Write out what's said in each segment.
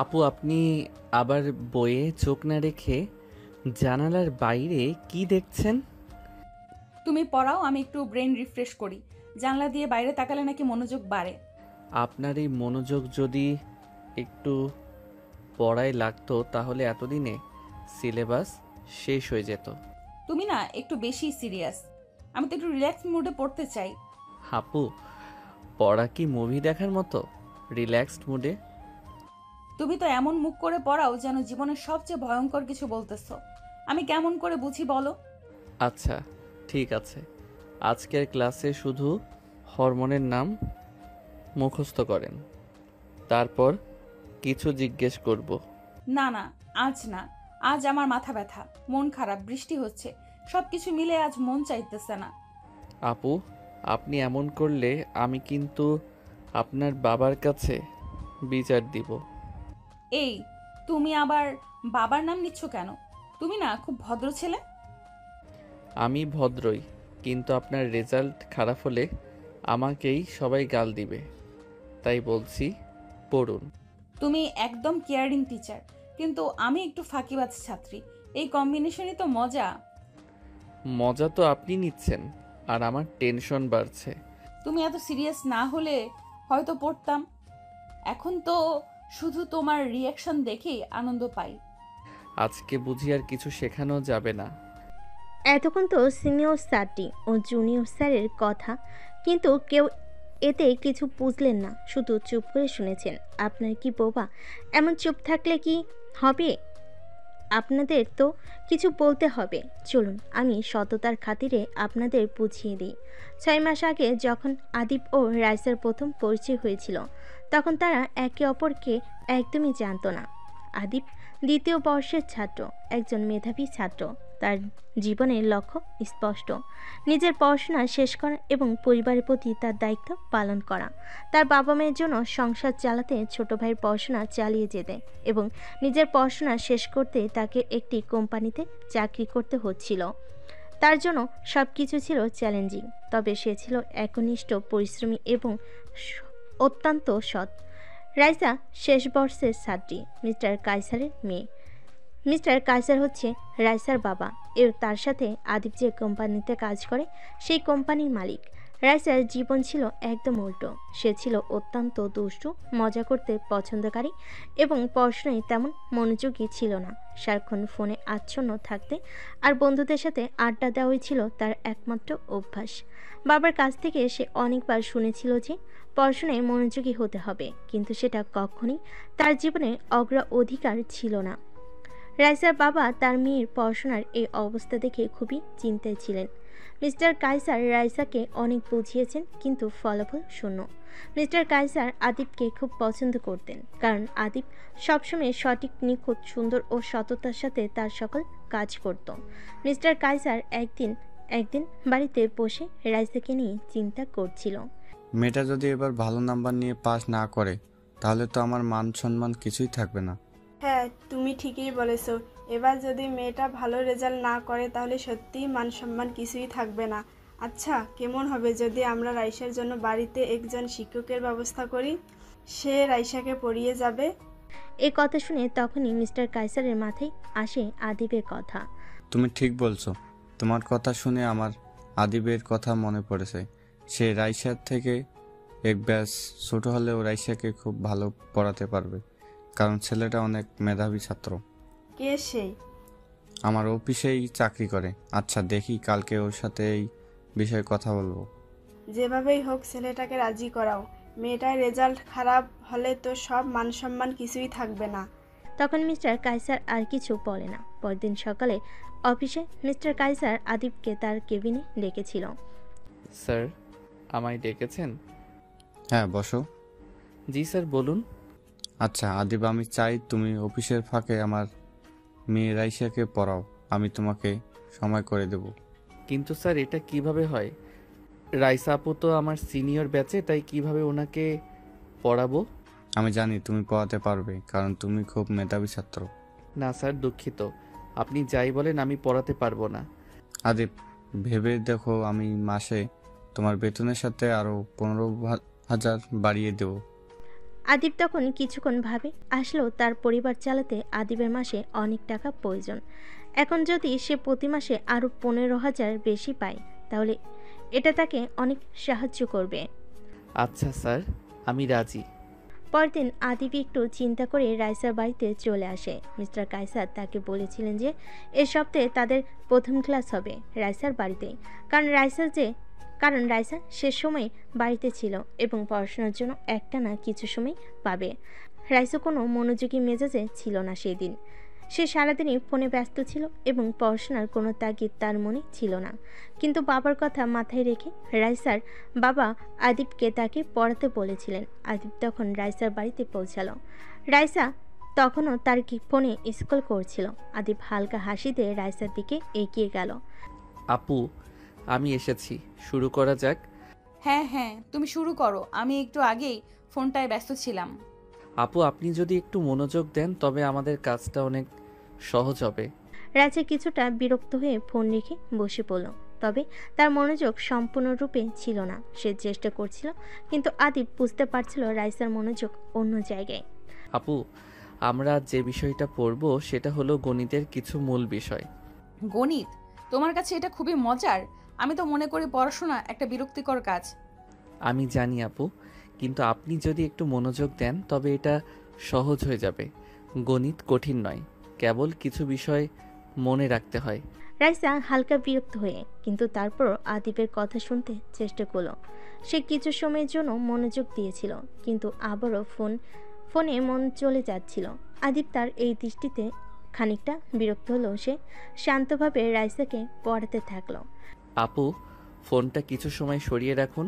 আপু, আপনি আবার বইয়ে চোখ না রেখে জানালার বাইরে কি দেখছেন? তুমি পড়াও, আমি একটু ব্রেন রিফ্রেশ করি। জানলা দিয়ে বাইরে তাকালে নাকি মনোযোগ বাড়ে। আপনার এই মনোযোগ যদি একটু পড়ায় লাগতো তাহলে এতদিনে সিলেবাস শেষ হয়ে যেত। তুমি না একটু বেশি সিরিয়াস। আমি তো একটু রিল্যাক্স মুডে পড়তে চাই। আপু, পড়া কি মুভি দেখার মতো রিল্যাক্সড মুডে? তুমি তো এমন মুখ করে পড়াও যেন জীবনের সবচেয়ে ভয়ঙ্কর কিছু বলতেছো। আমি কেমন করে বুঝি বলো? আচ্ছা, ঠিক আছে। আজকের ক্লাসে শুধু হরমোনের নাম মুখস্থ করেন, তারপর কিছু জিজ্ঞেস করব। না না, আজ না। আজ আমার মাথা ব্যথা, মন খারাপ, বৃষ্টি হচ্ছে, সবকিছু মিলে আজ মন চাইতেছে না। আপু, আপনি এমন করলে আমি কিন্তু আপনার বাবার কাছে বিচার দিব। এই, তুমি আবার বাবার নাম নিচ্ছ কেন? তুমি না খুব ভদ্র ছেলে। আমি ভদ্রই, কিন্তু আপনার রেজাল্ট খারাপ হলে আমাকেই সবাই গাল দিবে, তাই বলছি পড়ুন। তুমি একদম কেয়ারিং টিচার, কিন্তু আমি একটু ফাঁকিবাজ ছাত্রী। এই কম্বিনেশনই তো মজা। মজা তো আপনি নিচ্ছেন, আর আমার টেনশন বাড়ছে। তুমি এত সিরিয়াস না হলে হয়তো পড়তাম। এখন তো শুধু তোমার রিয়াকশন দেখেই আনন্দ পাই। আজকে বুঝি আর কিছু শেখানো যাবে না। এতক্ষণ তো সিনিয়র স্যারটি ও জুনিয়র স্যারের কথা, কিন্তু কেউ এতে কিছু বুঝলেন না, শুধু চুপ করে শুনেছেন। আপনার কি বোবা? এমন চুপ থাকলে কি হবে? আপনাদের তো কিছু বলতে হবে। চলুন আমি সততার খাতিরে আপনাদের বুঝিয়ে দিই। 6 মাস আগে যখন আদিব ও রাইসার প্রথম পরিচয় হয়েছিল, তখন তারা একে অপরকে একদমই জানতো না। আদিব দ্বিতীয় বর্ষের ছাত্র, একজন মেধাবী ছাত্র। তার জীবনের লক্ষ্য স্পষ্ট: নিজের পড়াশোনা শেষ করা এবং পরিবারের প্রতি তার দায়িত্ব পালন করা। তার বাবা মায়ের জন্য সংসার চালাতে, ছোট ভাইয়ের পড়াশোনা চালিয়ে যেতে এবং নিজের পড়াশোনা শেষ করতে তাকে একটি কোম্পানিতে চাকরি করতে হচ্ছিল। তার জন্য সব কিছু ছিল চ্যালেঞ্জিং, তবে সে ছিল একনিষ্ঠ, পরিশ্রমী এবং অত্যন্ত সৎ। রাইসা শেষ বর্ষের ছাত্রী, মিস্টার কাইসারের মেয়ে। মিস্টার কাইসার হচ্ছে রাইসার বাবা, এর তার সাথে আদিব যে কোম্পানিতে কাজ করে সেই কোম্পানির মালিক। রাইসার জীবন ছিল একদম উল্টো। সে ছিল অত্যন্ত দুষ্টু, মজা করতে পছন্দকারী এবং পড়াশোনায় তেমন মনোযোগী ছিল না। সারাক্ষণ ফোনে আচ্ছন্ন থাকতে আর বন্ধুদের সাথে আড্ডা দেওয়াই ছিল তার একমাত্র অভ্যাস। বাবার কাছ থেকে সে অনেকবার শুনেছিল যে পড়াশোনায় মনোযোগী হতে হবে, কিন্তু সেটা কখনোই তার জীবনে অগ্রাধিকার ছিল না। রাইসার বাবা তার মেয়ের পড়াশোনার এই অবস্থা দেখে খুবই চিন্তায় ছিলেন। মিস্টার কাইসার রাইসাকে অনেক বুঝিয়েছেন, কিন্তু ফলাফল শূন্য। মিস্টার কাইসার আদিবকে খুব পছন্দ করতেন, কারণ আদিব সবসময় সঠিক, নিখুঁত, সুন্দর ও সততার সাথে তার সকল কাজ করত। মিস্টার কাইসার একদিন বাড়িতে বসে রাইসাকে নিয়ে চিন্তা করছিল। মেয়েটা যদি এবার ভালো নাম্বার নিয়ে পাস না করে, তাহলে তো আমার মান সম্মান কিছুই থাকবে না। হ্যাঁ, তুমি ঠিকই বলেছো। এবার যদি মেয়েটা ভালো রেজাল্ট না করে তাহলে সত্যিই মান সম্মান কিছুই থাকবে না। আচ্ছা, কেমন হবে যদি আমরা রাইসার জন্য বাড়িতে একজন শিক্ষকের ব্যবস্থা করি? সে রাইসাকে পড়িয়ে যাবে। এই কথা শুনে তখনই মিস্টার কাইসারের মাথায় আসে আদিবের কথা। তুমি ঠিক বলছো। তোমার কথা শুনে আমার আদিবের কথা মনে পড়েছে। সে রাইসার থেকে এক ব্যাচ ছোট হলেও রাইসাকে খুব ভালো পড়াতে পারবে, কারণ ছেলেটা অনেক মেধাবী ছাত্র। কে সেই? আমার অফিসেই চাকরি করে। আচ্ছা, দেখি কালকে ওর সাথে এই বিষয়ে কথা বলবো। যেভাবেই হোক ছেলেটাকে রাজি করাও। মেয়েটার রেজাল্ট খারাপ হলে তো সব মান সম্মান কিছুই থাকবে না। তখন মিস্টার কাইসার আর কিছু বলে না। পরদিন সকালে অফিসে মিস্টার কাইসার আদিবকে তার কেবিনে ডেকেছিল। স্যার, আমায় ডেকেছেন? হ্যাঁ, বসো। জি স্যার, বলুন। আচ্ছা আদিব, আমি চাই তুমি অফিসের ফাঁকে আমার মেয়ে রাইসাকে পড়াও। আমি তোমাকে সময় করে দেব। কিন্তু স্যার, এটা কিভাবে হয়? রাইসা আপু তো আমার সিনিয়র ব্যাচে, তাই কিভাবে ওনাকে পড়াবো? আমি জানি তুমি পড়াতে পারবে, কারণ তুমি খুব মেধাবী ছাত্র। না স্যার, দুঃখিত। আপনি যাই বলেন, আমি পড়াতে পারবো না। আদিব, ভেবে দেখো, আমি মাসে তোমার বেতনের সাথে আরো 15,000 বাড়িয়ে দেব। আদিব তখন কিছুক্ষণ ভাবে, আসলেও তার পরিবার চালাতে আদিবের মাসে অনেক টাকা প্রয়োজন। এখন যদি সে প্রতি মাসে আরও 15,000 বেশি পায় তাহলে এটা তাকে অনেক সাহায্য করবে। আচ্ছা স্যার, আমি রাজি। পরদিন আদিব একটু চিন্তা করে রাইসার বাড়িতে চলে আসে। মিস্টার কায়সার তাকে বলেছিলেন যে এ সপ্তাহে তাদের প্রথম ক্লাস হবে রাইসার বাড়িতেই, কারণ রাইসা সে সময় বাড়িতে ছিল এবং পড়াশোনার জন্য একটানা কিছু সময় পাবে। রাইসা কোনো মনোযোগী মেজাজে ছিল না সেই দিন। সে সারাদিনই ফোনে ব্যস্ত ছিল এবং পড়াশোনার কোনো তাগিদ তার মনে ছিল না। কিন্তু বাবার কথা মাথায় রেখে রাইসার বাবা আদিবকে তাকে পড়াতে বলেছিলেন। আদিব তখন রাইসার বাড়িতে পৌঁছালো। রাইসা তখনও তার ফোনে স্ক্রল করছিল। আদিব হালকা হাসি দিয়ে রাইসার দিকে এগিয়ে গেল। আপু, আমি এসেছি, শুরু করা যাক। হ্যাঁ হ্যাঁ, তুমি শুরু করো, আমি একটু আগেই ফোনটায় ব্যস্ত ছিলাম। আপু, আপনি যদি একটু মনোযোগ দেন তবে আমাদের কাজটা অনেক সহজ হবে। রাইসা কিছুটা বিরক্ত হয়ে ফোন রেখে বসে পড়ল, তবে তার মনোযোগ সম্পূর্ণরূপে ছিল না। সে চেষ্টা করছিল, কিন্তু আদিব বুঝতে পারছিল রাইসার মনোযোগ অন্য জায়গায়। আপু, আমরা যে বিষয়টা পড়ব সেটা হলো গণিতের কিছু মূল বিষয়। গণিত? তোমার কাছে এটা খুবই মজার। আমি তো মনে করি পড়াশোনা একটা বিরক্তিকর কাজ। আমি জানি আপু, কিন্তু আপনি যদি একটু মনোযোগ দেন তবে এটা সহজ হয়ে যাবে। গণিত কঠিন নয়, কেবল কিছু বিষয় মনে রাখতে হয়। রাইসা হালকা বিরক্ত হয়ে কিন্তু তারপর আদিবের কথা শুনতে চেষ্টা করলো। সে কিছু সময়ের জন্য মনোযোগ দিয়েছিল, কিন্তু আবারও ফোনে মন চলে যাচ্ছিল। আদিব তার এই দৃষ্টিতে খানিকটা বিরক্ত হলো। সে শান্তভাবে রাইসাকে পড়াতে থাকলো। আপু, ফোনটা কিছু সময় সরিয়ে রাখুন।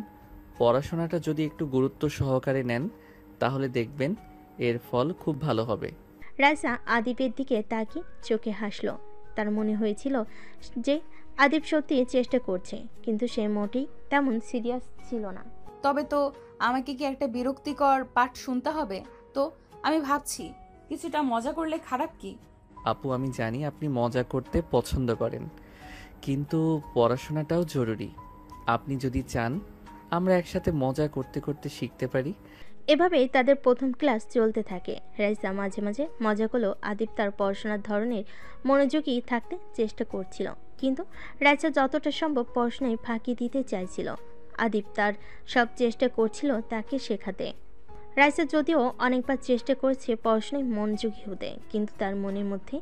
পড়াশোনাটা যদি একটু গুরুত্ব সহকারে নেন তাহলে দেখবেন এর ফল খুব ভালো হবে। রাইসা আদিবের দিকে তাকিয়ে চোখে হাসলো। তার মনে হয়েছিল যে আদিব সত্যি চেষ্টা করছে, কিন্তু সে মোটেই তেমন সিরিয়াস ছিল না। তবে তো আমাকে কি একটা বিরক্তিকর পাঠ শুনতে হবে? তো আমি ভাবছি কিছুটা মজা করলে খারাপ কি? আপু, আমি জানি আপনি মজা করতে পছন্দ করেন, কিন্তু পড়াশোনাটাও জরুরি। আপনি যদি চান আমরা একসাথে মজা করতে করতে শিখতে পারি। এভাবেই তাদের প্রথম ক্লাস চলতে থাকে। রাইসা মাঝে মাঝে মজা করলেও আদিব তার পড়াশোনার ধরনের মনোযোগী থাকতে চেষ্টা করছিল, কিন্তু রাইসা যতটা সম্ভব পড়াশোনায় ফাঁকি দিতে চাইছিল। আদিব তার সব চেষ্টা করছিল তাকে শেখাতে। রাইসা যদিও অনেকবার চেষ্টা করেছে পড়াশোনায় মনোযোগী হতে, কিন্তু তার মনের মধ্যে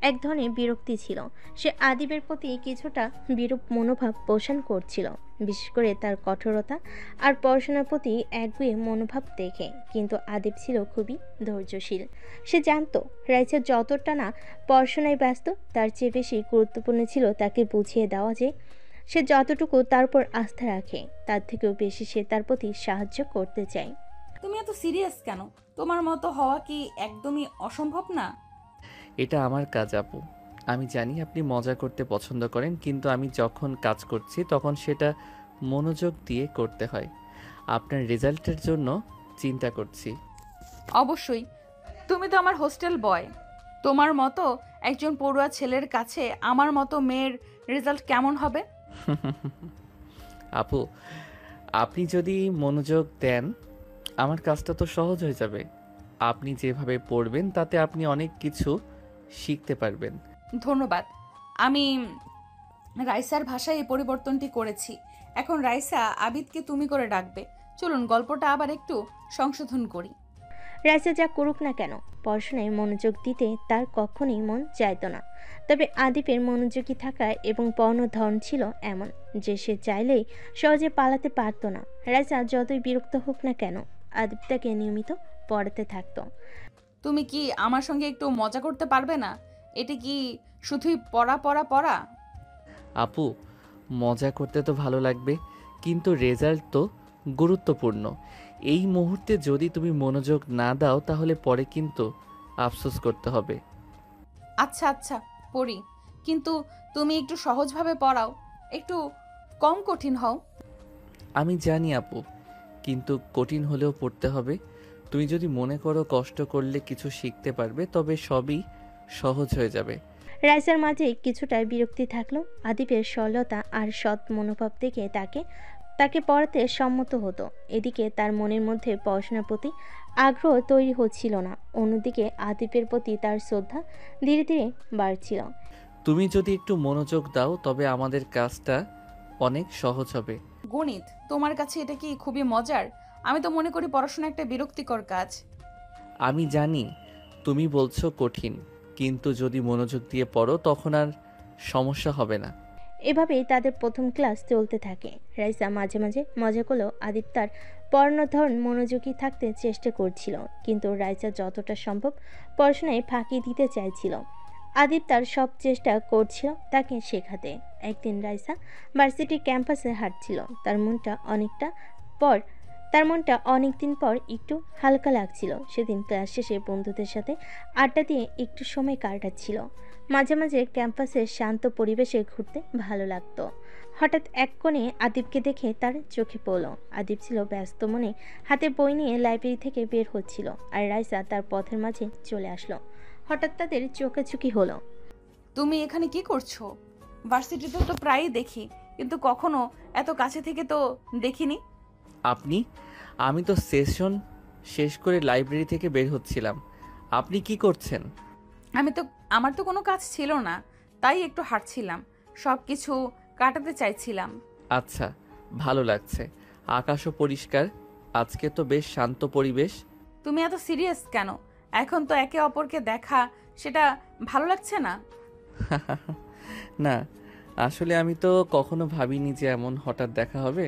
এক ধরনের বিরক্তি ছিল। সে আদিবের প্রতি কিছুটা বিরূপ মনোভাব পোষণ করছিল, বিশেষ করে তার কঠোরতা আর পড়াশোনার প্রতি একগুঁয়ে মনোভাব দেখে। কিন্তু আদিব ছিল খুবই ধৈর্যশীল। সে জানতো রাইসা যতটা না পড়াশোনায় ব্যস্ত, তার চেয়ে বেশি গুরুত্বপূর্ণ ছিল তাকে বুঝিয়ে দেওয়া যে সে যতটুকু তার উপর আস্থা রাখে তার থেকেও বেশি সে তার প্রতি সাহায্য করতে চায়। তুমি এত সিরিয়াস কেন? তোমার মতো হওয়া কি একদমই অসম্ভব না? এটা আমার কাজ আপু। আমি জানি আপনি মজা করতে পছন্দ করেন, কিন্তু আমি যখন কাজ করছি তখন সেটা মনোযোগ দিয়ে করতে হয়। আপনার রেজাল্টের জন্য চিন্তা করছি। অবশ্যই, তুমি তো আমার হোস্টেল বয়। তোমার মতো একজন পড়ুয়া ছেলের কাছে আমার মতো মেয়ের রেজাল্ট কেমন হবে? আপু, আপনি যদি মনোযোগ দেন আমার কাজটা তো সহজ হয়ে যাবে। আপনি যেভাবে পড়বেন তাতে আপনি অনেক কিছু শিখতে পারবেন। ধন্যবাদ। আমি রাইসার ভাষায় এই পরিবর্তনটি করেছি। এখন রাইসা আবিদকে তুমি করে ডাকবে। চলুন গল্পটা আবার একটু সংশোধন করি। রাইসা যা করুক না কেন পড়াশোনায় মনোযোগ দিতে তার কখনোই মন চাইতো না। তবে আদিবের মনোযোগী থাকা এবং পড়ানোর ধরন ছিল এমন যে সে চাইলেই সহজে পালাতে পারতো না। রাইসা যতই বিরক্ত হোক না কেন আদিব তাকে নিয়মিত পড়াতে থাকতো। তুমি কি আমার সঙ্গে একটু মজা করতে পারবে না? এটি কি শুধুই পড়া পড়া পড়া? আপু, মজা করতে তো ভালো লাগবে, কিন্তু রেজাল্ট তো গুরুত্বপূর্ণ। এই মুহূর্তে যদি তুমি মনোযোগ না দাও তাহলে পরে কিন্তু আফসোস করতে হবে। আচ্ছা আচ্ছা, পড়ি, কিন্তু তুমি একটু সহজভাবে পড়াও, একটু কম কঠিন হও। আমি জানি আপু, কিন্তু কঠিন হলেও পড়তে হবে। তুমি যদি মনে করো কষ্ট করলে কিছু শিখতে পারবে তবে সবই সহজ হয়ে যাবে। রাইসার মাঝে কিছুটা বিরক্তি থাকলো। আদিবের সরলতা আর সৎ মনোভাব দেখে তাকে তাকে পড়াতে সম্মত হতো। এদিকে তার মনের মধ্যে পড়াশোনার প্রতি আগ্রহ তৈরি হচ্ছিল না, অন্যদিকে আতিফের প্রতি তার শ্রদ্ধা ধীরে ধীরে বাড়ছিল। তুমি যদি একটু মনোযোগ দাও তবে আমাদের কাজটা অনেক সহজ হবে। গণিত তোমার কাছে এটা কি খুবই মজার? আমি তো মনে করি পড়াশোনা একটা বিরক্তিকর কাজ। আমি জানি তুমি বলছো কঠিন, কিন্তু যদি মনোযোগ দিয়ে পড়ো তখন আর সমস্যা হবে না। এভাবেই তাদের প্রথম ক্লাস চলতে থাকে। রাইসা মাঝে মাঝে মজা করলেও আদিপ তার পড়ানোর ধরন মনোযোগী থাকতে চেষ্টা করছিল, কিন্তু রাইসা যতটা সম্ভব পড়াশোনায় ফাঁকি দিতে চাইছিল। আদিপ তার সব চেষ্টা করছিল তাকে শেখাতে। একদিন রাইসা ভার্সিটির ক্যাম্পাসে হাঁটছিল। তার মনটা অনেকদিন পর একটু হালকা লাগছিল। সেদিন ক্লাস শেষে বন্ধুদের সাথে আড্ডা দিয়ে একটু সময় কাটাচ্ছিল। মাঝে মাঝে ক্যাম্পাসের শান্ত পরিবেশে ঘুরতে ভালো লাগতো। হঠাৎ এক কোণে আদিবকে দেখে তার চোখে পড়ল। আদিব ছিল ব্যস্ত মনে হাতে বই নিয়ে লাইব্রেরি থেকে বের হচ্ছিল, আর রাইসা তার পথের মাঝে চলে আসলো। হঠাৎ তাদের চোখাচোখি হলো। তুমি এখানে কি করছো? ভার্সিটিতে তো প্রায়ই দেখি, কিন্তু কখনো এত কাছে থেকে তো দেখিনি। আমি তো সেশন শেষ করে লাইব্রেরি থেকে বের হচ্ছিলাম। আপনি কি করছেন? আমার তো কোনো কাজ ছিল না, তাই একটু হাঁটছিলাম, সব কিছু কাটাতে চাইছিলাম। আচ্ছা, ভালো লাগছে। আকাশও পরিষ্কার, আজকে তো বেশ শান্ত পরিবেশ। তুমি এত সিরিয়াস কেন? এখন তো একে অপরকে দেখা, সেটা ভালো লাগছে না? না, আসলে আমি তো কখনো ভাবিনি যে এমন হঠাৎ দেখা হবে।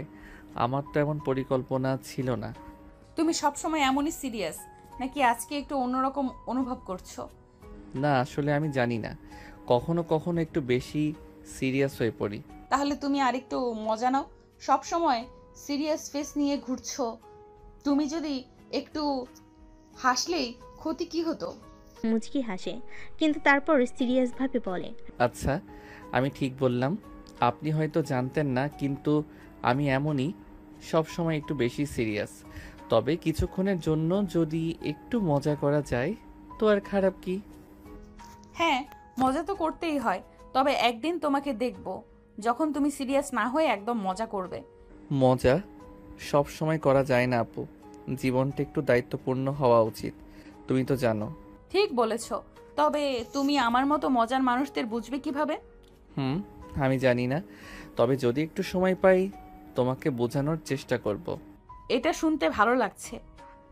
আমার তো এমন পরিকল্পনা ছিল না। তুমি সবসময় এমনই সিরিয়াস, নাকি আজকে একটু অন্যরকম অনুভব করছো? না, আসলে আমি জানি না, কখনো কখনো একটু বেশি সিরিয়াস হয়ে পড়ি। তাহলে তুমি আরেকটু মজা নাও। সব সময় সিরিয়াস ফেস নিয়ে ঘুরছো। তুমি যদি একটু হাসলেই ক্ষতি কি হতো? মুচকি হাসে, কিন্তু তারপর সিরিয়াসভাবে বলে, আচ্ছা, আমি ঠিক বললাম। আপনি হয়তো জানতেন না, কিন্তু আমি এমনই, সব সময় একটু বেশি সিরিয়াস। তবে কিছুক্ষণের জন্য যদি একটু মজা করা যায় তো আর খারাপ কি? হ্যাঁ, মজা তো করতেই হয়। তবে একদিন তোমাকে দেখব যখন তুমি সিরিয়াস না হয়ে একদম মজা করবে। মজা সব সময় করা যায় না আপু, জীবনটা একটু দায়িত্বপূর্ণ হওয়া উচিত, তুমি তো জানো। ঠিক বলেছ। তবে তুমি আমার মতো মজার মানুষদের বুঝবে কিভাবে? আমি জানি না, তবে যদি একটু সময় পাই তোমাকে বোঝানোর চেষ্টা করব। এটা শুনতে ভালো লাগছে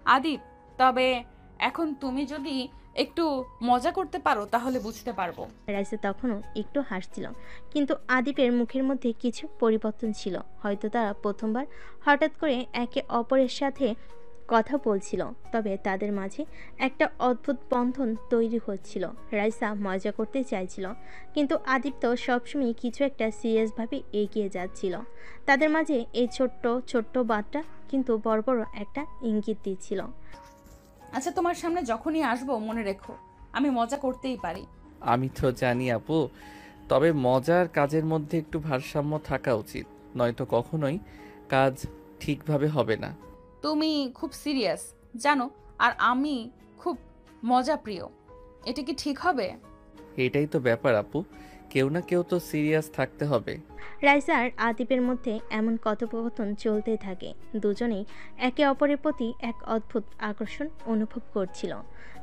আদিপ। তবে এখন তুমি যদি একটু মজা করতে পারো তাহলে বুঝতে পারবো। রাইসা তখনও একটু হাসছিল, কিন্তু আদিপের মুখের মধ্যে কিছু পরিবর্তন ছিল। হয়তো তারা প্রথমবার হঠাৎ করে একে অপরের সাথে কথা বলছিল, তবে তাদের মাঝে একটা অদ্ভুত বন্ধন তৈরি হচ্ছিল। রাইসা মজা করতে চাইছিল, কিন্তু আদিপ তো সবসময় কিছু একটা সিরিয়াসভাবে এগিয়ে যাচ্ছিল। তাদের মাঝে এই ছোট্ট ছোট্ট বার্তা কিন্তু বড় বড় একটা ইঙ্গিত দিচ্ছিল। আচ্ছা, তোমার সামনে যখনই আসবো মনে রেখো, আমি মজা করতেই পারি। আমি তো জানি আপু, তবে মজার কাজের মধ্যে একটু ভারসাম্য থাকা উচিত, নয়তো কখনোই কাজ ঠিকভাবে হবে না। তুমি খুব সিরিয়াস জানো, আর আমি খুব মজা প্রিয়। এটা কি ঠিক হবে? এটাই তো ব্যাপার আপু, কেউ না কেউ তো সিরিয়াস থাকতে হবে। রাইসা আর আদিপের মধ্যে এমন কথোপকথন চলতে থাকে। দুজনেই একে অপরের প্রতি এক অদ্ভুত আকর্ষণ অনুভব করছিল।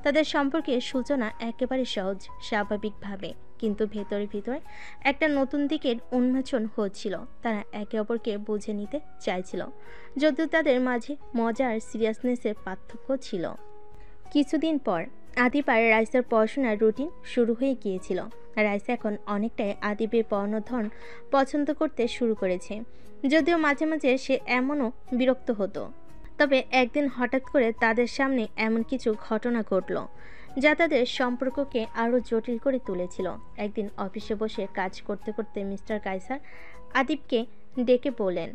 তাদের সম্পর্কের সূচনা একেবারে সহজ স্বাভাবিকভাবে, কিন্তু ভেতরে ভিতরে একটা নতুন দিকের উন্মোচন হচ্ছিল। তারা একে অপরকে বুঝে নিতে চাইছিল, যদিও তাদের মাঝে মজা আর সিরিয়াসনেসের পার্থক্য ছিল। কিছুদিন পর আদিপ আর রাইসার পড়াশোনার রুটিন শুরু হয়ে গিয়েছিল। রাইসা এখন অনেকটাই আদিপের পড়ানোর ধরন পছন্দ করতে শুরু করেছে, যদিও মাঝে মাঝে সে এমনও বিরক্ত হতো। তবে একদিন হঠাৎ করে তাদের সামনে এমন কিছু ঘটনা ঘটল যা তাদের সম্পর্ককে আরও জটিল করে তুলেছিল। একদিন অফিসে বসে কাজ করতে করতে মিস্টার কায়সার আদিপকে ডেকে বললেন,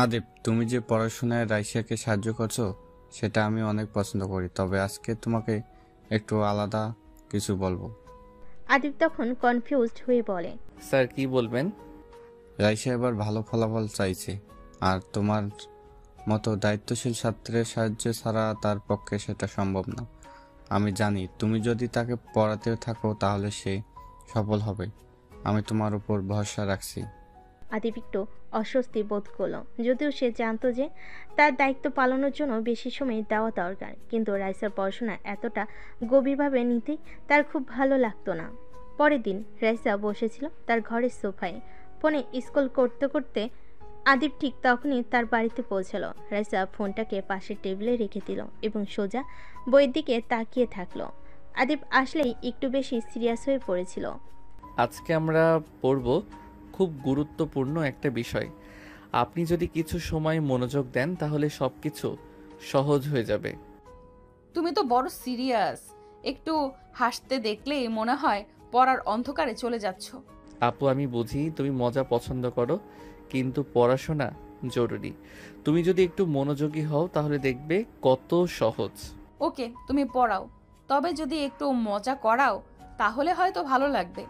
আদিপ, তুমি যে পড়াশোনায় রাইসাকে সাহায্য করছো সেটা আমি অনেক পছন্দ করি, তবে আজকে তোমাকে একটু আলাদা কিছু বলবো। আদিপ তখন কনফিউজড হয়ে বলে, স্যার কি বলবেন? রাইসা এবার ভালো ফলাফল চাইছে, আর তোমার মতো দায়িত্বশীল ছাত্রের সাহায্য ছাড়া তার পক্ষে সেটা সম্ভব না। আমি জানি তুমি যদি তাকে পড়াতে থাকো তাহলে সে সফল হবে। আমি তোমার উপর ভরসা রাখছি। আদিপ একটু অস্বস্তি বোধ করলো, যদিও সে জানতো যে তার দায়িত্ব পালনের জন্য বেশি সময় দেওয়া দরকার, কিন্তু রাইসার পড়াশোনা এতটা গভীরভাবে নিতে তার খুব ভালো লাগতো না। পরের দিন রাইসা বসেছিল তার ঘরের সোফায়, ফোনে স্ক্রল করতে করতে আদিপ ঠিক তখনই তার বাড়িতে পৌঁছালো। রাইসা ফোনটাকে পাশের টেবিলে রেখে দিল এবং সোজা বইয়ের দিকে তাকিয়ে থাকলো। আদিপ আসলেই একটু বেশি সিরিয়াস হয়ে পড়েছিল। আজকে আমরা পড়ব খুব গুরুত্বপূর্ণ একটা বিষয়। আপনি যদি কিছু সময় মনোযোগ দেন তাহলে সব কিছু সহজ হয়ে যাবে। তুমি তো বড় সিরিয়াস, একটু হাসতে দেখলেই মনে হয় পড়ার অন্ধকারে চলে যাচ্ছ। আপু, আমি বুঝি তুমি মজা পছন্দ করো, কিন্তু পড়াশোনা জরুরি। তুমি যদি একটু মনোযোগী হও তাহলে দেখবে কত সহজ। ওকে, তুমি পড়াও, তবে যদি একটু মজা করাও তাহলে হয়তো ভালো লাগবে।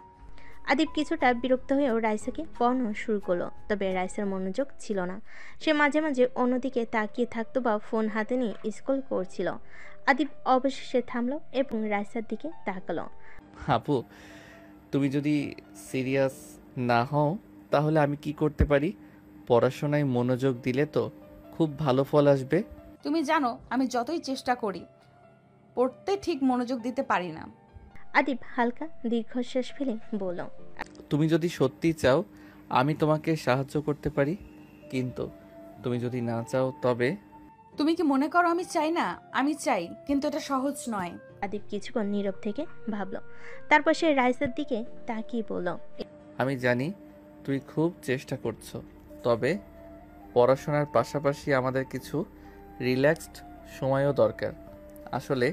আদিপ কিছুটা বিরক্ত হয়েও রাইসাকে পড়ানো শুরু করলো, তবে রাইসার মনোযোগ ছিল না। সে মাঝে মাঝে অন্যদিকে তাকিয়ে থাকতো বা ফোন হাতে নিয়ে স্ক্রল করছিল। আদিপ অবশেষে থামলো এবং রাইসার দিকে তাকালো। আপু, তুমি যদি সিরিয়াস না হও তাহলে আমি কি করতে পারি? পড়াশোনায় মনোযোগ দিলে তো খুব ভালো ফল আসবে। তুমি জানো আমি যতই চেষ্টা করি পড়তে ঠিক মনোযোগ দিতে পারি না। আদিপ হালকা দীর্ঘশ্বাস ফেলে বলল, তুমি যদি সত্যি চাও আমি তোমাকে সাহায্য করতে পারি, কিন্তু তুমি যদি না চাও তবে। তুমি কি মনে করো আমি চাই না? আমি চাই, কিন্তু এটা সহজ নয়। আদিপ কিছুক্ষণ নীরব থেকে ভাবলো, তারপর সে রাইসার দিকে তাকিয়ে বলল, আমি জানি তুই খুব চেষ্টা করছো, তবে পড়াশোনার পাশাপাশি আমাদের কিছু রিল্যাক্সড সময়ও দরকার। আসলে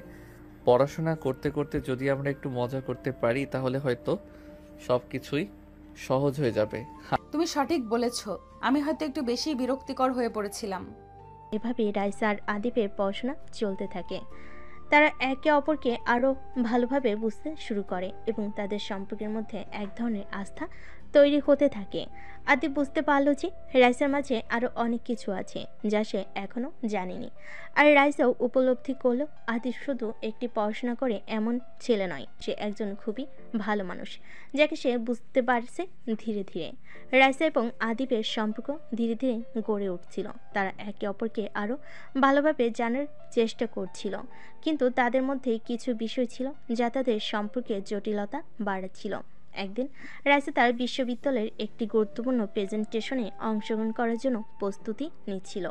পড়াশোনা করতে করতে যদি আমরা একটু মজা করতে পারি তাহলে হয়তো সব কিছুই সহজ হয়ে যাবে। তুমি সঠিক বলেছো, আমি হয়তো একটু বেশি বিরক্তিকর হয়ে পড়েছিলাম। এভাবেই রাইসা আর আদিপের পড়াশোনা চলতে থাকে। তারা একে অপরকে আরও ভালোভাবে বুঝতে শুরু করে এবং তাদের সম্পর্কের মধ্যে এক ধরনের আস্থা তৈরি হতে থাকে। আদিপ বুঝতে পারলো যে রাইসার মাঝে আরও অনেক কিছু আছে যা সে এখনও জানেনি, আর রাইসাও উপলব্ধি করলো আদিপ শুধু একটি পড়াশোনা করে এমন ছেলে নয়, সে একজন খুবই ভালো মানুষ যাকে সে বুঝতে পারছে। ধীরে ধীরে রাইসা এবং আদিপের সম্পর্ক ধীরে ধীরে গড়ে উঠছিল। তারা একে অপরকে আরও ভালোভাবে জানার চেষ্টা করছিল, কিন্তু তাদের মধ্যে কিছু বিষয় ছিল যা তাদের সম্পর্কে জটিলতা বাড়াচ্ছিল। একদিন রাইসা তার বিশ্ববিদ্যালয়ের একটি গুরুত্বপূর্ণ প্রেজেন্টেশনে অংশগ্রহণ করার জন্য প্রস্তুতি নিচ্ছিল।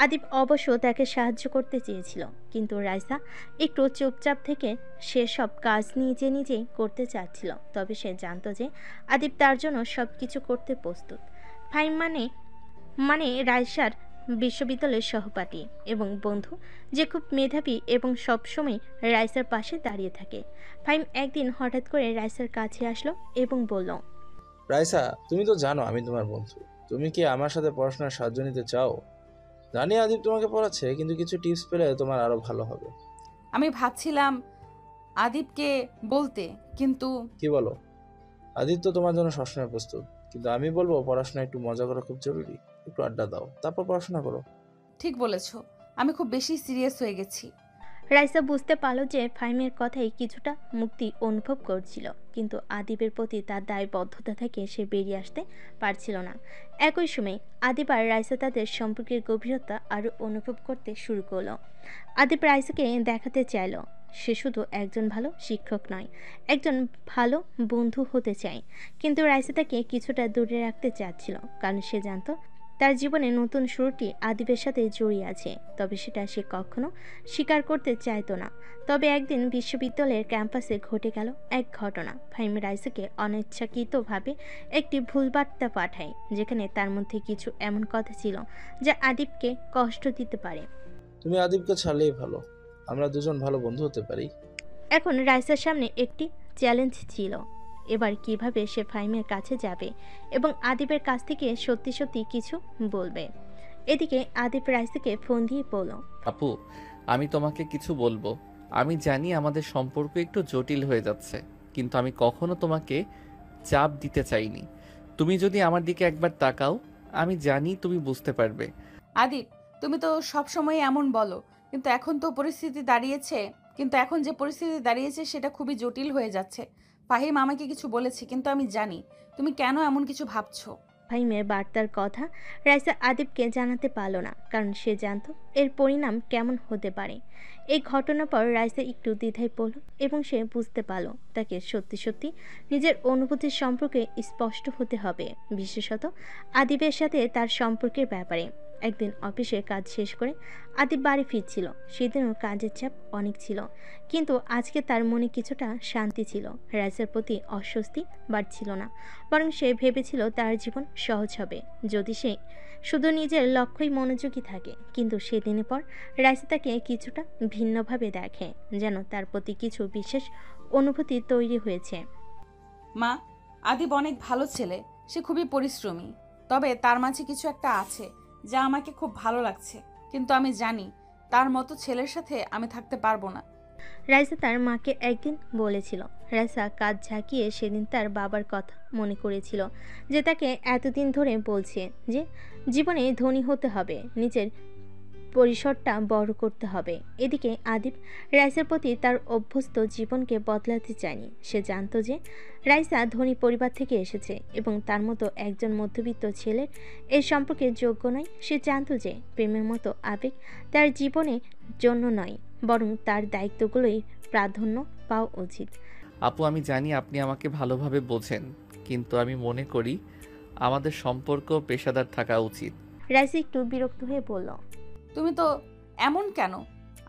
আদিপ অবশ্য তাকে সাহায্য করতে চেয়েছিল, কিন্তু রাইসা একটু চুপচাপ থেকে সেসব কাজ নিজে নিজেই করতে চাচ্ছিল। তবে সে জানত যে আদিপ তার জন্য সব কিছু করতে প্রস্তুত। ফাইম মানে রাইসার বিশ্ববিদ্যালয়ের সহপাঠী এবং বন্ধু, যে খুব মেধাবী এবং সবসময় রাইসার পাশে দাঁড়িয়ে থাকে। ফাইম একদিন হঠাৎ করে রাইসার কাছে আসলো এবং বলল, রাইসা, তুমি তো জানো আমি তোমার বন্ধু। তুমি কি আমার সাথে পড়াশোনার সাহায্য নিতে চাও? জানি আদিপ তোমাকে পড়াচ্ছে, কিন্তু কিছু টিপস পেলে তোমার আরো ভালো হবে। আমি ভাবছিলাম আদিপকে বলতে, কিন্তু কি বলো? আদিপ তো তোমার জন্য সবসময় প্রস্তুত, কিন্তু আমি বলবো পড়াশোনা একটু মজা করা খুব জরুরি। একটু আড্ডা দাও, তারপর পড়াশোনা করো। ঠিক বলেছো, আমি খুব বেশি সিরিয়াস হয়ে গেছি। রাইসা বুঝতে পারল যে ফাইমের কথাই কিছুটা মুক্তি অনুভব করছিল, কিন্তু আদিবের প্রতি তার দায়বদ্ধতা থেকে সে বেরিয়ে আসতে পারছিল না। একই সময় আদিব আর রাইসা তাদের সম্পর্কের গভীরতা আরও অনুভব করতে শুরু করলো। আদিব রাইসাকে দেখাতে চাইল সে শুধু একজন ভালো শিক্ষক নয়, একজন ভালো বন্ধু হতে চায়, কিন্তু রাইসা তাকে কিছুটা দূরে রাখতে চাচ্ছিল, কারণ সে জানতো তার জীবনে নতুন শুরুটি আদিবের সাথে জড়িয়ে আছে। তবে সেটা সে কখনো স্বীকার করতে চাইতো না। তবে একদিন বিশ্ববিদ্যালয়ের ক্যাম্পাসে ঘটে গেল এক ঘটনা। ফাহিম রাইসাকে অনিচ্ছাকৃতভাবে একটি ভুল বার্তা পাঠায়, যেখানে তার মধ্যে কিছু এমন কথা ছিল যা আদিবকে কষ্ট দিতে পারে। তুমি আদিবকে ছাড়লেই ভালো, আমরা দুজন ভালো বন্ধু হতে পারি। এখন রাইসার সামনে একটি চ্যালেঞ্জ ছিল, এবার কিভাবে সে ফাহিমের কাছে যাবে এবং আদিবের কাছ থেকে সত্যি সত্যি কিছু বলবে। এদিকে আদিব রাইসাকে ফোন দিয়ে বলল, আপু, আমি তোমাকে কিছু বলবো। আমি জানি আমাদের সম্পর্ক একটু জটিল হয়ে যাচ্ছে, কিন্তু আমি কখনো তোমাকে চাপ দিতে চাইনি। তুমি যদি আমার দিকে একবার তাকাও, আমি জানি তুমি বুঝতে পারবে। আদিপ, তুমি তো সবসময় এমন বলো, কিন্তু এখন যে পরিস্থিতি দাঁড়িয়েছে সেটা খুবই জটিল হয়ে যাচ্ছে। ফাহিম আমাকে কিছু বলেছে, কিন্তু আমি জানি তুমি কেন এমন কিছু ভাবছো। ফাহিমের বার্তার কথা রাইসা আদিবকে জানাতে পারল না, কারণ সে জানত এর পরিণাম কেমন হতে পারে। এই ঘটনার পর রাইসা একটু দ্বিধায় পড়ল এবং সে বুঝতে পারল তাকে সত্যি সত্যি নিজের অনুভূতির সম্পর্কে স্পষ্ট হতে হবে, বিশেষত আদিবের সাথে তার সম্পর্কের ব্যাপারে। একদিন অফিসে কাজ শেষ করে আদিব বাড়ি ফিরছিল। সেদিনও কাজের চাপ অনেক ছিল, কিন্তু আজকে তার মনে কিছুটা শান্তি ছিল। রাইসার প্রতি অস্বস্তি বাড়ছিল না, বরং সে ভেবেছিল তার জীবন সহজ হবে যদি সে শুধু নিজের লক্ষ্যই মনোযোগী থাকে। কিন্তু সেদিনের পর রাইসা তাকে কিছুটা ভিন্নভাবে দেখে, যেন তার প্রতি কিছু বিশেষ অনুভূতি তৈরি হয়েছে। মা, আদিব অনেক ভালো ছেলে, সে খুবই পরিশ্রমী, তবে তার মাঝে কিছু একটা আছে যা আমাকে খুব ভালো লাগছে, কিন্তু আমি জানি তার মতো ছেলের সাথে আমি থাকতে পারবো না। রাইসা তার মাকে একদিন বলেছিল। রাইসা কাজ ঝাঁকিয়ে সেদিন তার বাবার কথা মনে করেছিল, যে তাকে এতদিন ধরে বলছে যে জীবনে ধনী হতে হবে, নিজের পরিসরটা বড় করতে হবে। এদিকে আদিব রাইসার প্রতি তার অভ্যস্ত জীবনকে বদলাতে চায়নি। সে জানত যে রাইসা ধনী পরিবার থেকে এসেছে এবং তার মতো একজন মধ্যবিত্ত ছেলের এই সম্পর্কে যোগ্য নয়। সে জানত যে প্রেমের মতো আবেগ তার জীবনের জন্য নয়, বরং তার দায়িত্বগুলোই প্রাধান্য পাওয়া উচিত। আপু, আমি জানি আপনি আমাকে ভালোভাবে বোঝেন, কিন্তু আমি মনে করি আমাদের সম্পর্ক পেশাদার থাকা উচিত। রাইসা একটু বিরক্ত হয়ে বলল, তুমি তো এমন কেন?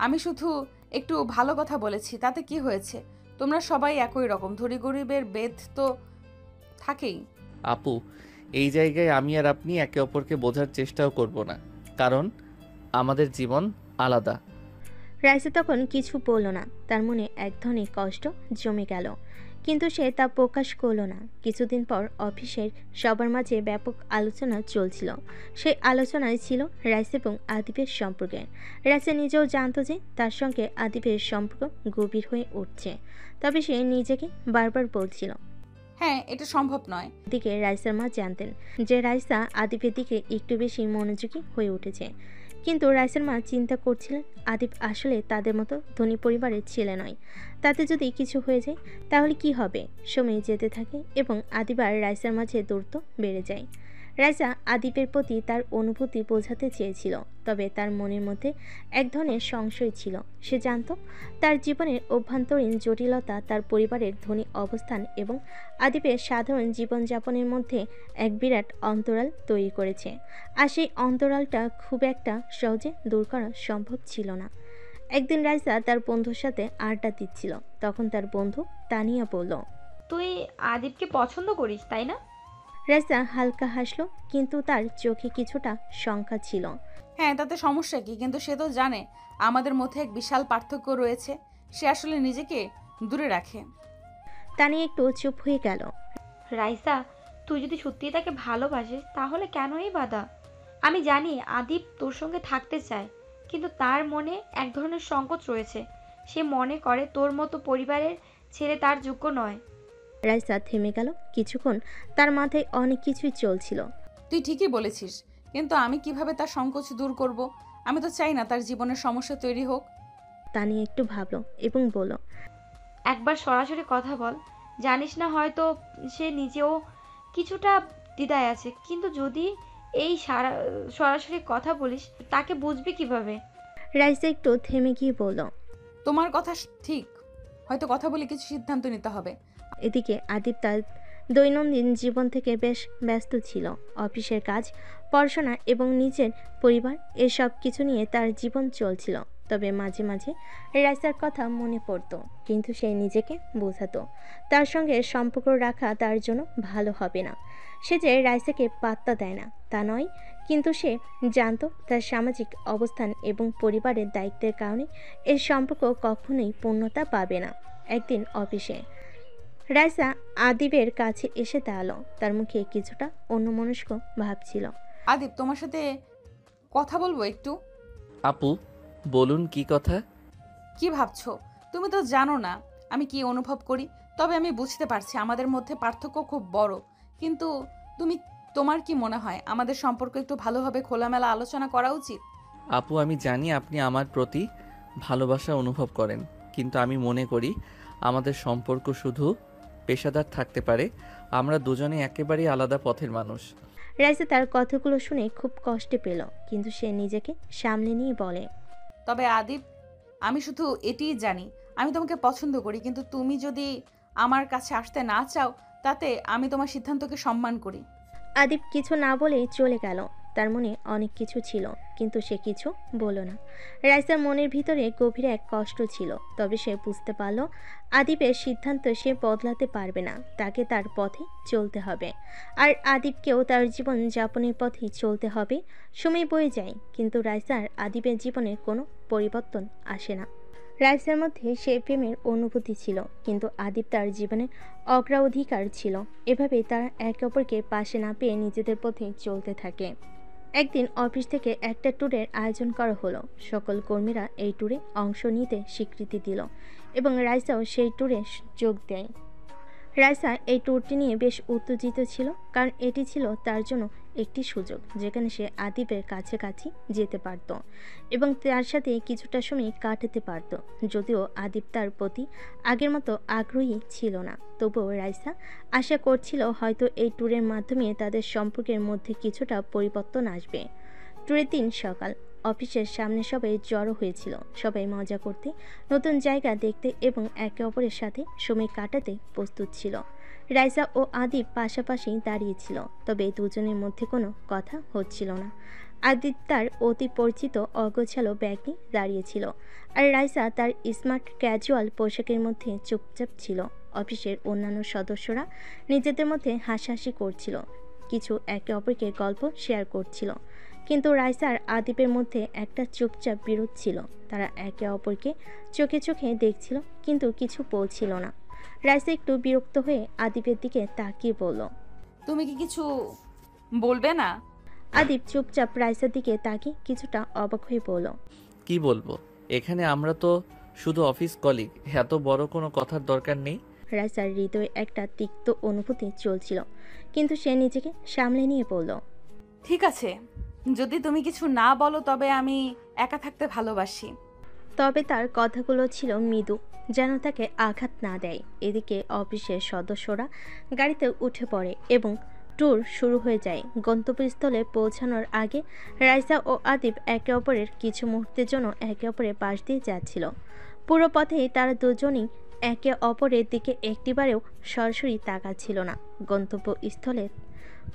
আমি শুধু একটু ভালো কথা বলেছি, তাতে কি হয়েছে? তোমরা সবাই একই রকম, ধনী গরিবের ভেদ তো থাকেই। আপু, এই জায়গায় আমি আর আপনি একে অপরকে বোঝার চেষ্টাও করব না, কারণ আমাদের জীবন আলাদা। রাইসা তখন কিছু বলল না। তার মনে এক ধরনের কষ্ট জমে গেল, কিন্তু সে তা প্রকাশ করল না। কিছুদিন পর অফিসের সবার মাঝে ব্যাপক আলোচনা চলছিল। সেই আলোচনায় ছিল রাইসা এবং আদিবের সম্পর্কে। রাইসা নিজেও জানত যে তার সঙ্গে আদিবের সম্পর্ক গভীর হয়ে উঠছে, তবে সে নিজেকে বারবার বলছিল হ্যাঁ, এটা সম্ভব নয়। দিকে রাইসার মা জানতেন যে রাইসা আদিবের দিকে একটু বেশি মনোযোগী হয়ে উঠেছে, কিন্তু রাইসার মা চিন্তা করছিলেন আদিব আসলে তাদের মতো ধনী পরিবারের ছেলে নয়। তাতে যদি কিছু হয়ে যায় তাহলে কি হবে? সময় যেতে থাকে এবং আদিব আর রাইসার মাঝে দূরত্ব বেড়ে যায়। রাইসা আদিবের প্রতি তার অনুভূতি বোঝাতে চেয়েছিল, তবে তার মনের মধ্যে এক ধরনের সংশয় ছিল। সে জানত তার জীবনের অভ্যন্তরীণ জটিলতা তার পরিবারের ধনী অবস্থান এবং আদিবের সাধারণ জীবনযাপনের মধ্যে এক বিরাট অন্তরাল তৈরি করেছে, আর সেই অন্তরালটা খুব একটা সহজে দূর করা সম্ভব ছিল না। একদিন রাইসা তার বন্ধুর সাথে আড্ডা দিচ্ছিল, তখন তার বন্ধু তানিয়া বলল, তুই আদিবকে পছন্দ করিস তাই না? রাইসা হালকা হাসলো, কিন্তু তার চোখে কিছুটা শঙ্কা ছিল। হ্যাঁ, তাতে সমস্যা কি? কিন্তু সে তো জানে আমাদের মধ্যে এক বিশাল পার্থক্য রয়েছে। সে আসলে নিজেকে দূরে রাখে। তানিয়া একটু চুপ হয়ে গেল। রাইসা, তুই যদি সত্যিই তাকে ভালোবাসিস তাহলে কেন এই বাধা? আমি জানি আদিব তোর সঙ্গে থাকতে চায়, কিন্তু তার মনে এক ধরনের সংকোচ রয়েছে। সে মনে করে তোর মতো পরিবারের ছেলে তার যোগ্য নয়। রাইসা থেমে গেল। কিছুক্ষণ তার মাথায় অনেক কিছুই চলছিল। তুই ঠিকই বলেছিস, কিন্তু আমি কিভাবে তার সংকোচ দূর করব? আমি তো চাই না তার জীবনের সমস্যা তৈরি হোক। তানিয়া একটু ভাবলো এবং বলল, একবার সরাসরি কথা বল। জানিস না, হয়তো সে নিজেও কিছুটা দ্বিধায় আছে, কিন্তু যদি এই সরাসরি কথা বলিস তাকে বুঝবি কিভাবে? রাইসা একটু থেমে গিয়ে বলল, তোমার কথা ঠিক, হয়তো কথা বলে কিছু সিদ্ধান্ত নিতে হবে। এদিকে আদিব তার দৈনন্দিন জীবন থেকে বেশ ব্যস্ত ছিল। অফিসের কাজ, পড়াশোনা এবং নিজের পরিবার, এসব কিছু নিয়ে তার জীবন চলছিল। তবে মাঝে মাঝে রাইসার কথা মনে পড়তো, কিন্তু সে নিজেকে বোঝাতো তার সঙ্গে সম্পর্ক রাখা তার জন্য ভালো হবে না। সে যে রাইসাকে পাত্তা দেয় না তা নয়, কিন্তু সে জানতো তার সামাজিক অবস্থান এবং পরিবারের দায়িত্বের কারণে এই সম্পর্ক কখনোই পূর্ণতা পাবে না। একদিন অফিসে রাইসা আদিবের কাছে এসে দাঁড়ালো। তার মুখে কিছুটা অন্যমনস্ক ভাব ছিল। আদিব, তোমার সাথে কথা বলবো একটু। আপু, বলুন কি কথা? কি ভাবছো? তুমি তো জানো না আমি কি অনুভব করি, তবে আমি বুঝতে পারছি আমাদের মধ্যে পার্থক্য খুব বড়। কিন্তু তোমার কি মনে হয় আমাদের সম্পর্ক একটু ভালোভাবে খোলামেলা আলোচনা করা উচিত? আপু, আমি জানি আপনি আমার প্রতি ভালোবাসা অনুভব করেন, কিন্তু আমি মনে করি আমাদের সম্পর্ক শুধু পেশাদার থাকতে পারে। আমরা দুজনে একেবারেই আলাদা পথের মানুষ। রাইসা তার কথাগুলো শুনে খুব কষ্টে পেল, কিন্তু সে নিজেকে সামলে নিয়ে বলে, তবে আদিব, আমি শুধু এটিই জানি, আমি তোমাকে পছন্দ করি, কিন্তু তুমি যদি আমার কাছে আসতে না চাও তাতে আমি তোমার সিদ্ধান্তকে সম্মান করি। আদিব কিছু না বলেই চলে গেল। তার মনে অনেক কিছু ছিল, কিন্তু সে কিছু বলল না। রাইসার মনের ভিতরে গভীর এক কষ্ট ছিল, তবে সে বুঝতে পারল আদিবের সিদ্ধান্ত সে বদলাতে পারবে না। তাকে তার পথে চলতে হবে, আর আদিবকেও তার জীবন যাপনের পথেই চলতে হবে। সময় বয়ে যায়, কিন্তু রাইসার আদিবের জীবনে কোনো পরিবর্তন আসে না। রাইসার মধ্যে সে প্রেমের অনুভূতি ছিল, কিন্তু আদিব তার জীবনে অগ্রাধিকার ছিল। এভাবেই তারা একে অপরকে পাশে না পেয়ে নিজেদের পথে চলতে থাকে। একদিন অফিস থেকে একটা ট্যুরের আয়োজন করা হলো। সকল কর্মীরা এই ট্যুরে অংশ নিতে স্বীকৃতি দিল এবং রাইসাও সেই ট্যুরে যোগ দেয়। রাইসা এই ট্যুরটি নিয়ে বেশ উত্তেজিত ছিল, কারণ এটি ছিল তার জন্য একটি সুযোগ যেখানে সে আদিবের কাছাকাছি যেতে পারত এবং তার সাথে কিছুটা সময় কাটাতে পারত। যদিও আদিব তার প্রতি আগের মতো আগ্রহী ছিল না, তবুও রাইসা আশা করছিল হয়তো এই ট্যুরের মাধ্যমে তাদের সম্পর্কের মধ্যে কিছুটা পরিবর্তন আসবে। ট্যুরের দিন সকাল, অফিসের সামনে সবাই জড়ো হয়েছিল। সবাই মজা করতে, নতুন জায়গা দেখতে এবং একে অপরের সাথে সময় কাটাতে প্রস্তুত ছিল। রাইসা ও আদিব পাশাপাশি দাঁড়িয়েছিল, তবে দুজনের মধ্যে কোনো কথা হচ্ছিল না। আদিব তার অতি পরিচিত অগোছালো ব্যাগ নিয়ে দাঁড়িয়েছিল, আর রাইসা তার স্মার্ট ক্যাজুয়াল পোশাকের মধ্যে চুপচাপ ছিল। অফিসের অন্যান্য সদস্যরা নিজেদের মধ্যে হাসাহাসি করছিল, কিছু একে অপরকে গল্প শেয়ার করছিল, কিন্তু রাইসা আর আদিবের মধ্যে একটা চুপচাপ বিরোধ ছিল। তারা একে অপরকে চোখে চোখে দেখছিল, কিন্তু কিছু বলছিল না। রাইসা একটু বিরক্ত হয়ে আদিবের দিকে তাকিয়ে বলল, তুমি কি কিছু বলবে না? আদিব চুপচাপ রাইসার দিকে তাকিয়ে কিছুটা অবাক হয়ে বলল, কি বলবো, এখানে আমরা তো শুধু অফিস কলিগ, এত বড় কোনো কথার দরকার নেই। রাইসার হৃদয়ে একটা তিক্ত অনুভূতি চলছিল, কিন্তু সে নিজেকে সামলে নিয়ে বলল, ঠিক আছে, যদি তুমি কিছু না বলো তবে আমি একা থাকতে ভালোবাসি। তবে তার কথাগুলো ছিল মৃদু, যেন তাকে আঘাত না দেয়। এদিকে অফিসের সদস্যরা গাড়িতে উঠে পড়ে এবং ট্যুর শুরু হয়ে যায়। গন্তব্যস্থলে পৌঁছানোর আগে রাইসা ও আদিব একে অপরের কিছু মুহূর্তের জন্য একে অপরের পাশ দিয়ে যাচ্ছিল। পুরো পথেই তারা দুজনই একে অপরের দিকে একটিবারেও সরাসরি তাকাচ্ছিল না। গন্তব্যস্থলে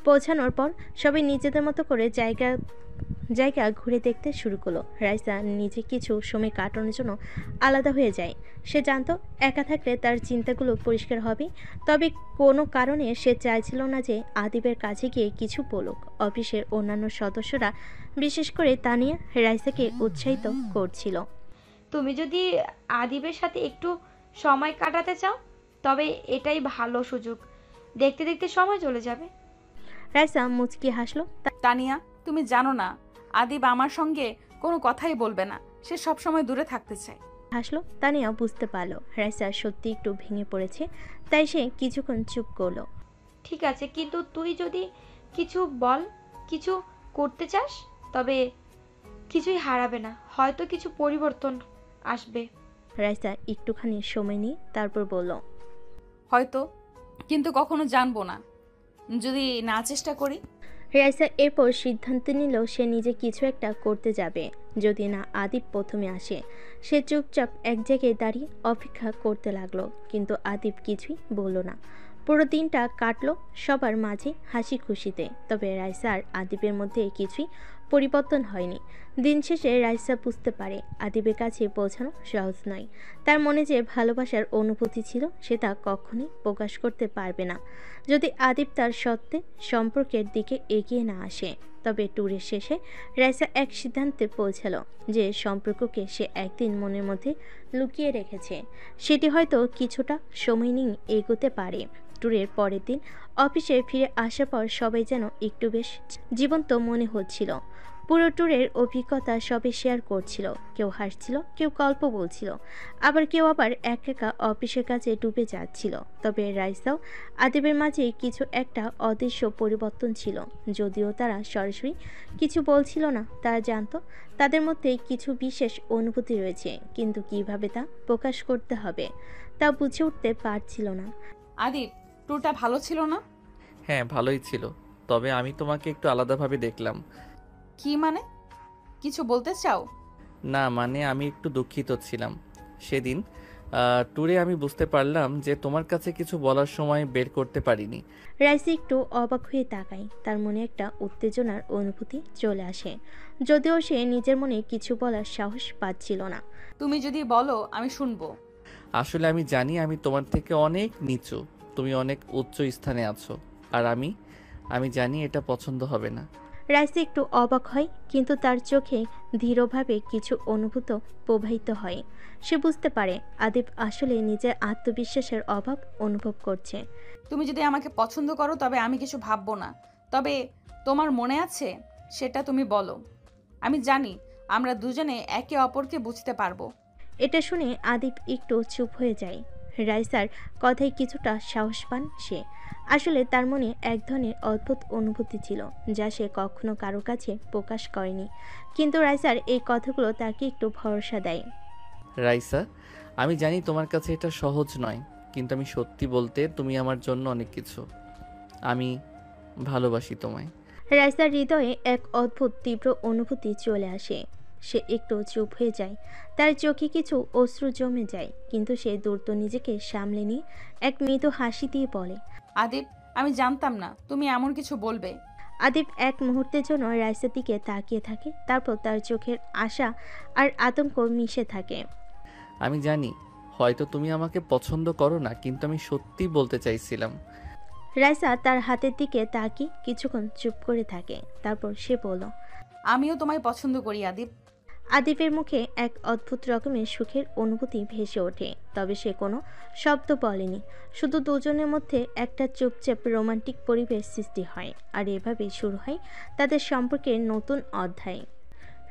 পৌঁছানোর পর সবাই নিজেদের মতো করে জায়গা ঘুরে দেখতে শুরু করলো। রাইসা নিজে কিছু সময় কাটানোর জন্য আলাদা হয়ে যায়। সে জানতো একা থাকলে তার চিন্তাগুলো পরিষ্কার হবে, তবে কোনো কারণে সে চাইছিল না যে আদিবের কাছে গিয়ে কিছু বলুক। অফিসের অন্যান্য সদস্যরা, বিশেষ করে তানিয়া, রাইসাকে উৎসাহিত করছিল। তুমি যদি আদিবের সাথে একটু সময় কাটাতে চাও তবে এটাই ভালো সুযোগ, দেখতে দেখতে সময় চলে যাবে। রাইসা মুচকি হাসলো। তানিয়া, তুমি জানো না আদিব আমার সঙ্গে কোনো কথাই বলবে না, সে সবসময় দূরে থাকতে চায়। তানিয়া বুঝতে পারলো রাইসা সত্যি একটু ভেঙে পড়েছে, তাই সে কিছুক্ষণ চুপ করলো। ঠিক আছে, কিন্তু তুই যদি কিছু বল, কিছু করতে চাস, তবে কিছুই হারাবে না, হয়তো কিছু পরিবর্তন আসবে। রাইসা একটুখানি সময় নিয়ে তারপর বলল, হয়তো, কিন্তু কখনো জানবো না যদি না চেষ্টা করি। রাইসা এরপর সিদ্ধান্ত নিল সে নিজে কিছু একটা করতে যাবে, যদি না আদিব প্রথমে আসে। সে চুপচাপ এক জায়গায় দাঁড়িয়ে অপেক্ষা করতে লাগলো, কিন্তু আদিব কিছুই বলল না। পুরো দিনটা কাটলো সবার মাঝে হাসি খুশিতে, তবে রাইসা আর আদিবের মধ্যে কিছুই পরিবর্তন হয়নি। দিন শেষে রাইসা বুঝতে পারে আদিবের কাছে পৌঁছানো সহজ নয়। তার মনে যে ভালোবাসার অনুভূতি ছিল সে তা কখনোই প্রকাশ করতে পারবে না যদি আদিব তার সত্ত্বে সম্পর্কের দিকে এগিয়ে না আসে। তবে ট্যুরের শেষে রাইসা এক সিদ্ধান্তে পৌঁছালো যে সম্পর্ককে সে একদিন মনের মধ্যে লুকিয়ে রেখেছে, সেটি হয়তো কিছুটা সময় নিয়ে এগোতে পারে। ট্যুরের পরের দিন অফিসে ফিরে আসার পর সবাই যেন একটু বেশ জীবন্ত মনে হচ্ছিল। পুরো ট্যুরের অভিজ্ঞতা সবাই শেয়ার করছিল, কেউ হাসছিল, কেউ গল্প বলছিল, আবার কেউ একা অফিসের কাছে ডুবে যাচ্ছিল। তবে রাইসাও আদিবের মাঝে কিছু একটা অদৃশ্য পরিবর্তন ছিল। যদিও তারা সরাসরি কিছু বলছিল না, তারা জানতো তাদের মধ্যে কিছু বিশেষ অনুভূতি রয়েছে, কিন্তু কিভাবে তা প্রকাশ করতে হবে তা বুঝে উঠতে পারছিল না। আদিব, ট্যুরটা ভালো ছিল না? হ্যাঁ, ভালোই ছিল। তবে আমি তোমাকে একটু আলাদাভাবে দেখলাম। কি মানে? কিছু বলতে চাও? না মানে আমি একটু দুঃখিত ছিলাম সেদিন ট্যুরে। আমি বুঝতে পারলাম যে তোমার কাছে কিছু বলার সময় বের করতে পারিনি। রাইসা একটু অবাক হয়ে তাকায়, তার মনে একটা উত্তেজনার অনুভূতি চলে আসে, যদিও সে নিজের মনে কিছু বলার সাহস পাচ্ছিল না। তুমি যদি বলো আমি শুনবো। আসলে আমি জানি আমি তোমার থেকে অনেক নিচু, তুমি অনেক উচ্চ স্থানে আছো, আর আমি জানি এটা পছন্দ হবে না। রাইসা একটু অবাক হয়, কিন্তু তার চোখে ধীরভাবে কিছু অনুভূত প্রবাহিত হয়। সে বুঝতে পারে আদিব আসলে নিজের আত্মবিশ্বাসের অভাব অনুভব করছে। তুমি যদি আমাকে পছন্দ করো তবে আমি কিছু ভাববো না। তবে তোমার মনে আছে সেটা তুমি বলো। আমি জানি আমরা দুজনে একে অপরকে বুঝতে পারবো। এটা শুনে আদিব একটু চুপ হয়ে যায়। রাইসার কথায় কিছুটা সাহস পান সে। আসলে তার মনে এক ধরনের অদ্ভুত অনুভূতি ছিল, যা সে কখনো কারো কাছে প্রকাশ করেনি। কিন্তু রাইসার এই কথাগুলো তাকে একটু ভরসা দেয়। রাইসা, আমি জানি তোমার কাছে এটা সহজ নয়, কিন্তু আমি সত্যি বলতে তুমি আমার জন্য অনেক কিছু। আমি ভালোবাসি তোমায়। রাইসার হৃদয়ে এক অদ্ভুত তীব্র অনুভূতি চলে আসে। সে একটু চুপ হয়ে যায়, তার চোখে কিছু অশ্রু জমে যায়, কিন্তু সে দ্রুত নিজেকে সামলে নিয়ে এক মৃদু হাসি দিয়ে বলে, আদিব, আমি জানতাম না তুমি এমন কিছু বলবে। আদিব এক মুহূর্তের জন্য রাইসার দিকে তাকিয়ে থাকে, তারপর তার চোখের আশা আর আতঙ্ক মিশে থাকে। আমি জানি হয়তো তুমি আমাকে পছন্দ করো না, কিন্তু আমি সত্যি বলতে চাইছিলাম। রাইসা তার হাতের দিকে তাকিয়ে কিছুক্ষণ চুপ করে থাকে, তারপর সে বলল, আমিও তোমায় পছন্দ করি আদিব। আদিবের মুখে এক অদ্ভুত রকমের সুখের অনুভূতি ভেসে ওঠে, তবে সে কোনো শব্দ বলেনি। শুধু দুজনের মধ্যে একটা চুপচাপ রোমান্টিক পরিবেশ সৃষ্টি হয়, আর এভাবেই শুরু হয় তাদের সম্পর্কের নতুন অধ্যায়।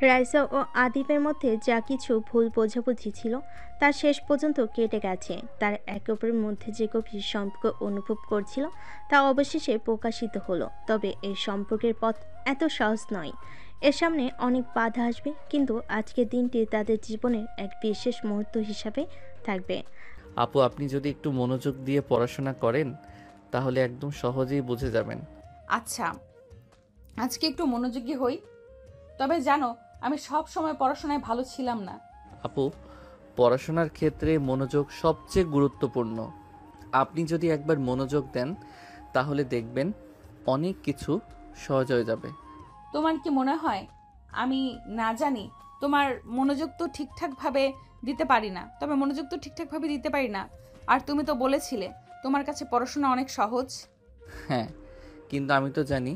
রাইসা ও আদিবের মধ্যে যা কিছু ভুল বোঝাবুঝি ছিল তা শেষ পর্যন্ত কেটে গেছে। তার একে অপরের মধ্যে যে গভীর সম্পর্ক অনুভব করছিল তা অবশেষে প্রকাশিত হলো। তবে এই সম্পর্কের পথ এত সহজ নয়, এর সামনে অনেক বাধা আসবে, কিন্তু আজকের দিনটি তাদের জীবনের এক বিশেষ মুহূর্ত হিসাবে থাকবে। আপু, আপনি যদি একটু মনোযোগ দিয়ে পড়াশোনা করেন তাহলে একদম সহজেই বুঝে যাবেন। আচ্ছা, আজকে একটু মনোযোগী হই। তবে জানো আমি সব সময় পড়াশোনায় ভালো ছিলাম না। আপু, পড়াশোনার ক্ষেত্রে মনোযোগ সবচেয়ে গুরুত্বপূর্ণ। আপনি যদি একবার মনোযোগ দেন তাহলে দেখবেন অনেক কিছু সহজ হয়ে যাবে। তোমার কি মনে হয় আমি না জানি? তোমার মনোযোগ তো ঠিকঠাকভাবে দিতে পারি না। তবে মনোযোগ তো ঠিকঠাকভাবে দিতে পারি না। আর তুমি তো বলেছিলে তোমার কাছে পড়াশোনা অনেক সহজ। হ্যাঁ, কিন্তু আমি তো জানি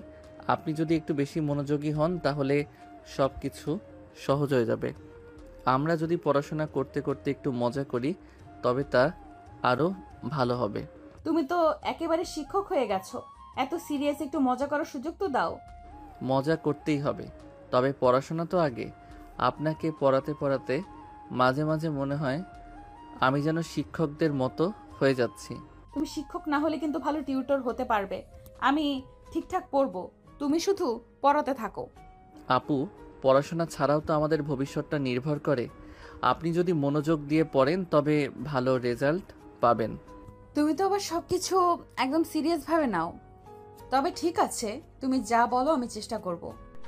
আপনি যদি একটু বেশি মনোযোগী হন তাহলে সব কিছু সহজ হয়ে যাবে। আমরা যদি পড়াশোনা করতে করতে একটু মজা করি তবে তা আরও ভালো হবে। তুমি তো একেবারে শিক্ষক হয়ে গেছো, এত সিরিয়াস, একটু মজা করার সুযোগ তো দাও। মজা করতেই হবে, তবে পড়াশোনা তো আগে। আপনাকে পড়াতে পড়াতে মাঝে মাঝে মনে হয় আমি যেন শিক্ষকদের মতো হয়ে যাচ্ছি। তুমি শিক্ষক না হলে কিন্তু ভালো টিউটর হতে পারবে। আমি ঠিকঠাক পড়বো, তুমি শুধু পড়াতে থাকো। আপু, পড়াশোনা ছাড়াও তো আমাদের ভবিষ্যৎটা নির্ভর করে। আপনি যদি মনোযোগ দিয়ে পড়েন তবে ভালো রেজাল্ট পাবেন। তুমি তো আবার সবকিছু একদম সিরিয়াস ভাবে নাও। তবে ঠিক আছে, তুমি যা বলো আমি চেষ্টা করব।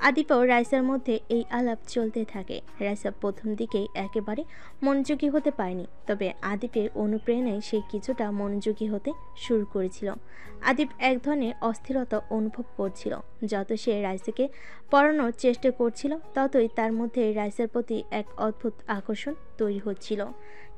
আদিপ ও রাইসার মধ্যে এই আলাপ চলতে থাকে। রাইসা প্রথম দিকেই একেবারে মনোযোগী হতে পারেনি, তবে আদিপের অনুপ্রেরণায় সে কিছুটা মনোযোগী হতে শুরু করেছিল। আদিপ এক ধরনের অস্থিরতা অনুভব করছিল। যত সে রাইসাকে পড়ানোর চেষ্টা করছিল ততই তার মধ্যে রাইসার প্রতি এক অদ্ভুত আকর্ষণ তৈরি হচ্ছিল।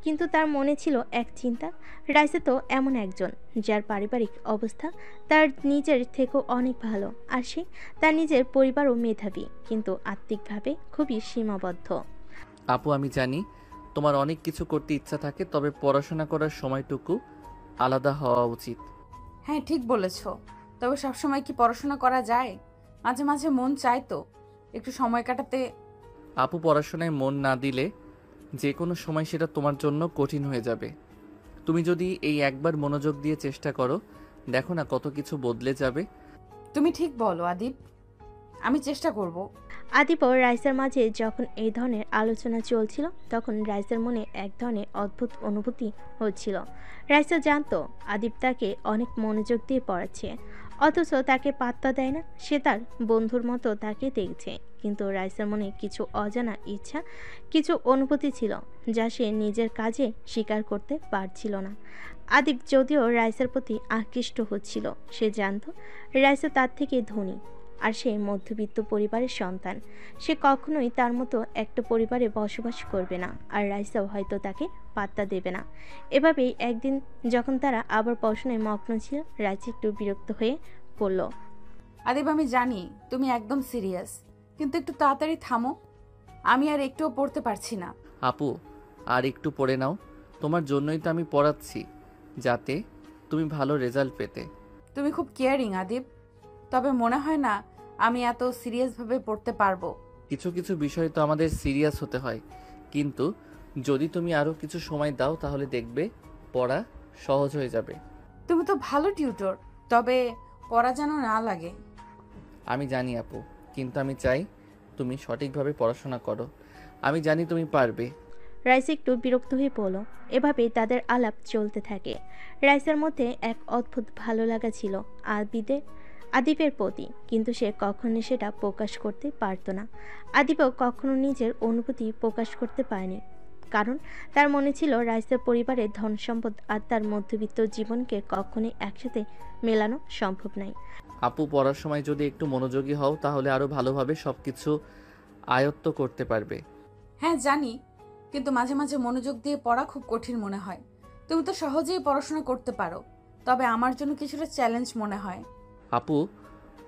কিন্তু তার মনে ছিল এক চিন্তা, রাইসা তো এমন একজন যার পারিবারিক অবস্থা তার নিজের থেকেও অনেক ভালো, আর সে তার নিজের পরিবারও মেধাবী, কিন্তু আত্মিকভাবে খুবই সীমাবদ্ধ। আপু, আমি জানি তোমার অনেক কিছু করতে ইচ্ছা থাকে, তবে পড়াশোনা করার সময়টুকু আলাদা হওয়া উচিত। হ্যাঁ, ঠিক বলেছ। তবে সবসময় কি পড়াশোনা করা যায়? মাঝে মাঝে মন চায় তো একটু সময় কাটাতে। আপু, পড়াশোনায় মন না দিলে যে কোনো সময় সেটা তোমার জন্য কঠিন হয়ে যাবে। তুমি যদি এই একবার মনোযোগ দিয়ে চেষ্টা করো, দেখো না কত কিছু বদলে যাবে। তুমি ঠিক বলো আদিপ, আমি চেষ্টা করব। আদিপ ও রাইসার মাঝে যখন এই ধরনের আলোচনা চলছিল তখন রাইসার মনে এক ধরনের অদ্ভুত অনুভূতি হচ্ছিল। রাইসা জানতো আদিপ তাকে অনেক মনোযোগ দিয়ে পড়াচ্ছে, অথচ তাকে পাত্তা দেয় না। সে তার বন্ধুর মতো তাকে দেখছে, কিন্তু রাইসার মনে কিছু অজানা ইচ্ছা, কিছু অনুভূতি ছিল যা সে নিজের কাজে স্বীকার করতে পারছিল না। আদিপ যদিও রাইসার প্রতি আকৃষ্ট হচ্ছিল, সে জানতো রাইসা তার থেকে ধনী আর সে মধ্যবিত্ত পরিবারের সন্তান। সে কখনোই তার মতো একটা পরিবারে বসবাস করবে না, আর রাইসাও হয়তো তাকে পাত্তা দেবে না। এভাবেই একদিন যখন তারা আবার পড়াশোনায় মগ্ন ছিল, রাইসা একটু বিরক্ত হয়ে পড়ল। আদিব, আমি জানি তুমি একদম সিরিয়াস, কিন্তু একটু তাড়াতাড়ি থামো। আমি আর একটুও পড়তে পারছি না। আপু, আর একটু পড়ে নাও। তোমার জন্যই তো আমি পড়াচ্ছি, যাতে তুমি ভালো রেজাল্ট পেতে। তুমি খুব কেয়ারিং আদিব, তবে মনে হয় না আমি এত সিরিয়াসভাবে পড়তে পারবো। কিছু কিছু বিষয় তো আমাদের সিরিয়াস হতে হয়, কিন্তু যদি তুমি আরও কিছু সময় দাও তাহলে দেখবে পড়া সহজ হয়ে যাবে। তুমি তো ভালো টিউটর, তবে পড়া যেন না লাগে। আমি জানি আপু, কিন্তু আমি চাই তুমি সঠিকভাবে পড়াশোনা করো। আমি জানি তুমি পারবে। রাইসা একটু বিরক্ত হয়ে পড়ল। এভাবেই তাদের আলাপ চলতে থাকে। রাইসার মধ্যে এক অদ্ভুত ভালো লাগা ছিল আদিপের প্রতি, কিন্তু সে কখনো সেটা প্রকাশ করতে পারত না। আদিপও কখনো নিজের অনুভূতি প্রকাশ করতে পারেনি, কারণ তার মনে ছিল রাইসার পরিবারের ধন সম্পদ আর তার মধ্যবিত্ত জীবনকে কখনোই একসাথে মেলানো সম্ভব নয়। আপু, পড়ার সময় যদি একটু মনোযোগী হও তাহলে আরও ভালোভাবে সব কিছু আয়ত্ত করতে পারবে। হ্যাঁ জানি, কিন্তু মাঝে মাঝে মনোযোগ দিয়ে পড়া খুব কঠিন মনে হয়। তুমি তো সহজেই পড়াশোনা করতে পারো, তবে আমার জন্য কিছুটা চ্যালেঞ্জ মনে হয়। আপু,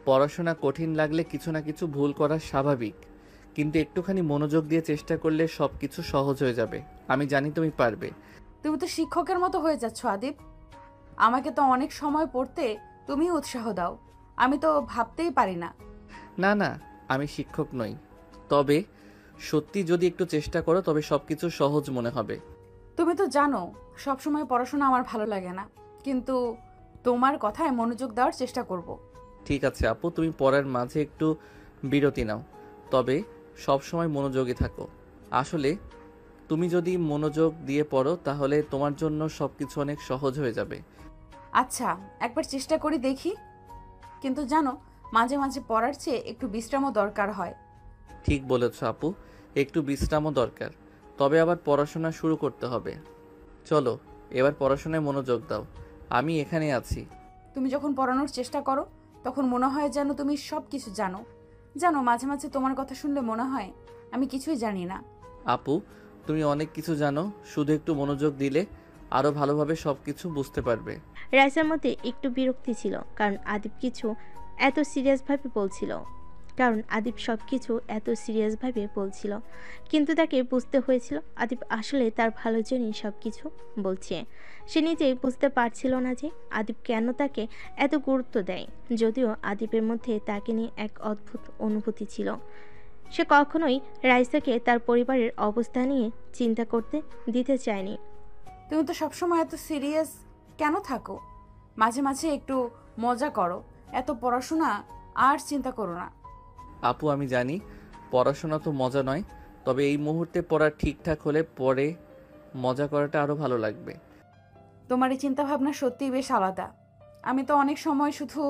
পড়াশোনা কঠিন লাগলে কিছু না কিছু ভুল করা স্বাভাবিক, কিন্তু একটুখানি মনোযোগ দিয়ে চেষ্টা করলে সব কিছু সহজ হয়ে যাবে। আমি জানি তুমি পারবে। তুমি তো শিক্ষকের মতো হয়ে যাচ্ছ আদিব। আমাকে তো অনেক সময় পড়তে তুমি উৎসাহ দাও, আমি তো ভাবতেই পারি না। না না, আমি শিক্ষক নই, তবে সত্যি যদি একটু চেষ্টা করো তবে সব কিছু সহজ মনে হবে। তুমি তো জানো সবসময় পড়াশোনা আমার ভালো লাগে না, কিন্তু তোমার কথায় মনোযোগ দেওয়ার চেষ্টা করব। ঠিক আছে আপু, তুমি পড়ার মাঝে একটু বিরতি নাও, তবে সব সময় মনোযোগী থাকো। আসলে তুমি যদি মনোযোগ দিয়ে পড়ো তাহলে তোমার জন্য সব কিছু অনেক সহজ হয়ে যাবে। আচ্ছা, একবার চেষ্টা করি দেখি। কিন্তু জানো, মাঝে মাঝে পড়ার চেয়ে একটু বিশ্রামও দরকার হয়। ঠিক বলেছ আপু, একটু বিশ্রামও দরকার, তবে আবার পড়াশোনা শুরু করতে হবে। চলো এবার পড়াশোনায় মনোযোগ দাও, আমি এখানে আছি। তুমি যখন পড়ানোর চেষ্টা করো তখন মনে হয় যেন তুমি সব কিছু জানো। জানো, মাঝে মাঝে তোমার কথা শুনলে মনে হয় আমি কিছুই জানি না। আপু, তুমি অনেক কিছু জানো, শুধু একটু মনোযোগ দিলে আরও ভালোভাবে সব কিছু বুঝতে পারবে। রাইসার মধ্যে একটু বিরক্তি ছিল, কারণ আদিপ সব কিছু এত সিরিয়াসভাবে বলছিল, কিন্তু তাকে বুঝতে হয়েছিল আদিপ আসলে তার ভালোর জন্যই সব কিছু বলছে। সে নিজেই বুঝতে পারছিল না যে আদিপ কেন তাকে এত গুরুত্ব দেয়, যদিও আদিপের মধ্যে তাকে নিয়ে এক অদ্ভুত অনুভূতি ছিল। সে কখনোই রাইসাকে তার পরিবারের অবস্থা নিয়ে চিন্তা করতে দিতে চায়নি। তুমি তো সবসময় এত সিরিয়াস কেন থাকো? মাঝে মাঝে একটু মজা করো, এত পড়াশোনা আর চিন্তা করো না। আপু, আমি জানি পড়াশোনা তো মজা নয়, তবে এই মুহূর্তে পড়া ঠিকঠাক হলে পরে মজা করাটা আরও ভালো লাগবে। তোমার এই চিন্তাভাবনা সত্যিই বেশ আলাদা। আমি তো অনেক সময় শুধু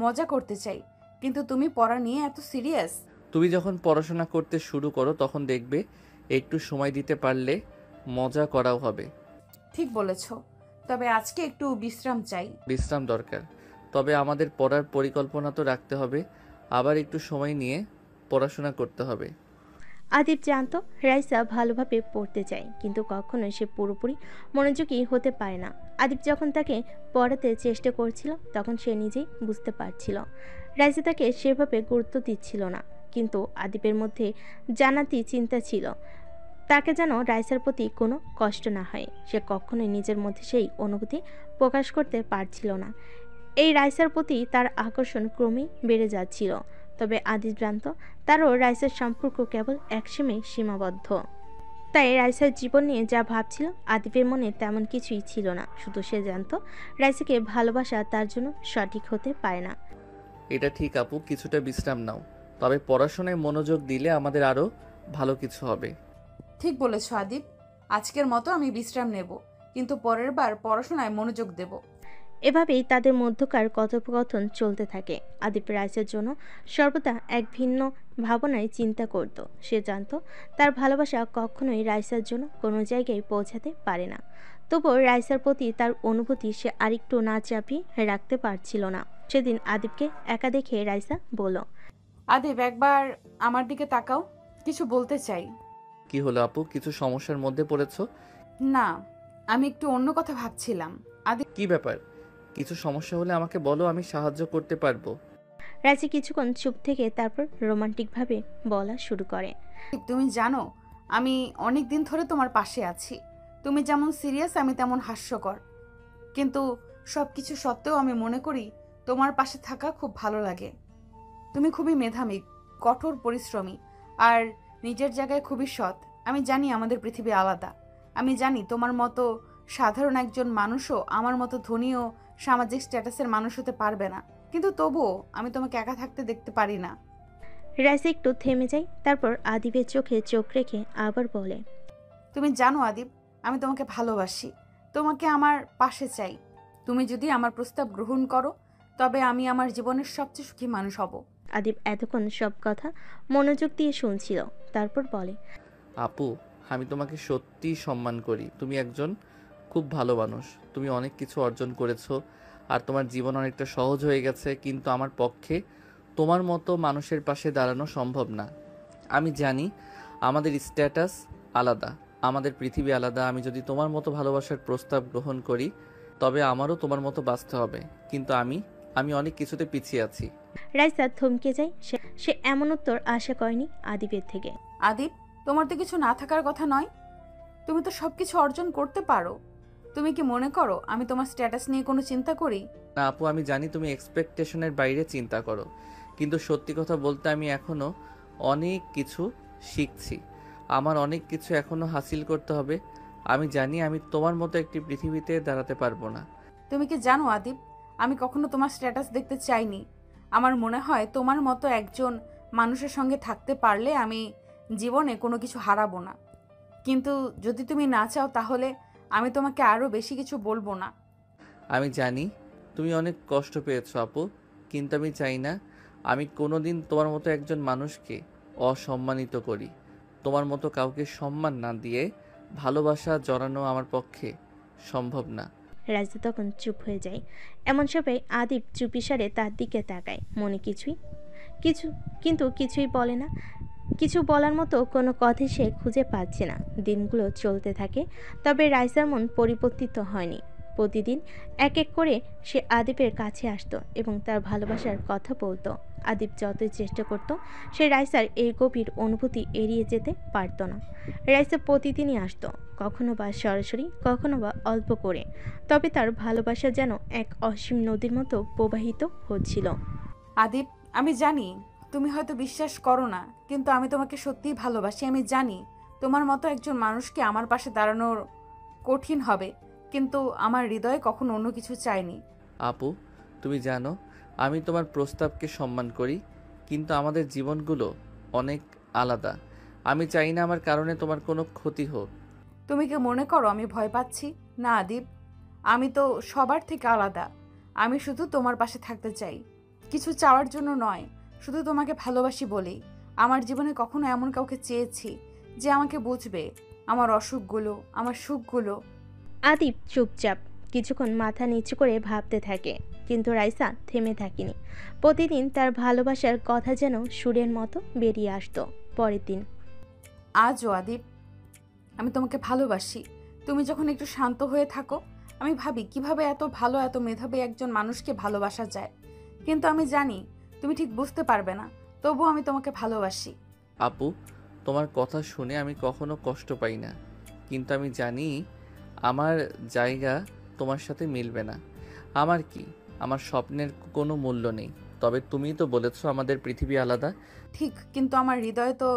মজা করতে চাই, কিন্তু তুমি পড়া নিয়ে এত সিরিয়াস। তুমি যখন পড়াশোনা করতে শুরু করো তখন দেখবে একটু সময় দিতে পারলে মজা করাও হবে। ঠিক বলেছ, তবে আজকে একটু বিশ্রাম চাই। বিশ্রাম দরকার, তবে আমাদের পড়ার পরিকল্পনা তো রাখতে হবে, আবার একটু সময় নিয়ে পড়াশোনা করতে হবে। আদিপ জানত রাইসা ভালোভাবে পড়তে চায়, কিন্তু কখনো সে পুরোপুরি মনোযোগী হতে পারে না। আদিপ যখন তাকে পড়াতে চেষ্টা করছিল তখন সে নিজেই বুঝতে পারছিল রাইসা তাকে সেভাবে গুরুত্ব দিচ্ছিল না, কিন্তু আদিপের মধ্যে জানাতি চিন্তা ছিল তাকে যেন রাইসার প্রতি কোনো কষ্ট না হয়। সে কখনোই নিজের মধ্যে সেই অনুভূতি প্রকাশ করতে পারছিল না। এই রাইসার প্রতি তার আকর্ষণ ক্রমেই বেড়ে যাচ্ছিল, তবে আদিপ জানত তারও রাইসার সম্পর্ক কেবল এক সীমায় সীমাবদ্ধ। তাই রাইসার জীবন নিয়ে যা ভাবছিল আদিপের মনে তেমন কিছুই ছিল না। শুধু সে জানত রাইসাকে ভালোবাসা তার জন্য সঠিক হতে পারে না। এটা ঠিক আপু, কিছুটা বিশ্রাম নাও, তবে পড়াশোনায় মনোযোগ দিলে আমাদের আরও ভালো কিছু হবে। ঠিক বলেছো আদিপ, আজকের মতো আমি বিশ্রাম নেব, কিন্তু পরের বার পড়াশোনায় মনোযোগ দেব। এভাবেই তাদের মধ্যকার কথোপকথন চলতে থাকে। আদিপ রাইসার জন্য সর্বদা এক ভিন্ন ভাবনায় চিন্তা করত। সে জানত তার ভালোবাসা কখনোই রাইসার জন্য কোনো জায়গায় পৌঁছাতে পারে না। তবুও রাইসার প্রতি তার অনুভূতি সে আরেকটু না চাপিয়ে রাখতে পারছিল না। সেদিন আদিপকে একা দেখে রাইসা বলল, আদিপ, একবার আমার দিকে তাকাও, কিছু বলতে চাই। কি হলো আপু, কিছু সমস্যার মধ্যে পড়েছো? না, আমি একটু অন্য কথা ভাবছিলাম। আদিপ, কি ব্যাপার? কিছু সমস্যা হলে আমাকে বলো, আমি সাহায্য করতে পারবো। রাইসা কিছুক্ষণ চুপ থেকে তারপর রোমান্টিকভাবে বলা শুরু করে। তুমি জানো আমি অনেক দিন ধরে তোমার পাশে আছি। তুমি যেমন সিরিয়াস, আমি তেমন হাস্যকর। কিন্তু সব কিছু সত্ত্বেও আমি মনে করি তোমার পাশে থাকা খুব ভালো লাগে। তুমি খুবই মেধাবী, কঠোর পরিশ্রমী, আর নিজের জায়গায় খুবই সৎ। আমি জানি আমাদের পৃথিবী আলাদা। আমি জানি তোমার মতো সাধারণ একজন মানুষও আমার মতো ধনী ও সামাজিক স্ট্যাটাসের মানুষ হতে পারবে না, কিন্তু তবুও আমি তোমাকে একা থাকতে দেখতে পারি না। রাইসা একটু থেমে যায়, তারপর আদিপের চোখে চোখ রেখে আবার বলে, তুমি জানো আদিপ, আমি তোমাকে ভালোবাসি, তোমাকে আমার পাশে চাই। তুমি যদি আমার প্রস্তাব গ্রহণ করো, তবে আমি আমার জীবনের সবচেয়ে সুখী মানুষ হব। আদিপ এতক্ষণ সব কথা মনোযোগ দিয়ে শুনছিল, তারপর বলে, আপু, আমি তোমাকে সত্যিই সম্মান করি। তুমি একজন খুব ভালো মানুষ। তুমি অনেক কিছু অর্জন করেছো আর তোমার জীবন অনেকটা সহজ হয়ে গেছে, কিন্তু আমার পক্ষে তোমার মতো মানুষের পাশে দাঁড়ানো সম্ভব না। আমি জানি আমাদের স্ট্যাটাস আলাদা, আমাদের পৃথিবী আলাদা। আমি যদি তোমার মতো ভালোবাসার প্রস্তাব গ্রহণ করি, তবে আমারও তোমার মতো বাঁচতে হবে, কিন্তু আমি অনেক কিছুতে পিছিয়ে আছি। রাইসা থমকে যায়। সে এমন উত্তর আশা করেনি আদিপের থেকে। আদিপ, তোমার তো কিছু না থাকার কথা নয়। তুমি তো সবকিছু অর্জন করতে পারো। তুমি কি মনে করো আমি তোমার স্ট্যাটাস নিয়ে কোনো চিন্তা করি? না আপু, আমি জানি তুমি এক্সপেকটেশনের বাইরে চিন্তা করো, কিন্তু সত্যি কথা বলতে আমি এখনো অনেক কিছু শিখছি। আমার অনেক কিছু এখনো হাসিল করতে হবে। আমি জানি আমি তোমার মতো একটি পৃথিবীতে দাঁড়াতে পারবো না। তুমি কি জানো আদিপ, আমি কখনো তোমার স্ট্যাটাস দেখতে চাইনি। আমার মনে হয় তোমার মতো একজন মানুষের সঙ্গে থাকতে পারলে আমি জীবনে কোনো কিছু হারাবো না। কিন্তু যদি তুমি না চাও, তাহলে আমি তোমাকে আরও বেশি কিছু বলবো না। আমি জানি তুমি অনেক কষ্ট পেয়েছো আপু, কিন্তু আমি চাই না আমি কোনোদিন তোমার মতো একজন মানুষকে অসম্মানিত করি। তোমার মতো কাউকে সম্মান না দিয়ে ভালোবাসা জড়ানো আমার পক্ষে সম্ভব না। রাইসা তখন চুপ হয়ে যায়। এমন সময় আদিপ চুপিসারে তার দিকে তাকায়, মনে কিন্তু কিছুই বলে না। কিছু বলার মতো কোনো কথা সে খুঁজে পাচ্ছে না। দিনগুলো চলতে থাকে, তবে রাইসার মন পরিবর্তিত হয়নি। প্রতিদিন এক এক করে সে আদিপের কাছে আসতো এবং তার ভালোবাসার কথা বলতো। আদিপ যতই চেষ্টা করত, সে রাইসার এই গভীর অনুভূতি এড়িয়ে যেতে পারত না। রাইসা প্রতিদিনই আসতো, কখনো বা সরাসরি, কখনো বা অল্প করে, তবে তার ভালোবাসা যেন এক অসীম নদীর মতো প্রবাহিত হচ্ছিল। আদিপ, আমি জানি তুমি হয়তো বিশ্বাস করো না, কিন্তু আমি তোমাকে সত্যিই ভালোবাসি। আমি জানি তোমার মতো একজন মানুষকে আমার পাশে দাঁড়ানোর কঠিন হবে, কিন্তু আমার হৃদয়ে কখনো অন্য কিছু চাইনি। আপু, তুমি জানো আমি তোমার প্রস্তাবকে সম্মান করি, কিন্তু আমাদের জীবনগুলো অনেক আলাদা। আমি চাই না আমার কারণে তোমার কোনো ক্ষতি হোক। তুমি কি মনে করো আমি ভয় পাচ্ছি? না আদিপ, আমি তো সবার থেকে আলাদা। আমি শুধু তোমার পাশে থাকতে চাই, কিছু চাওয়ার জন্য নয়, শুধু তোমাকে ভালোবাসি বলেই। আমার জীবনে কখনো এমন কাউকে চেয়েছি যে আমাকে বুঝবে, আমার অসুখগুলো, আমার সুখগুলো। আদিপ চুপচাপ কিছুক্ষণ মাথা নিচু করে ভাবতে থাকে, কিন্তু রাইসা থেমে থাকেনি। প্রতিদিন তার ভালোবাসার কথা যেন সুরের মতো বেরিয়ে আসতো। পরের দিন, আজও আদিপ, আমি তোমাকে ভালোবাসি। তুমি যখন একটু শান্ত হয়ে থাকো, আমি ভাবি কিভাবে এত ভালো, এত মেধাবী একজন মানুষকে ভালোবাসা যায়। কিন্তু আমি জানি তুমি ঠিক বুঝতে পারবে না, তবুও আমি তোমাকে ভালোবাসি। আপু, তোমার কথা শুনে আমি কখনো কষ্ট পাই না, কিন্তু আমি জানি আমার জায়গা তোমার সাথে মিলবে না। আমার কি, আমার স্বপ্নের কোনো মূল্য নেই। তবে তুমিই তো বলেছো আমাদের পৃথিবী আলাদা। ঠিক, কিন্তু আমার হৃদয় তো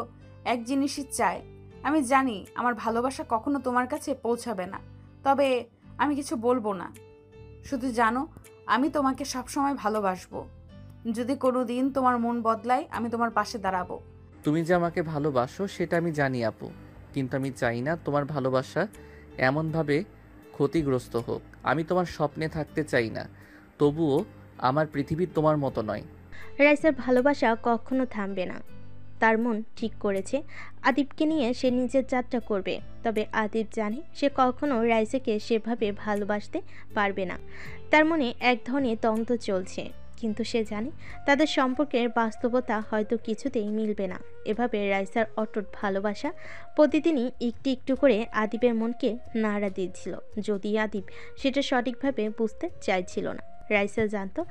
এক জিনিসই চায়। আমি জানি আমার ভালোবাসা কখনো তোমার কাছে পৌঁছাবে না, তবে আমি কিছু বলবো না। শুধু জানো, আমি তোমাকে সবসময় ভালোবাসবো। যদি কোনো দিন তোমার মন বদলায় আমি তোমার পাশে দাঁড়াবো। তুমি যে আমাকে ভালোবাসো সেটা আমি জানি আপু, কিন্তু আমি চাই না তোমার ভালোবাসা এমনভাবে ক্ষতিগ্রস্ত হোক। আমি তোমার স্বপ্নে থাকতে চাই না, তবুও আমার পৃথিবী তোমার মতো নয়। রাইসার ভালোবাসা কখনো থামবে না। তার মন ঠিক করেছে আদিবকে নিয়ে সে নিজের যাত্রা করবে। তবে আদিব জানে সে কখনো রাইসাকে সেভাবে ভালোবাসতে পারবে না। তার মনে এক ধরনের দ্বন্দ্ব চলছে, কিন্তু সে জানে তাদের সম্পর্কের বাস্তবতা হয়তো কিছুতেই মিলবে না। এভাবে রাইসার অটুট ভালোবাসা প্রতিদিনই একটু একটু করে আদিবের মনকে নাড়া দিচ্ছিল, যদি আদিব সেটা সঠিকভাবে বুঝতে চাইছিল না। রাইসা জানতো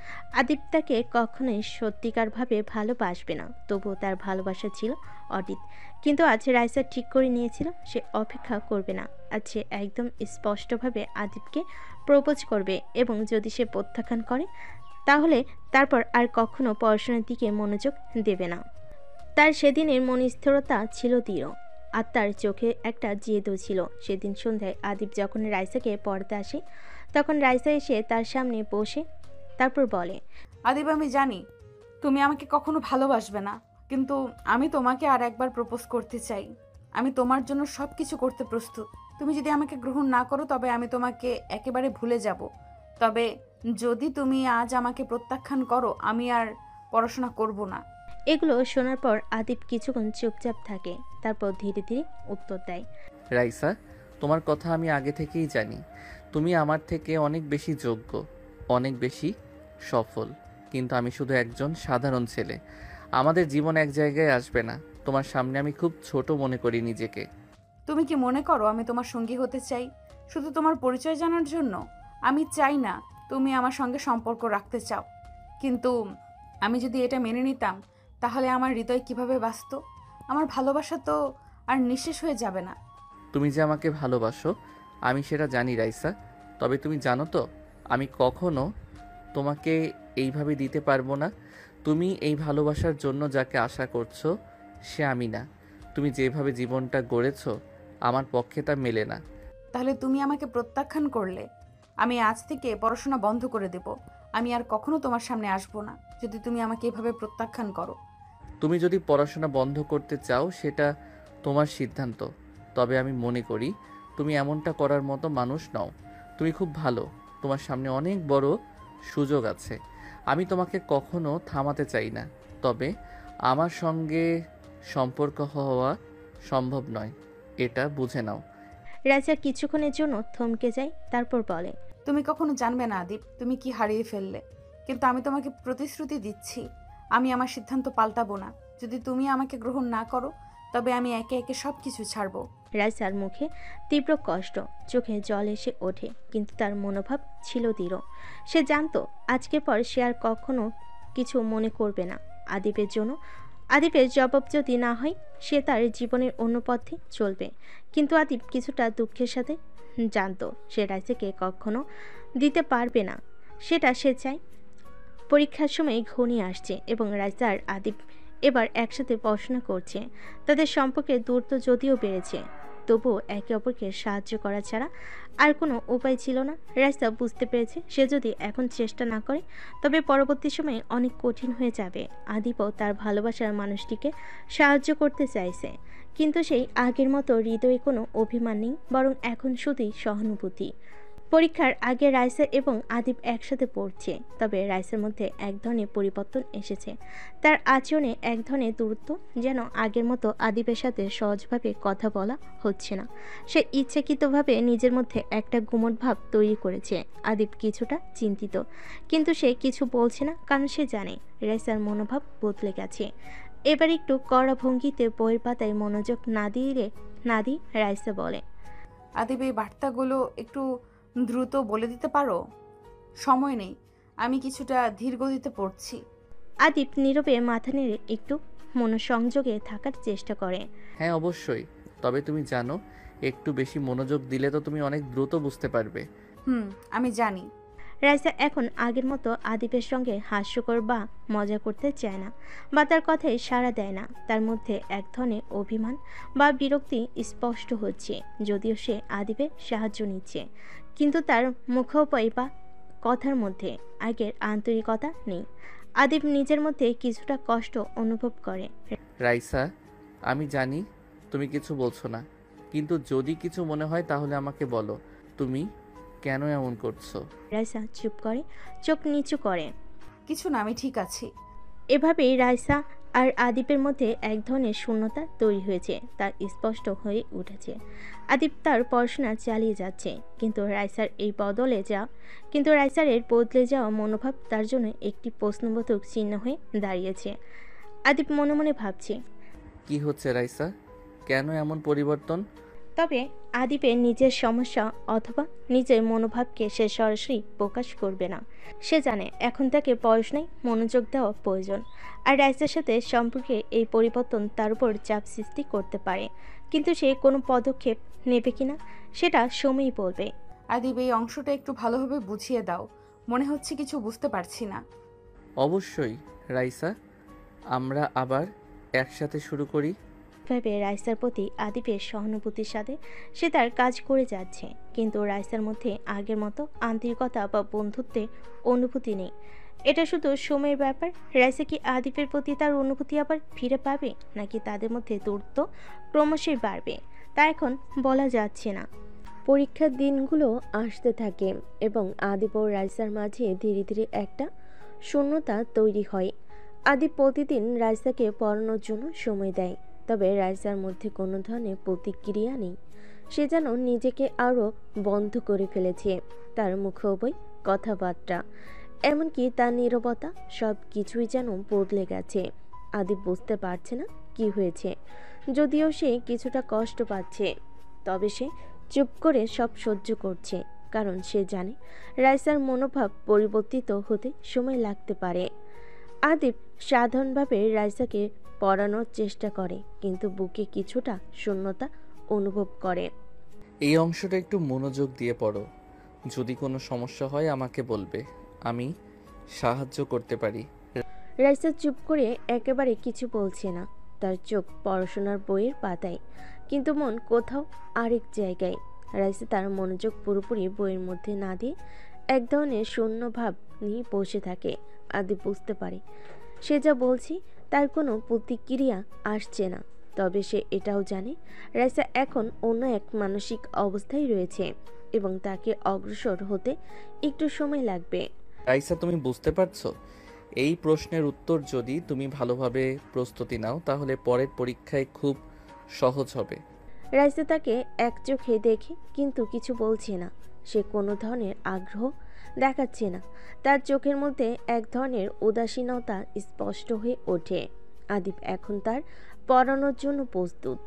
আদিব তাকে কখনোই সত্যিকারভাবে ভালোবাসবে না, তবুও তার ভালোবাসা ছিল অডিট। কিন্তু আজ রাইসা ঠিক করে নিয়েছিল সে অপেক্ষা করবে না। আজ সে একদম স্পষ্টভাবে আদিবকে প্রপোজ করবে, এবং যদি সে প্রত্যাখ্যান করে তাহলে তারপর আর কখনো পড়াশোনার দিকে মনোযোগ দেবে না। তার সেদিনের মনস্থিরতা ছিল দৃঢ়, আর তার চোখে একটা জেদও ছিল। সেদিন সন্ধ্যায় আদিব যখন রাইসাকে পড়তে আসে, তখন রাইসা এসে তার সামনে বসে তারপর বলে, আদিব, আমি জানি তুমি আমাকে কখনো ভালোবাসবে না, কিন্তু আমি তোমাকে আর একবার প্রপোজ করতে চাই। আমি তোমার জন্য সব কিছু করতে প্রস্তুত। তুমি যদি আমাকে গ্রহণ না করো তবে আমি তোমাকে একেবারে ভুলে যাব। তবে যদি তুমি আজ আমাকে প্রত্যাখ্যান করো আমি আর পড়াশোনা করব না। এগুলো শোনার পর আদিব কিছুক্ষণ চুপচাপ থাকে, তারপর ধীরে ধীরে উত্তর দেয়, রাইসা, তোমার কথা আমি আগে থেকেই জানি। তুমি আমার থেকে অনেক বেশি যোগ্য, অনেক বেশি সফল, কিন্তু আমি শুধু একজন সাধারণ ছেলে। আমাদের জীবন এক জায়গায় আসবে না। তোমার সামনে আমি খুব ছোট মনে করি নিজেকে। তুমি কি মনে করো আমি তোমার সঙ্গী হতে চাই শুধু তোমার পরিচয় জানার জন্য? আমি চাই না তুমি আমার সঙ্গে সম্পর্ক রাখতে চাও, কিন্তু আমি যদি এটা মেনে নিতাম তাহলে আমার হৃদয় কিভাবে বাঁচত? আমার ভালোবাসা তো আর নিঃশেষ হয়ে যাবে না। তুমি যে আমাকে ভালোবাসো আমি সেটা জানি রাইসা, তবে তুমি জানো তো আমি কখনো তোমাকে এইভাবে দিতে পারবো না। তুমি এই ভালোবাসার জন্য যাকে আশা করছো সে আমি না। তুমি যেভাবে জীবনটা গড়েছো আমার পক্ষে তা মেলে না। তাহলে তুমি আমাকে প্রত্যাখ্যান করলে আমি আজ থেকে পড়াশোনা বন্ধ করে দেব। আমি আর কখনো তোমার সামনে আসবো না যদি তুমি আমাকে এভাবে প্রত্যাখ্যান করো। তুমি যদি পড়াশোনা বন্ধ করতে চাও সেটা তোমার সিদ্ধান্ত, তবে আমি মনে করি তুমি এমনটা করার মতো মানুষ নও। তুমি খুব ভালো, তোমার সামনে অনেক বড় সুযোগ আছে। আমি তোমাকে কখনো থামাতে চাই না, তবে আমার সঙ্গে সম্পর্ক হওয়া সম্ভব নয়, এটা বুঝে নাও। রাইসা কিছুক্ষণের জন্য থমকে যায়, তারপর বলে, তুমি কখনো জানবে না আদিব তুমি কি হারিয়ে ফেললে, কিন্তু আমি তোমাকে প্রতিশ্রুতি দিচ্ছি আমি আমার সিদ্ধান্ত পাল্টাবো না। যদি তুমি আমাকে গ্রহণ না করো তবে আমি একে একে সব কিছু ছাড়বো। রাইসার মুখে তীব্র কষ্ট, চোখে জল এসে ওঠে, কিন্তু তার মনোভাব ছিল দৃঢ়। সে জানতো আজকের পর সে আর কখনো কিছু মনে করবে না আদিবের জন্য। আদিবের জবাব যদি না হয় সে তার জীবনের অন্য পথে চলবে। কিন্তু আদিব কিছুটা দুঃখের সাথে জানতো সে রাইসাকে কখনো দিতে পারবে না, সেটা সে চায়। পরীক্ষার সময় ঘনিয়ে আসছে এবং রাইসা আর আদিব এবার একসাথে পড়াশোনা করছে। তাদের সম্পর্কের দূরত্ব যদিও বেড়েছে, তবুও একে অপরকে সাহায্য করা ছাড়া আর কোনো উপায় ছিল না। রাইসা বুঝতে পেরেছে সে যদি এখন চেষ্টা না করে তবে পরবর্তী সময়ে অনেক কঠিন হয়ে যাবে। আদিবও তার ভালোবাসার মানুষটিকে সাহায্য করতে চাইছে, কিন্তু সেই আগের মতো হৃদয়ে কোনো অভিমান নেই, বরং এখন শুধুই সহানুভূতি। পরীক্ষার আগে রাইসা এবং আদিব একসাথে পড়ছে, তবে রাইসার মধ্যে এক ধরনের পরিবর্তন এসেছে। তার আচরণে এক ধরনের দূরত্ব, যেন আগের মতো আদিবের সাথে সহজভাবে কথা বলা হচ্ছে না। সে ইচ্ছাকৃতভাবে নিজের মধ্যে একটা গুমট ভাব তৈরি করেছে। আদিব কিছুটা চিন্তিত, কিন্তু সে কিছু বলছে না, কারণ সে জানে রাইসার মনোভাব বদলে গেছে। এবার একটু কড়া ভঙ্গিতে বইয়ের পাতায় মনোযোগ না দিয়ে রাইসা বলে, আদিব এই বার্তাগুলো একটু দ্রুত বলে দিতে পারো? সময় নেই, আমি কিছুটা ধীর গতিতে পড়ছি। আদিব নীরবে মাথা নেড়ে একটু মনোসংযোগে থাকার চেষ্টা করে। হ্যাঁ অবশ্যই, তবে তুমি জানো একটু বেশি মনোযোগ দিলে তো তুমি অনেক দ্রুত বুঝতে পারবে। আমি জানি। রাইসা এখন আগের মতো আদিবের সঙ্গে হাস্যকর বা মজা করতে চায় না, বা তার কথায় সাড়া দেয় না। তার মধ্যে এক ধরনের অভিমান বা বিরক্তি স্পষ্ট হচ্ছে। যদিও সে আদিবের সাহায্য নিচ্ছে, কিন্তু তার মুখোপায় বা কথার মধ্যে আগের আন্তরিকতা নেই। আদিব নিজের মধ্যে কিছুটা কষ্ট অনুভব করে। রাইসা, আমি জানি তুমি কিছু বলছো না, কিন্তু যদি কিছু মনে হয় তাহলে আমাকে বলো, তুমি কেন এমন করছো? রাইসা চুপ করে, চোখ নিচু করে। কিছু না, আমি ঠিক আছি। এভাবেই রাইসা আর আদিবের মধ্যে এক ধরনের শূন্যতা তৈরি হয়েছে, তার স্পষ্ট হয়ে উঠেছে। আদিব তার পড়াশোনা চালিয়ে যাচ্ছে, কিন্তু রাইসার এর বদলে যাওয়া মনোভাব তার জন্য একটি প্রশ্নবোধক চিহ্ন হয়ে দাঁড়িয়েছে। আদিব মনে মনে ভাবছে। কি হচ্ছে রাইসা, কেন এমন পরিবর্তন? তবে আদিবের নিজের সমস্যা অথবা নিজের মনোভাবকে সে সরাসরি প্রকাশ করবে না। সে জানে এখন তাকে পড়াশোনায় মনোযোগ দেওয়া প্রয়োজন, আর রাইসার সাথে সম্পর্কে এই পরিবর্তন তার উপর চাপ সৃষ্টি করতে পারে, কিন্তু সে কোনো পদক্ষেপ নেবে কিনা সেটা সময়ই বলবে। আদিব, এই অংশটা একটু ভালোভাবে বুঝিয়ে দাও, মনে হচ্ছে কিছু বুঝতে পারছি না। অবশ্যই রাইসা, আমরা আবার একসাথে শুরু করি। ভেবে রাইসার প্রতি আদিবের সহানুভূতির সাথে সে তার কাজ করে যাচ্ছে, কিন্তু রাইসার মধ্যে আগের মতো আন্তরিকতা বা বন্ধুত্বের অনুভূতি নেই। এটা শুধু সময়ের ব্যাপার। রাইসা কি আদিবের প্রতি তার অনুভূতি আবার ফিরে পাবে, নাকি তাদের মধ্যে দূরত্ব ক্রমশই বাড়বে, তা এখন বলা যাচ্ছে না। পরীক্ষার দিনগুলো আসতে থাকে এবং আদিব ও রাইসার মাঝে ধীরে ধীরে একটা শূন্যতা তৈরি হয়। আদিব প্রতিদিন রাইসাকে পড়ানোর জন্য সময় দেয়, তবে রাইসার মধ্যে কোনো ধরনের প্রতিক্রিয়া নেই। সে যেন নিজেকে আরও বন্ধ করে ফেলেছে। তার মুখোবই কথাবার্তা, এমনকি তার নীরবতা, সব কিছুই যেন বদলে গেছে। আদিব বুঝতে পারছে না কি হয়েছে। যদিও সে কিছুটা কষ্ট পাচ্ছে, তবে সে চুপ করে সব সহ্য করছে, কারণ সে জানে রাইসার মনোভাব পরিবর্তিত হতে সময় লাগতে পারে। আদিব সাধারণভাবে রাইসাকে পড়ানোর চেষ্টা করে, কিন্তু বুকে কিছুটা শূন্যতা অনুভব করে। এই অংশটা একটু মনোযোগ দিয়ে পড়ো, যদি কোনো সমস্যা হয় আমাকে বলবে, আমি সাহায্য করতে পারি। রাইসা চুপ করে একেবারে কিছু বলছে না। তার চোখ পড়াশোনার বইয়ের পাতায়, কিন্তু মন কোথাও আরেক জায়গায়। রাইসা তার মনোযোগ পুরোপুরি বইয়ের মধ্যে না দিয়ে এক ধরনের শূন্য ভাব নিয়ে বসে থাকে। আদি বুঝতে পারে সে যা বলছে তার কোনো প্রতিক্রিয়া আসছে না, তবে সে এটাও জানে রাইসা এখন অন্য এক মানসিক অবস্থায় রয়েছে এবং তাকে অগ্রসর হতে একটু সময় লাগবে। রাইসা, তুমি বুঝতে পারছো? এই প্রশ্নের উত্তর যদি তুমি ভালোভাবে প্রস্তুতি নাও তাহলে পরের পরীক্ষায় খুব সহজ হবে। রাইসা তাকে এক চোখে দেখে কিন্তু কিছু বলছে না। সে কোনো ধরনের আগ্রহ দেখাচ্ছে না। তার চোখের মধ্যে এক ধরনের উদাসীনতা স্পষ্ট হয়ে ওঠে। আদিব এখন তার পড়ানোর জন্য প্রস্তুত,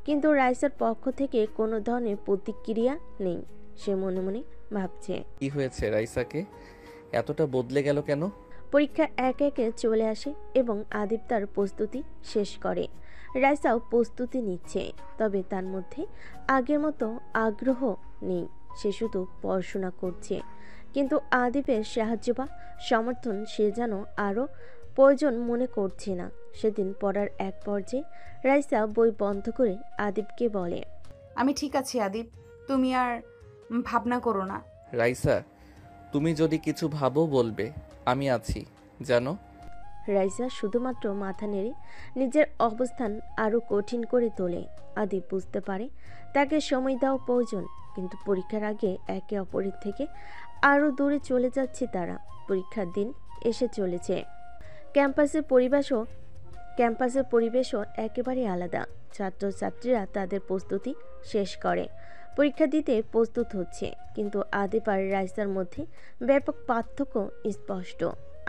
কিন্তু রাইসার পক্ষ থেকে কোনো ধরনের প্রতিক্রিয়া নেই। সে মনে মনে ভাবছে, কি হয়েছে রাইসাকে এতটা বদলে গেল কেন? পরীক্ষা একে একে চলে আসে এবং আদিব তার প্রস্তুতি শেষ করে। রাইসাও প্রস্তুতি নিচ্ছে, তবে তার মধ্যে আগের মতো আগ্রহ নেই। সে শুধু পড়াশোনা করছে, কিন্তু আদিবের সাহায্য বা সমর্থন সে যেন আরও প্রয়োজন মনে করছে না। সেদিন পড়ার এক পর্যায়ে রাইসা বই বন্ধ করে আদিবকে বলে, আমি ঠিক আছি আদিব, তুমি আর ভাবনা করো না। রাইসা, তুমি যদি কিছু ভাবো বলবে, আমি আছি জানো। রাইসা শুধুমাত্র মাথা নেড়ে নিজের অবস্থান আরও কঠিন করে তোলে। আদিব বুঝতে পারে তাকে সময় দেওয়া প্রয়োজন, কিন্তু পরীক্ষার আগে একে অপরের থেকে আরও দূরে চলে যাচ্ছে তারা। পরীক্ষার দিন এসে চলেছে। ক্যাম্পাসের পরিবেশও একেবারে আলাদা। ছাত্রছাত্রীরা তাদের প্রস্তুতি শেষ করে পরীক্ষা দিতে প্রস্তুত হচ্ছে, কিন্তু আদিব আর রাইসার মধ্যে ব্যাপক পার্থক্য স্পষ্ট।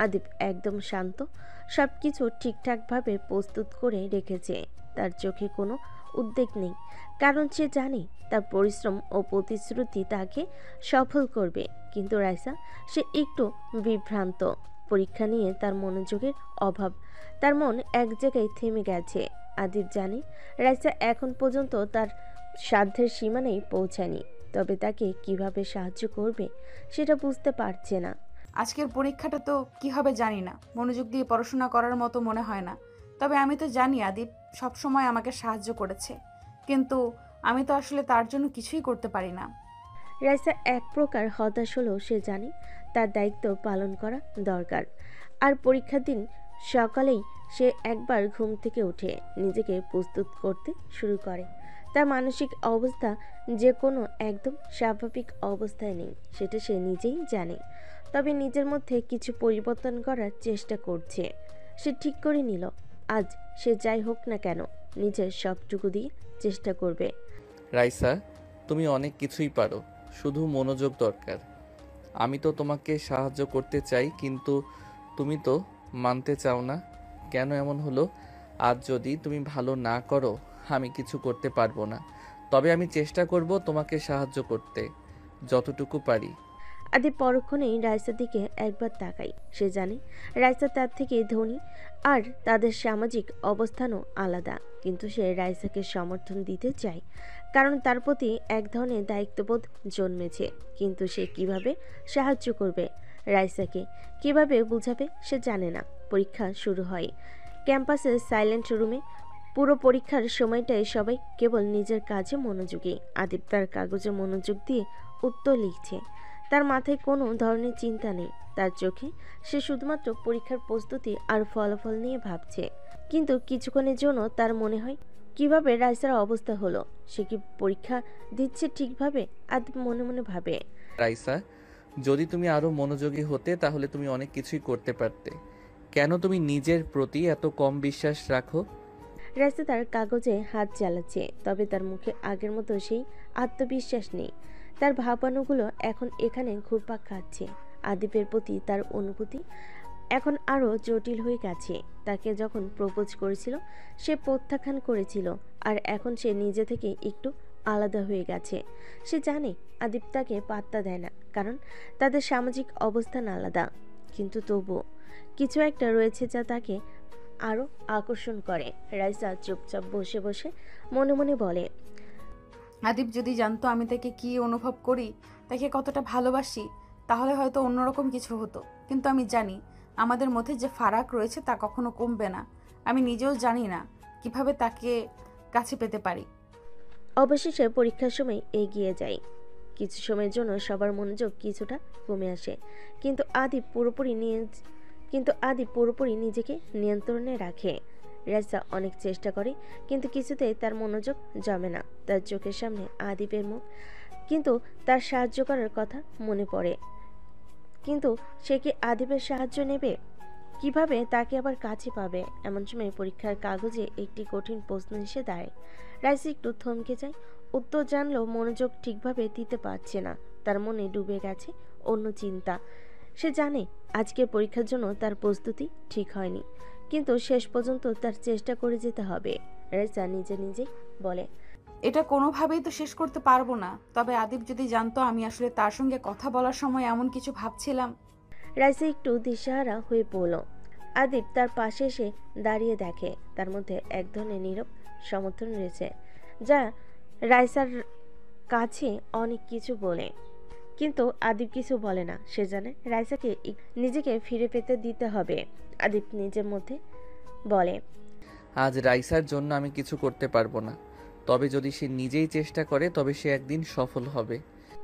আদিব একদম শান্ত, সব কিছু ঠিকঠাকভাবে প্রস্তুত করে রেখেছে। তার চোখে কোনো উদ্বেগ নেই, কারণ সে জানে তার পরিশ্রম ও প্রতিশ্রুতি তাকে সফল করবে। কিন্তু রাইসা, সে একটু বিভ্রান্ত। পরীক্ষা নিয়ে তার মনোযোগের অভাব। তার মন এক জায়গায় থেমে গেছে। আদিব জানে রাইসা এখন পর্যন্ত তার সাধ্যের সীমানায় পৌঁছায়নি, তবে তাকে কিভাবে সাহায্য করবে সেটা বুঝতে পারছে না। আজকের পরীক্ষাটা তো কি হবে জানি না, মনোযোগ দিয়ে পড়াশোনা করার মতো মনে হয় না। তবে আমি তো জানি আদিব সবসময় আমাকে সাহায্য করেছে, কিন্তু আমি তো আসলে তার জন্য কিছুই করতে পারি না। রাইসা এক প্রকার হতাশ হলেও সে জানে তার দায়িত্ব পালন করা দরকার। আর পরীক্ষার দিন সকালেই সে একবার ঘুম থেকে উঠে নিজেকে প্রস্তুত করতে শুরু করে। তার মানসিক অবস্থা যে কোনো একদম স্বাভাবিক অবস্থায় নেই, সেটা সে নিজেই জানে। তবে নিজের মধ্যে কিছু পরিবর্তন করার চেষ্টা করছে। সে ঠিক করে নিল আজ সে যাই হোক না কেন নিজের সবটুকু দিয়ে চেষ্টা করবে। রাইসা, তুমি অনেক কিছুই পারো, শুধু মনোযোগ দরকার। আমি তো তোমাকে সাহায্য করতে চাই, কিন্তু তুমি তো মানতে চাও না। কেন এমন হলো? আজ যদি তুমি ভালো না করো আমি কিছু করতে পারবো না। তবে আমি চেষ্টা করব তোমাকে সাহায্য করতে, যতটুকু পারি। আদি পরক্ষণেই রাইসার দিকে একবার তাকাই। সে জানে রাইসা তার থেকে ধনী আর তাদের সামাজিক অবস্থানও আলাদা, কিন্তু সে রাইসাকে সমর্থন দিতে চায় কারণ তার প্রতি এক ধরনের দায়িত্ববোধ জন্মেছে। কিন্তু সে কিভাবে সাহায্য করবে রাইসাকে, কিভাবে বুঝাবে সে জানে না। পরীক্ষা শুরু হয় ক্যাম্পাসের সাইলেন্ট রুমে। পুরো পরীক্ষার সময়টায় সবাই কেবল নিজের কাজে মনোযোগী। আদিব তার কাগজে মনোযোগ দিয়ে উত্তর লিখছে। তার মাথায় কোনো ধরনের চিন্তা নেই, তার চোখে সে শুধুমাত্র পরীক্ষার প্রস্তুতি আর ফলাফল নিয়ে ভাবছে। কিন্তু কিছুক্ষণের জন্য তার মনে হয় কিভাবে রাইসার অবস্থা হলো, সে কি পরীক্ষা দিচ্ছে ঠিকভাবে? আদিব মনে মনে ভাবে। রাইসা, যদি তুমি আরো মনোযোগী হতে তাহলে তুমি অনেক কিছুই করতে পারতে। কেন তুমি নিজের প্রতি এত কম বিশ্বাস রাখো? রাইসা তার কাগজে হাত চালাচ্ছে, তবে তার মুখে আগের মতো সেই আত্মবিশ্বাস নেই। তার ভাবানুগুলো এখন এখানে ঘুরপাক খাচ্ছে। আদিবের প্রতি তার অনুভূতি এখন আরও জটিল হয়ে গেছে। তাকে যখন প্রপোজ করেছিল সে প্রত্যাখ্যান করেছিল, আর এখন সে নিজে থেকে একটু আলাদা হয়ে গেছে। সে জানে আদিব তাকে পাত্তা দেয় না, কারণ তাদের সামাজিক অবস্থান আলাদা। কিন্তু তবুও কিছু একটা রয়েছে যা তাকে আরও আকর্ষণ করে। রাইসা চুপচাপ বসে বসে মনে মনে বলে, আদিব যদি জানতো আমি তাকে কি অনুভব করি, তাকে কতটা ভালোবাসি, তাহলে হয়তো অন্যরকম কিছু হতো। কিন্তু আমি জানি আমাদের মধ্যে যে ফারাক রয়েছে তা কখনো কমবে না। আমি নিজেও জানি না কিভাবে তাকে কাছে পেতে পারি। অবশেষে পরীক্ষার সময় এগিয়ে যায়। কিছু সময়ের জন্য সবার মনোযোগ কিছুটা কমে আসে, কিন্তু আদিব পুরোপুরি নিজেকে নিয়ন্ত্রণে রাখে। রাইসা অনেক চেষ্টা করে, কিন্তু কিছুতেই তার মনোযোগ জমে না। তার চোখের সামনে আদিবের মুখ, কিন্তু তার সাহায্য করার কথা মনে পড়ে। কিন্তু সে কি আদিবের সাহায্য নেবে? কিভাবে তাকে আবার কাছে পাবে? এমন সময় পরীক্ষার কাগজে একটি কঠিন প্রশ্ন এসে দাঁড়ায়। রাইসা একটু থমকে যায়। উত্তর জানলেও মনোযোগ ঠিকভাবে দিতে পারছে না। তার মনে ডুবে গেছে অন্য চিন্তা। সে জানে আজকের পরীক্ষার জন্য তার প্রস্তুতি ঠিক হয়নি, কিন্তু শেষ পর্যন্ত তার চেষ্টা করে যেতে হবে। রাইসা নিজে নিজে বলে, এটা কোনোভাবেই তো শেষ করতে পারবো না। তবে আদিব যদি জানতো আমি আসলে তার সঙ্গে কথা বলার সময় এমন কিছু ভাবছিলাম। রাইসা একটু দিশাহারা হয়ে পড়ল। আদিব তার পাশে এসে দাঁড়িয়ে দেখে তার মধ্যে এক ধরনের নীরব সমর্থন রয়েছে, যা রাইসার কাছে অনেক কিছু বলে। কিন্তু আদিব কিছু বলে না। সে জানে রাইসাকে নিজেকে ফিরে পেতে দিতে হবে। আদিব নিজের মধ্যে বলে, আজ রাইসার জন্য আমি কিছু করতে পারবো না, তবে যদি সে নিজেই চেষ্টা করে তবে সে একদিন সফল হবে।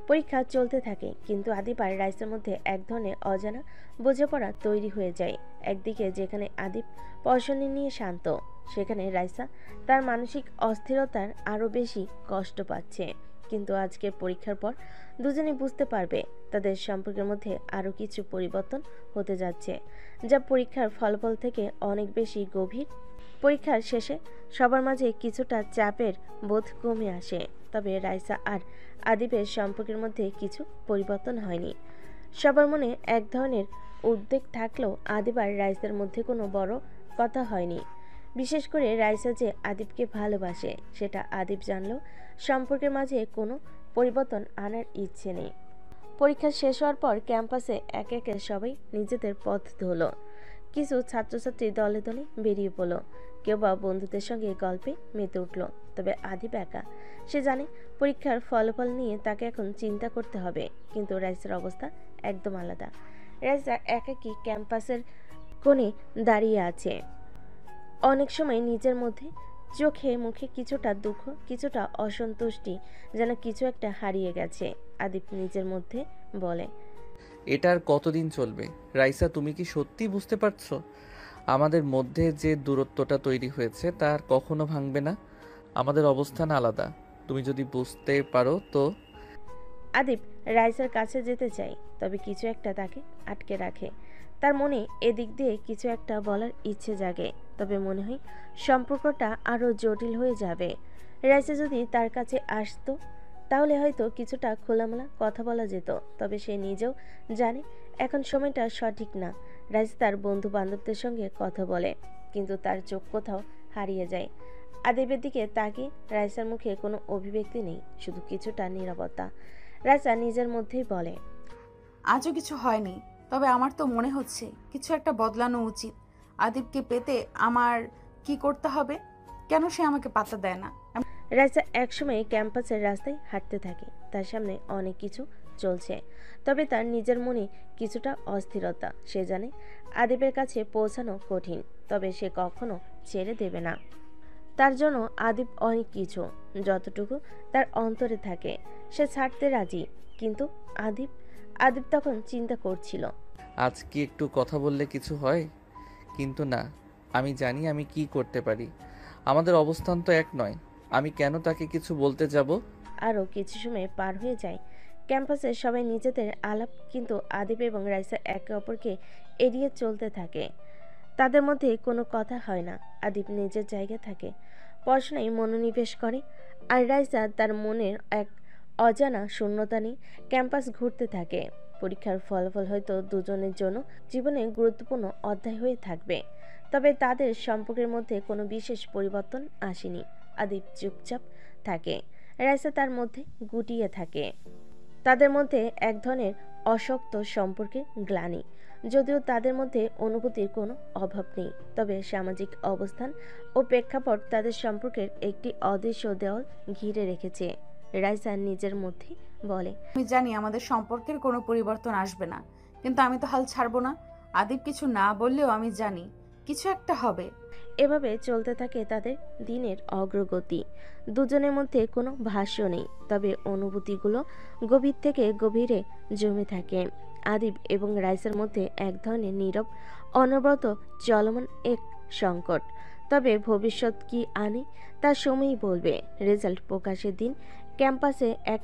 পরীক্ষা চলতে থাকে, কিন্তু আদিব আর রাইসার মধ্যে এক ধরনের অজানা বোঝাপড়া তৈরি হয়ে যায়। একদিকে যেখানে আদিব পড়াশোনা নিয়ে শান্ত, সেখানে রাইসা তার মানসিক অস্থিরতার আরও বেশি কষ্ট পাচ্ছে। কিন্তু আজকের পরীক্ষার পর দুজনে বুঝতে পারবে তাদের সম্পর্কের মধ্যে আরও কিছু পরিবর্তন হতে যাচ্ছে, যা পরীক্ষার ফলাফল থেকে অনেক বেশি গভীর। পরীক্ষার শেষে সবার মাঝে কিছুটা চাপের বোধ কমে আসে, তবে রাইসা আর আদিবের সম্পর্কের মধ্যে কিছু পরিবর্তন হয়নি। সবার মনে এক ধরনের উদ্বেগ থাকলেও আদিব আর রাইসার মধ্যে কোনো বড় কথা হয়নি। বিশেষ করে রাইসা যে আদিবকে ভালোবাসে সেটা আদিব জানলেও সম্পর্কের মাঝে কোনো পরিবর্তন আনার ইচ্ছে নেই। পরীক্ষা শেষ হওয়ার পর ক্যাম্পাসে একে একে সবাই নিজেদের পথ ধরল। কিছু ছাত্রছাত্রী দলে দলে বেরিয়ে পড়ল, কেউ বা বন্ধুদের সঙ্গে গল্পে মেতে উঠল। তবে আদিব একা। সে জানে পরীক্ষার ফলাফল নিয়ে তাকে এখন চিন্তা করতে হবে, কিন্তু রাইসার অবস্থা একদম আলাদা। রাইসা একাকী ক্যাম্পাসের কোণে দাঁড়িয়ে আছে। অনেক সময় নিজের মধ্যে চোখে মুখে কিছুটা দুঃখ, কিছুটা অসন্তুষ্টি, যেন কিছু একটা হারিয়ে গেছে। আদিপ নিজের মধ্যে বলে, এটা আর কতদিন চলবে? রাইসা, তুমি কি সত্যি বুঝতে পারছো আমাদের মধ্যে যে দূরত্বটা তৈরি হয়েছে তা আর কখনো ভাঙবে না? আমাদের অবস্থান আলাদা। তুমি যদি বুঝতে পারো তো। আদিপ রাইসার কাছে যেতে চায়, তবে কিছু একটা তাকে আটকে রাখে। তার মনে এদিক দিয়ে কিছু একটা বলার ইচ্ছে জাগে, তবে মনে হয় সম্পর্কটা আরও জটিল হয়ে যাবে। রাইসা যদি তার কাছে আসতো তাহলে হয়তো কিছুটা খোলামেলা কথা বলা যেত, তবে সে নিজেও জানে এখন সময়টা সঠিক না। রাইসা তার বন্ধু বান্ধবদের সঙ্গে কথা বলে, কিন্তু তার চোখ কোথাও হারিয়ে যায়। আদিবের দিকে তাকিয়ে রাইসার মুখে কোনো অভিব্যক্তি নেই, শুধু কিছুটা নীরবতা। রাইসা নিজের মধ্যেই বলে, আজও কিছু হয়নি, তবে আমার তো মনে হচ্ছে কিছু একটা বদলানো উচিত। আদিবকে পেতে আমার কি করতে হবে? কেন সে আমাকে পাত্তা দেয় না? রাইসা একসময় ক্যাম্পাসের রাস্তায় হাঁটতে থাকে। তার সামনে অনেক কিছু চলছে, তবে তার নিজের মনে কিছুটা অস্থিরতা। সে জানে আদিবের কাছে পৌঁছানো কঠিন, তবে সে কখনো ছেড়ে দেবে না। তার জন্য আদিব অনেক কিছু, যতটুকু তার অন্তরে থাকে সে ছাড়তে রাজি। কিন্তু আদিব আদিব তখন চিন্তা করছিল, আজ কি একটু কথা বললে কিছু হয়? কিন্তু না, আমি জানি আমি কি করতে পারি। আমাদের অবস্থান তো এক নয়। আমি কেন তাকে কিছু বলতে যাব? আরও কিছু সময় পার হয়ে যায়। ক্যাম্পাসে সবাই নিজেদের আলাপ, কিন্তু আদিব এবং রাইসা একে অপরকে এড়িয়ে চলতে থাকে। তাদের মধ্যে কোনো কথা হয় না। আদিব নিজের জায়গায় থাকে, পড়াশোনায় মনোনিবেশ করে, আর রাইসা তার মনের এক অজানা শূন্যতা নিয়ে ক্যাম্পাস ঘুরতে থাকে। পরীক্ষার ফলাফল হয়তো দুজনের জন্য জীবনে গুরুত্বপূর্ণ অধ্যায় হয়ে থাকবে, তবে তাদের সম্পর্কের মধ্যে কোনো বিশেষ পরিবর্তন আসেনি। আদিব চুপচাপ থাকে, রাইসা তার মধ্যে গুটিয়ে থাকে। তাদের মধ্যে এক ধরনের অশক্ত সম্পর্কের গ্লানি। যদিও তাদের মধ্যে অনুভূতির কোনো অভাব নেই, তবে সামাজিক অবস্থান ও প্রেক্ষাপট তাদের সম্পর্কের একটি অদৃশ্য দেওয়াল ঘিরে রেখেছে। রাইসা নিজের মধ্যে বলে, আমি জানি আমাদের সম্পর্কের কোনো পরিবর্তন আসবে না, কিন্তু আমি তো হাল ছাড়বো না। আদিব কিছু না বললেও আমি জানি কিছু একটা হবে। এভাবে চলতে থাকে তাদের দিনের অগ্রগতি। দুজনের মধ্যে কোনো ভাষ্য নেই, তবে অনুভূতিগুলো গভীর থেকে গভীরে জমে থাকে। আদিব এবং রাইসার মধ্যে এক ধরনের নীরব অনবরত চলমান এক সংকট। তবে ভবিষ্যৎ কি আনে তা সময়ই বলবে। রেজাল্ট প্রকাশের দিন ক্যাম্পাসে এক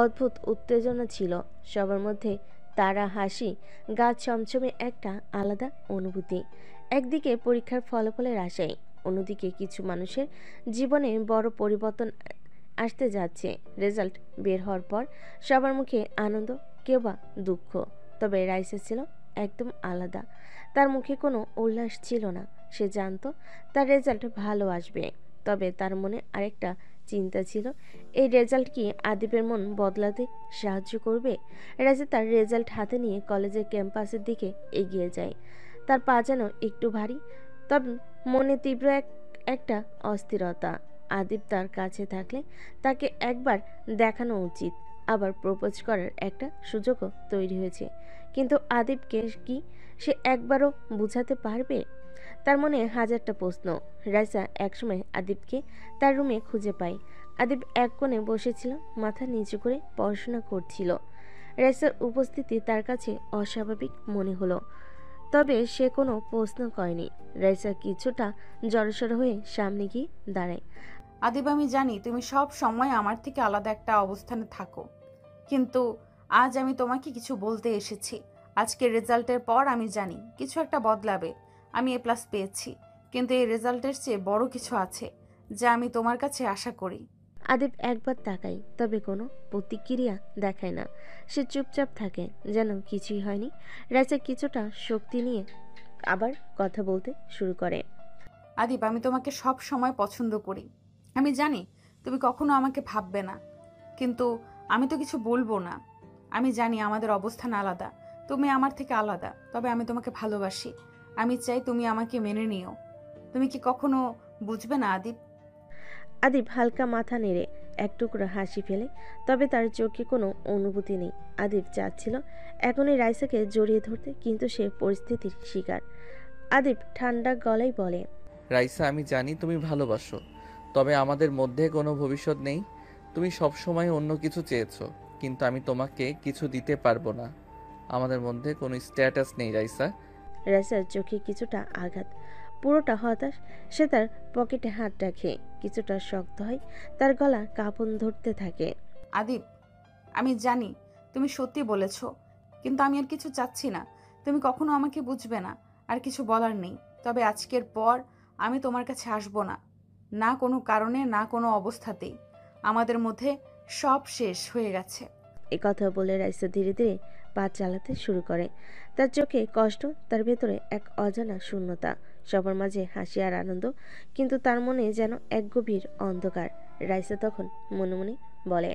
অদ্ভুত উত্তেজনা ছিল। সবার মধ্যে তারা হাসি, গা ছমছমে একটা আলাদা অনুভূতি। একদিকে পরীক্ষার ফলাফলের আশায়, অন্যদিকে কিছু মানুষের জীবনে বড় পরিবর্তন আসতে যাচ্ছে। রেজাল্ট বের হওয়ার পর সবার মুখে আনন্দ, কেউ বা দুঃখ, তবে রাইসা ছিল একদম আলাদা। তার মুখে কোনো উল্লাস ছিল না। সে জানতো তার রেজাল্ট ভালো আসবে, তবে তার মনে আরেকটা চিন্তা ছিল, এই রেজাল্ট কি আদিবের মন বদলাতে সাহায্য করবে? রাইসা তার রেজাল্ট হাতে নিয়ে কলেজের ক্যাম্পাসের দিকে এগিয়ে যায়। তার পা যেন একটু ভারী, তবে মনে তীব্র একটা অস্থিরতা। আদিব তার কাছে থাকলে তাকে একবার দেখানো উচিত, আবার প্রপোজ করার একটা সুযোগও তৈরি হয়েছে। কিন্তু আদিবকে কি সে একবারও বুঝাতে পারবে? তার মনে হাজারটা প্রশ্ন। রাইসা একসময় আদিবকে তার রুমে খুঁজে পায়। আদিব এক কোণে বসেছিল, মাথা নিচু করে পড়াশোনা করছিল। রাইসার উপস্থিতি তার কাছে অস্বাভাবিক মনে হলো, তবে সে কোনো প্রশ্ন করেনি। রাইসা কিছুটা জড়সড় হয়ে সামনে গিয়ে দাঁড়ায়। আদিব, আমি জানি তুমি সব সময় আমার থেকে আলাদা একটা অবস্থানে থাকো, কিন্তু আজ আমি তোমাকে কিছু বলতে এসেছি। আজকের রেজাল্টের পর আমি জানি কিছু একটা বদলাবে। আমি A+ পেয়েছি, কিন্তু এই রেজাল্টের চেয়ে বড় কিছু আছে যা আমি তোমার কাছে আশা করি। আদিব একবার তাকায়, তবে কোনো প্রতিক্রিয়া দেখায় না। সে চুপচাপ থাকে, যেন কিছুই হয়নি। রাইসা কিছুটা শক্তি নিয়ে আবার কথা বলতে শুরু করে। আদিব, আমি তোমাকে সব সময় পছন্দ করি। আমি জানি তুমি কখনো আমাকে ভাববে না, কিন্তু আমি তো কিছু বলবো না। আমি জানি আমাদের অবস্থান আলাদা, তুমি আমার থেকে আলাদা, তবে আমি তোমাকে ভালোবাসি। আমি চাই তুমি আমাকে মেনে নিও। তুমি কি কখনো বুঝবে না আদিব? আদিব হালকা মাথা নেড়ে এক টুকরো হাসি ফেলে, তবে তার চোখে কোনো অনুভূতি নেই। আদিব চাচ্ছিল এখনই রাইসাকে জড়িয়ে ধরতে, কিন্তু সে পরিস্থিতির শিকার। আদিব ঠান্ডা গলায় বলে, রাইসা, আমি জানি তুমি ভালোবাসো, তবে আমাদের মধ্যে কোনো ভবিষ্যৎ নেই। তুমি সবসময় অন্য কিছু চেয়েছো, কিন্তু আমি তোমাকে কিছু দিতে পারবো না। আমাদের মধ্যে কোনো স্ট্যাটাস নেই রাইসা। রাইসার চোখে কিছুটা আঘাত, পুরোটা হতাশ। সে তার পকেটে হাত রাখে, কিছুটা শক্ত হয়, তার গলা কাঁপন ধরতে থাকে। আদিপ, আমি জানি তুমি সত্যি বলেছো, কিন্তু আমি আর কিছু চাচ্ছি না। তুমি কখনো আমাকে বুঝবে না, আর কিছু বলার নেই। তবে আজকের পর আমি তোমার কাছে আসবো না, না কোনো কারণে, না কোনো অবস্থাতেই। আমাদের মধ্যে সব শেষ হয়ে গেছে। এ কথা বলে রাইসা ধীরে ধীরে পা চালাতে শুরু করে। তার চোখে কষ্ট, তার ভেতরে এক অজানা শূন্যতা। সবার মাঝে হাসি আর আনন্দ, কিন্তু তার মনে যেন এক গভীর অন্ধকার। রাইসা তখন মনে মনে বলে,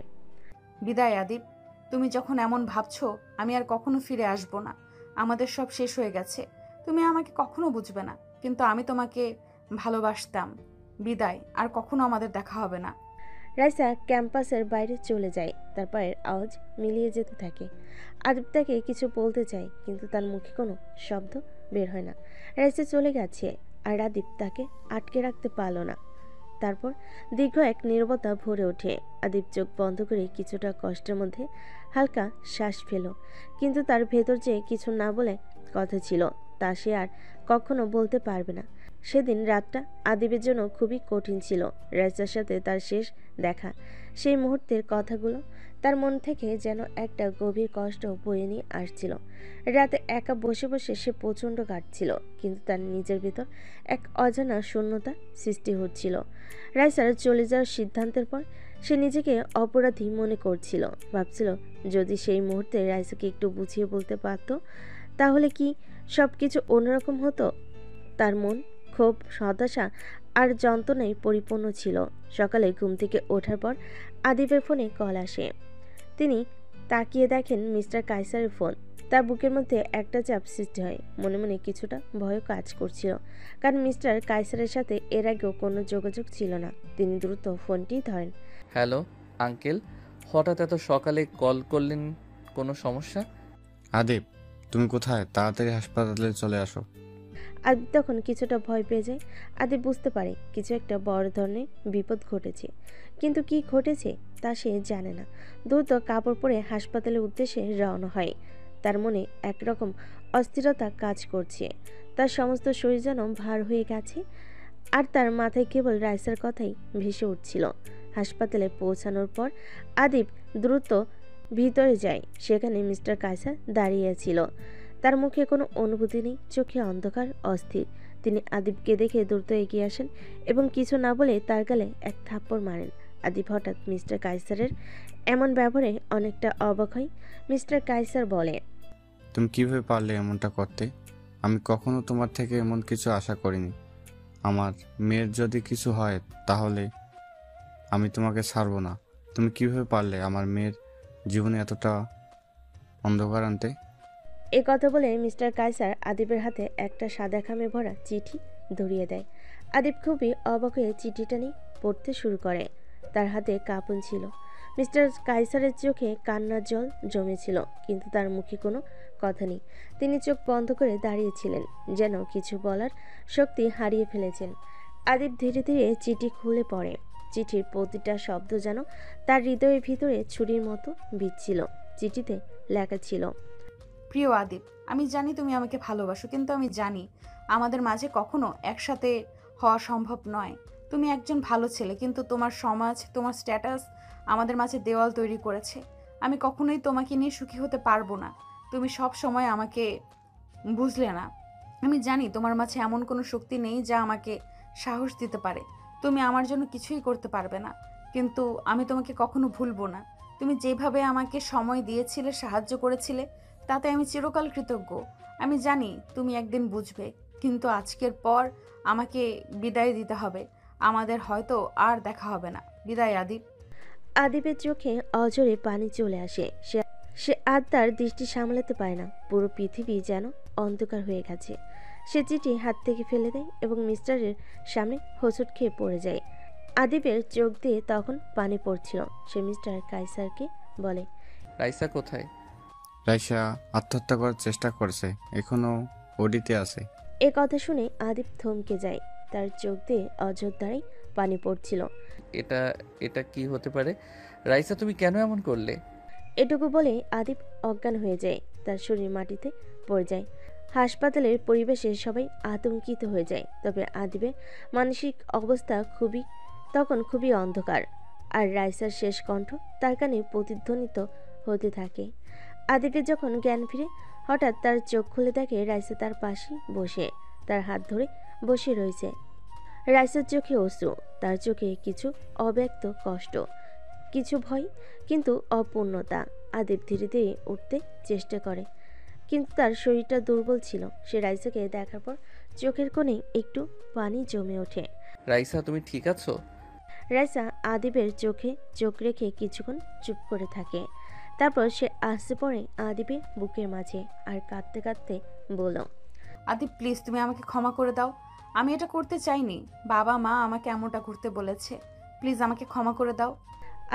বিদায় আদিপ। তুমি যখন এমন ভাবছো, আমি আর কখনো ফিরে আসবো না। আমাদের সব শেষ হয়ে গেছে। তুমি আমাকে কখনো বুঝবে না, কিন্তু আমি তোমাকে ভালোবাসতাম। বিদায়, আর কখনো আমাদের দেখা হবে না। রাইসা ক্যাম্পাসের বাইরে চলে যায়, তার পায়ের আওয়াজ মিলিয়ে যেতে থাকে। আদিব তাকে কিছু বলতে চায়, কিন্তু তার মুখে কোনো শব্দ বের হয় না। রাইসা চলে গেছে, আর আদিব তাকে আটকে রাখতে পারল না। তারপর দীর্ঘ এক নীরবতা ভরে ওঠে। আদিব চোখ বন্ধ করে কিছুটা কষ্টের মধ্যে হালকা শ্বাস ফেল, কিন্তু তার ভেতর যে কিছু না বলে কথা ছিল, তা সে আর কখনো বলতে পারবে না। সেদিন রাতটা আদিবের জন্য খুবই কঠিন ছিল। রাইসার সাথে তার শেষ দেখা, সেই মুহূর্তের কথাগুলো তার মন থেকে যেন একটা গভীর কষ্ট বয়ে নিয়ে আসছিল। রাতে একা বসে বসে সে প্রচণ্ড কাটছিল, কিন্তু তার নিজের ভিতর এক অজানা শূন্যতা সৃষ্টি হচ্ছিল। রাইসার চলে যাওয়ার সিদ্ধান্তের পর সে নিজেকে অপরাধী মনে করছিল। ভাবছিল, যদি সেই মুহূর্তে রাইসাকে একটু বুঝিয়ে বলতে পারত, তাহলে কি সব কিছু অন্যরকম হতো। তার মন ক্ষোভ, হতাশা আর যন্ত্রণায় পরিপূর্ণ ছিল। সকালে ঘুম থেকে ওঠার পর আদিবের ফোনে কল আসে। তিনি তাকিয়ে দেখেন মিস্টার কায়সারের ফোন। তার বুকের মধ্যে একটা চাপ সৃষ্টি হয়, মনে মনে কিছুটা ভয়ও কাজ করছিল, কারণ মিস্টার কায়সারের সাথে এর আগেও কোনো যোগাযোগ ছিল না। তিনি দ্রুত ফোনটি ধরেন। হ্যালো আঙ্কেল, হঠাৎ এত সকালে কল করলেন, কোনো সমস্যা? আদিব, তুমি কোথায়? তাড়াতাড়ি হাসপাতালে চলে আসো। আদিব তখন কিছুটা ভয় পেয়ে যায়। আদিব বুঝতে পারে কিছু একটা বড় ধরনের বিপদ ঘটেছে, কিন্তু কি ঘটেছে তা সে জানে না। দ্রুত কাপড় পরে হাসপাতালের উদ্দেশ্যে রওনা হয়। তার মনে একরকম অস্থিরতা কাজ করছে, তার সমস্ত শরীর যেন ভার হয়ে গেছে, আর তার মাথায় কেবল রাইসার কথাই ভেসে উঠছিল। হাসপাতালে পৌঁছানোর পর আদিব দ্রুত ভিতরে যায়। সেখানে মিস্টার কায়সার দাঁড়িয়েছিল। তার মুখে কোনো অনুভূতি নেই, চোখে অন্ধকার, অস্থির। তিনি আদিবকে দেখে দ্রুত এগিয়ে আসেন এবং কিছু না বলে তার গালে এক থাপ্পড় মারেন। আদিব হঠাৎ মিস্টার কায়সারের এমন ব্যবহারে অনেকটা অবাক হয়। মিস্টার কায়সার বলে, তুমি কিভাবে পারলে এমনটা করতে? আমি কখনো তোমার থেকে এমন কিছু আশা করিনি। আমার মেয়ের যদি কিছু হয় তাহলে আমি তোমাকে ছাড়বো না। তুমি কিভাবে পারলে আমার মেয়ের জীবনে এতটা অন্ধকার আনতে? এ কথা বলে মিস্টার কায়সার আদিবের হাতে একটা সাদা খামে ভরা চিঠি ধরিয়ে দেয়। আদিব খুবই অবাক হয়ে চিঠিটা নিয়ে পড়তে শুরু করে। তার হাতে কাঁপন ছিল। মিস্টার কায়সারের চোখে কান্নার জল জমেছিল, কিন্তু তার মুখে কোনো কথা নেই। তিনি চোখ বন্ধ করে দাঁড়িয়েছিলেন, যেন কিছু বলার শক্তি হারিয়ে ফেলেছেন। আদিব ধীরে ধীরে চিঠি খুলে পড়ে। চিঠির প্রতিটা শব্দ যেন তার হৃদয়ের ভিতরে ছুরির মতো বিচ্ছিল। চিঠিতে লেখা ছিল, প্রিয় আদিপ, আমি জানি তুমি আমাকে ভালোবাসো, কিন্তু আমি জানি আমাদের মাঝে কখনো একসাথে হওয়া সম্ভব নয়। তুমি একজন ভালো ছেলে, কিন্তু তোমার সমাজ, তোমার স্ট্যাটাস আমাদের মাঝে দেওয়াল তৈরি করেছে। আমি কখনোই তোমাকে নিয়ে সুখী হতে পারবো না। তুমি সব সময় আমাকে বুঝলে না। আমি জানি তোমার মাঝে এমন কোনো শক্তি নেই যা আমাকে সাহস দিতে পারে। তুমি আমার জন্য কিছুই করতে পারবে না, কিন্তু আমি তোমাকে কখনো ভুলবো না। তুমি যেভাবে আমাকে সময় দিয়েছিলে, সাহায্য করেছিলে, তাতে আমি চিরকাল কৃতজ্ঞ। আমি জানি তুমি একদিন বুঝবে, কিন্তু আজকের পর আমাকে বিদায় দিতে হবে। আমাদের হয়তো আর দেখা হবে না। বিদায় আদিপ। আদিবের চোখে অজরে পানি চলে আসে। সে আর তার দৃষ্টি সামলাতে পারে না। পুরো পৃথিবী যেন অন্ধকার হয়ে গেছে। সে চিঠি হাত থেকে ফেলে দেয় এবং মিস্টারের সামনে হোঁচট খেয়ে পড়ে যায়। আদিবের চোখ দিয়ে তখন পানি পড়ছিল। সে মিস্টার কায়সারকে বলে, রাইসা কোথায়? রাইসা আত্মহত্যা করার চেষ্টা করেছে, এখনো ওডিতে আছে। এ কথা শুনে আদিব থমকে যায়। তার চোখ দিয়ে অঝোর দ্বারাই পানি পড়ছিল। এটা এটা কি হতে পারে? রাইসা, তুমি কেন এমন করলে? এটুকু বলে আদিব অজ্ঞান হয়ে যায়, তার শরীর মাটিতে পড়ে যায়। হাসপাতালের পরিবেশে সবাই আতঙ্কিত হয়ে যায়, তবে আদিবের মানসিক অবস্থা তখন খুবই অন্ধকার, আর রাইসার শেষ কণ্ঠ তার কানে প্রতিধ্বনিত হতে থাকে। আদিবের যখন জ্ঞান ফিরে, হঠাৎ তার চোখ খুলে দেখে রাইসা তার পাশে বসে, তার হাত ধরে বসে রয়েছে। রাইসার চোখে অশ্রু, তার চোখে কিছু অব্যক্ত কষ্ট, কিছু ভয়, কিন্তু অপূর্ণতা। আদিব ধীরে ধীরে উঠতে চেষ্টা করে, কিন্তু তার শরীরটা দুর্বল ছিল। সে রাইসাকে দেখার পর চোখের কোণে একটু পানি জমে ওঠে। রাইসা, তুমি ঠিক আছো? রাইসা আদিবের চোখে চোখ রেখে কিছুক্ষণ চুপ করে থাকে, তারপর সে আসতে পড়ে আদিবের বুকের মাঝে আর কাঁদতে কাঁদতে বলল, আদিব প্লিজ তুমি আমাকে ক্ষমা করে দাও, আমি এটা করতে চাইনি। বাবা মা আমাকে এমনটা করতে বলেছে, প্লিজ আমাকে ক্ষমা করে দাও।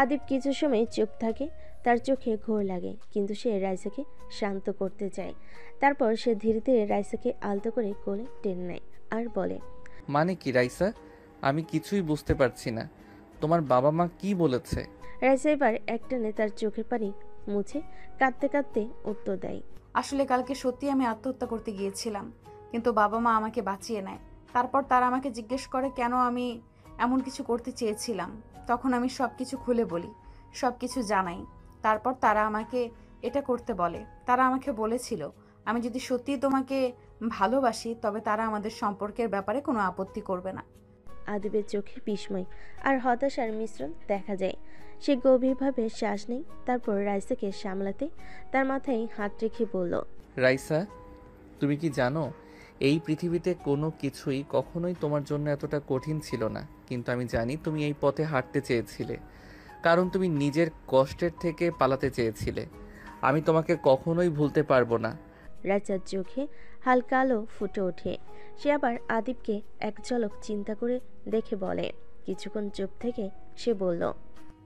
আদিব কিছু সময় চুপ থাকে, তার চোখে ঘোর লাগে, কিন্তু সে রাইসাকে শান্ত করতে চায়। তারপর সে ধীরে ধীরে রাইসাকে আলতো করে কোলে টেনে নেয় আর বলে, মানে কি রাইসা? আমি কিছুই বুঝতে পারছি না। তোমার বাবা মা কি বলেছে? রাইসা এবার একটানে তার চোখের পানি মুছে কাঁদতে কাঁদতে উত্তর দেয়, আসলে কালকে সত্যি আমি আত্মহত্যা করতে গিয়েছিলাম, কিন্তু বাবা মা আমাকে বাঁচিয়ে নেয়। তারপর তারা আমাকে জিজ্ঞেস করে কেন আমি এমন কিছু করতে চেয়েছিলাম। তখন আমি সব কিছু খুলে বলি, সব কিছু জানাই। তারপর তারা আমাকে এটা করতে বলে। তারা আমাকে বলেছিল আমি যদি সত্যিই তোমাকে ভালোবাসি তবে তারা আমাদের সম্পর্কের ব্যাপারে কোনো আপত্তি করবে না। আদিবের চোখে বিস্ময় আর হতাশার মিশ্রণ দেখা যায়। সে গভীরভাবে শ্বাস নেয়, তারপর রাইসাকে সামলাতে তার মাথায় হাত রেখে বলল, রাইসা, তুমি কি জানো এই পৃথিবীতে কোনো কিছুই কখনোই তোমার জন্য এতটা কঠিন ছিল না, কিন্তু আমি জানি তুমি এই পথে হাঁটতে চেয়েছিলে, কারণ তুমি নিজের কষ্টের থেকে পালাতে চেয়েছিলে। আমি তোমাকে কখনোই ভুলতে পারবো না। রাইসার চোখে হালকা আলো ফুটে ওঠে। সে আবার আদিবকে এক ঝলক চিন্তা করে দেখে বলে। কিছুক্ষণ চুপ থেকে সে বলল,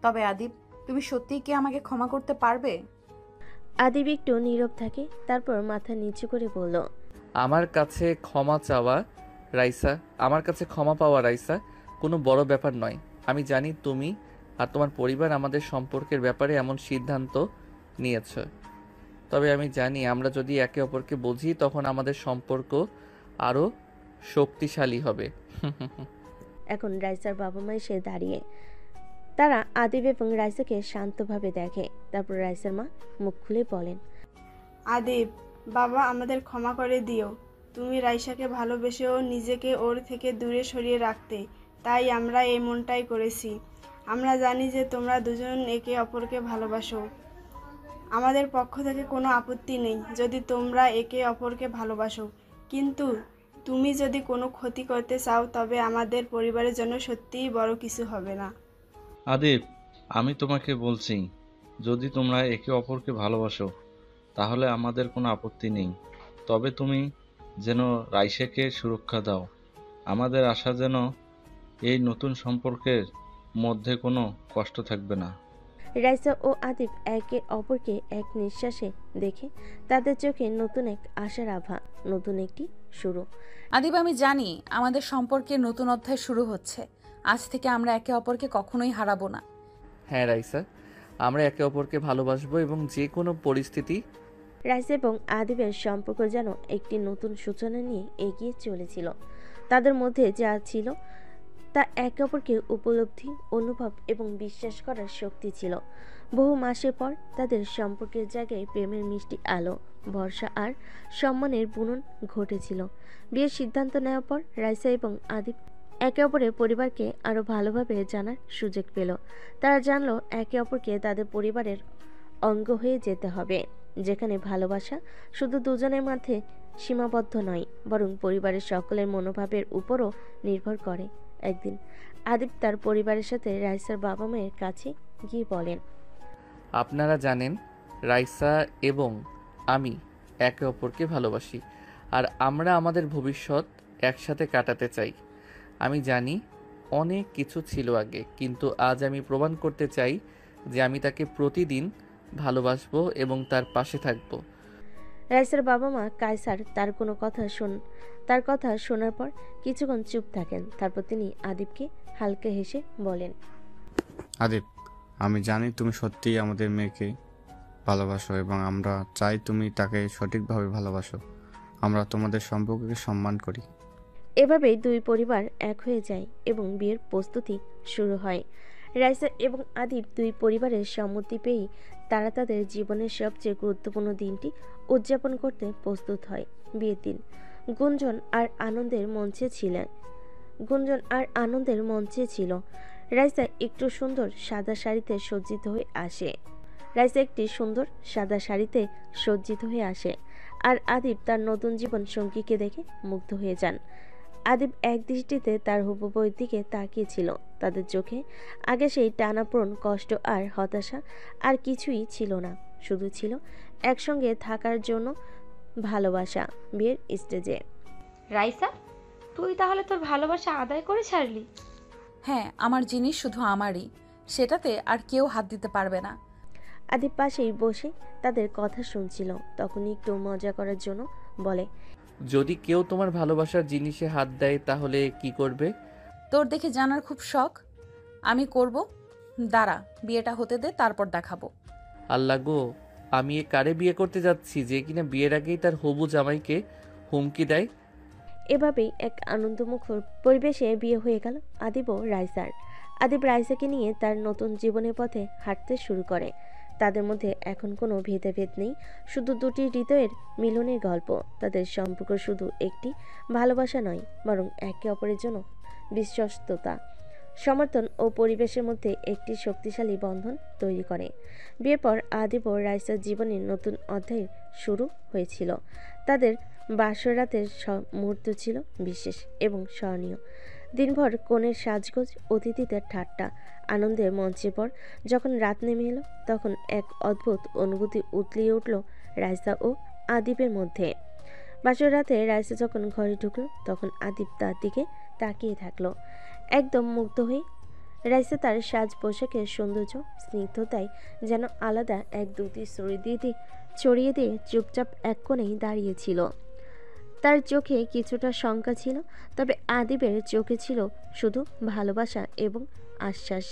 তবে আদিব, তুমি সত্যিই কি আমাকে ক্ষমা করতে পারবে? আদিব একটু নীরব থাকে, তারপর মাথা নিচু করে বলল, আমার কাছে ক্ষমা চাওয়া রাইসা, আমার কাছে ক্ষমা পাওয়া রাইসা কোনো বড় ব্যাপার নয়। আমি জানি তুমি আর তোমার পরিবার আমাদের সম্পর্কের ব্যাপারে এমন সিদ্ধান্ত নিয়েছ, তবে আমি জানি আমরা যদি একে অপরকে বুঝি তখন আমাদের সম্পর্ক আরও শক্তিশালী হবে। এখন রাইসার বাবা মা এসে দাঁড়িয়ে, তারা আদিব এবং রাইসাকে শান্তভাবে দেখে। তারপর রাইসার মা মুখ খুলে বলেন, আদিব, বাবা আমাদের ক্ষমা করে দিও। তুমি রাইসাকে ভালোবেসেও নিজেকে ওর থেকে দূরে সরিয়ে রাখতে, তাই আমরা এমনটাই করেছি। আমরা জানি যে তোমরা দুজন একে অপরকে ভালোবাসো। আমাদের পক্ষ থেকে কোনো আপত্তি নেই যদি তোমরা একে অপরকে ভালোবাসো, কিন্তু তুমি যদি কোনো ক্ষতি করতে চাও তবে আমাদের পরিবারের জন্য সত্যিই বড় কিছু হবে না। আদিব, আমি তোমাকে বলছি, যদি তোমরা একে অপরকে ভালোবাসো তাহলে আমাদের কোনো আপত্তি নেই, তবে তুমি যেন রাইসাকে সুরক্ষা দাও। আমাদের আশা যেন এই নতুন সম্পর্কের মধ্যে কোনো কষ্ট থাকবে না। রাইসা ও আদিব একে অপরকে এক নিঃশ্বাসে দেখে তাদের চোখে নতুন এক আশার আভা, নতুন একটি শুরু। আদিব, আমি জানি আমাদের সম্পর্কের নতুন অধ্যায় শুরু হচ্ছে। আজ থেকে আমরা একে অপরকে কখনোই হারাবো না। হ্যাঁ রাইসা, আমরা একে অপরকে ভালোবাসবো এবং যে কোনো পরিস্থিতি। রাইসা এবং আদিবের সম্পর্ক যেন একটি নতুন সূচনা নিয়ে এগিয়ে চলেছিল। তাদের মধ্যে যা ছিল তা একে অপরকে উপলব্ধি, অনুভব এবং বিশ্বাস করার শক্তি ছিল। বহু মাসের পর তাদের সম্পর্কের জায়গায় প্রেমের মিষ্টি আলো, ভরসা আর সম্মানের বুনন ঘটেছিল। বিয়ের সিদ্ধান্ত নেওয়ার পর রাইসা এবং আদিব একে অপরের পরিবারকে আরও ভালোভাবে জানার সুযোগ পেল। তারা জানলো একে অপরকে তাদের পরিবারের অঙ্গ হয়ে যেতে হবে, যেখানে ভালোবাসা শুধু দুজনের মধ্যে সীমাবদ্ধ নয়, বরং পরিবারের সকলের মনোভাবের উপরও নির্ভর করে। একদিন আদিব তার পরিবারের সাথে রাইসার বাবা মায়ের কাছে গিয়ে বলেন, আপনারা জানেন রাইসা এবং আমি একে অপরকে ভালোবাসি, আর আমরা আমাদের ভবিষ্যৎ একসাথে কাটাতে চাই। আমি জানি অনেক কিছু ছিল আগে, কিন্তু আজ আমি প্রমাণ করতে চাই যে আমি তাকে প্রতিদিন ভালোবাসবো এবং তার পাশে থাকবো। রাইসার বাবা মা কায়সার তার কথা শোনার পর কিছুক্ষণ চুপ থাকেন। তারপর তিনি আদিবকে হালকা হেসে বলেন, আদিব, আমি জানি তুমি সত্যিই আমাদের মেয়েকে ভালোবাসো এবং আমরা চাই তুমি তাকে সঠিকভাবে ভালোবাসো। আমরা তোমাদের সম্পর্ককে সম্মান করি। এভাবেই দুই পরিবার এক হয়ে যায় এবং বিয়ের প্রস্তুতি শুরু হয়। রাইসা এবং আদিব দুই পরিবারের সম্মতি পেয়েই তারা তাদের জীবনের সবচেয়ে গুরুত্বপূর্ণ দিনটি উদযাপন করতে প্রস্তুত হয়। বিয়ের দিন গুঞ্জন আর আনন্দের মঞ্চে ছিল। রাইসা একটি সুন্দর সাদা শাড়িতে সজ্জিত হয়ে আসে আর আদিব তার নতুন জীবন সঙ্গীকে দেখে মুগ্ধ হয়ে যান। আদিব এক দৃষ্টিতে তার হবু বউয়ের দিকে তাকিয়েছিল। তাদের চোখে আগে সেই টানাপোড়েন, কষ্ট আর হতাশা আর কিছুই ছিল না, শুধু ছিল একসঙ্গে থাকার জন্য ভালোবাসা। বিয়ের স্টেজে রাইসা, তুই তাহলে তোর ভালোবাসা আদায় করে ছাড়লি? হ্যাঁ, আমার জিনিস শুধু আমারই, সেটাতে আর কেউ হাত দিতে পারবে না। আদিব পাশেই বসে তাদের কথা শুনছিল। তখনই একটু মজা করার জন্য বলে, যদি কেউ তোমার ভালোবাসার জিনিসে হাত দেয় তাহলে কি করবে? তোর দেখে জানার খুব শখ, আমি করব। দাঁড়া, বিয়েটা হতে দে, তারপর দেখাবো। আল্লাহ গো, আমি এ কারে বিয়ে করতে যাচ্ছি যে কিনা বিয়ের আগেই তার হবু জামাইকে হুমকি দেয়? এভাবেই এক আনন্দমুখর পরিবেশে বিয়ে হয়ে গেল আদিব ও রাইসার। আদিব রাইসাকে নিয়ে তার নতুন জীবনের পথে হাঁটতে শুরু করে। তাদের মধ্যে এখন কোনো ভেদাভেদ নেই, শুধু দুটি হৃদয়ের মিলনের গল্প। তাদের সম্পর্ক শুধু একটি ভালোবাসা নয়, বরং একে অপরের জন্য বিশ্বস্ততা, সমর্থন ও পরিবেশের মধ্যে একটি শক্তিশালী বন্ধন তৈরি করে। বিয়ের পর আদিব ও রাইসার জীবনের নতুন অধ্যায় শুরু হয়েছিল। তাদের বাসর রাতের মুহূর্ত ছিল বিশেষ এবং স্মরণীয়। দিনভর কনের সাজগোজ, অতিথিদের ঠাট্টা, আনন্দের মঞ্চের পর যখন রাত নেমে এলো, তখন এক অদ্ভুত অনুভূতি উতলিয়ে উঠল রাইসা ও আদিবের মধ্যে। বাসর রাতে রাইসা যখন ঘরে ঢুকলো, তখন আদিব তার দিকে তাকিয়ে থাকলো একদম মুগ্ধ হয়ে। রাইসা তার সাজ পোশাকের সৌন্দর্য, স্নিগ্ধতায় যেন আলাদা এক দুটি ছড়িয়ে দিয়ে চুপচাপ এক কোণেই দাঁড়িয়েছিল। তার চোখে কিছুটা শঙ্কা ছিল, তবে আদিবের চোখে ছিল শুধু ভালোবাসা এবং আশ্বাস।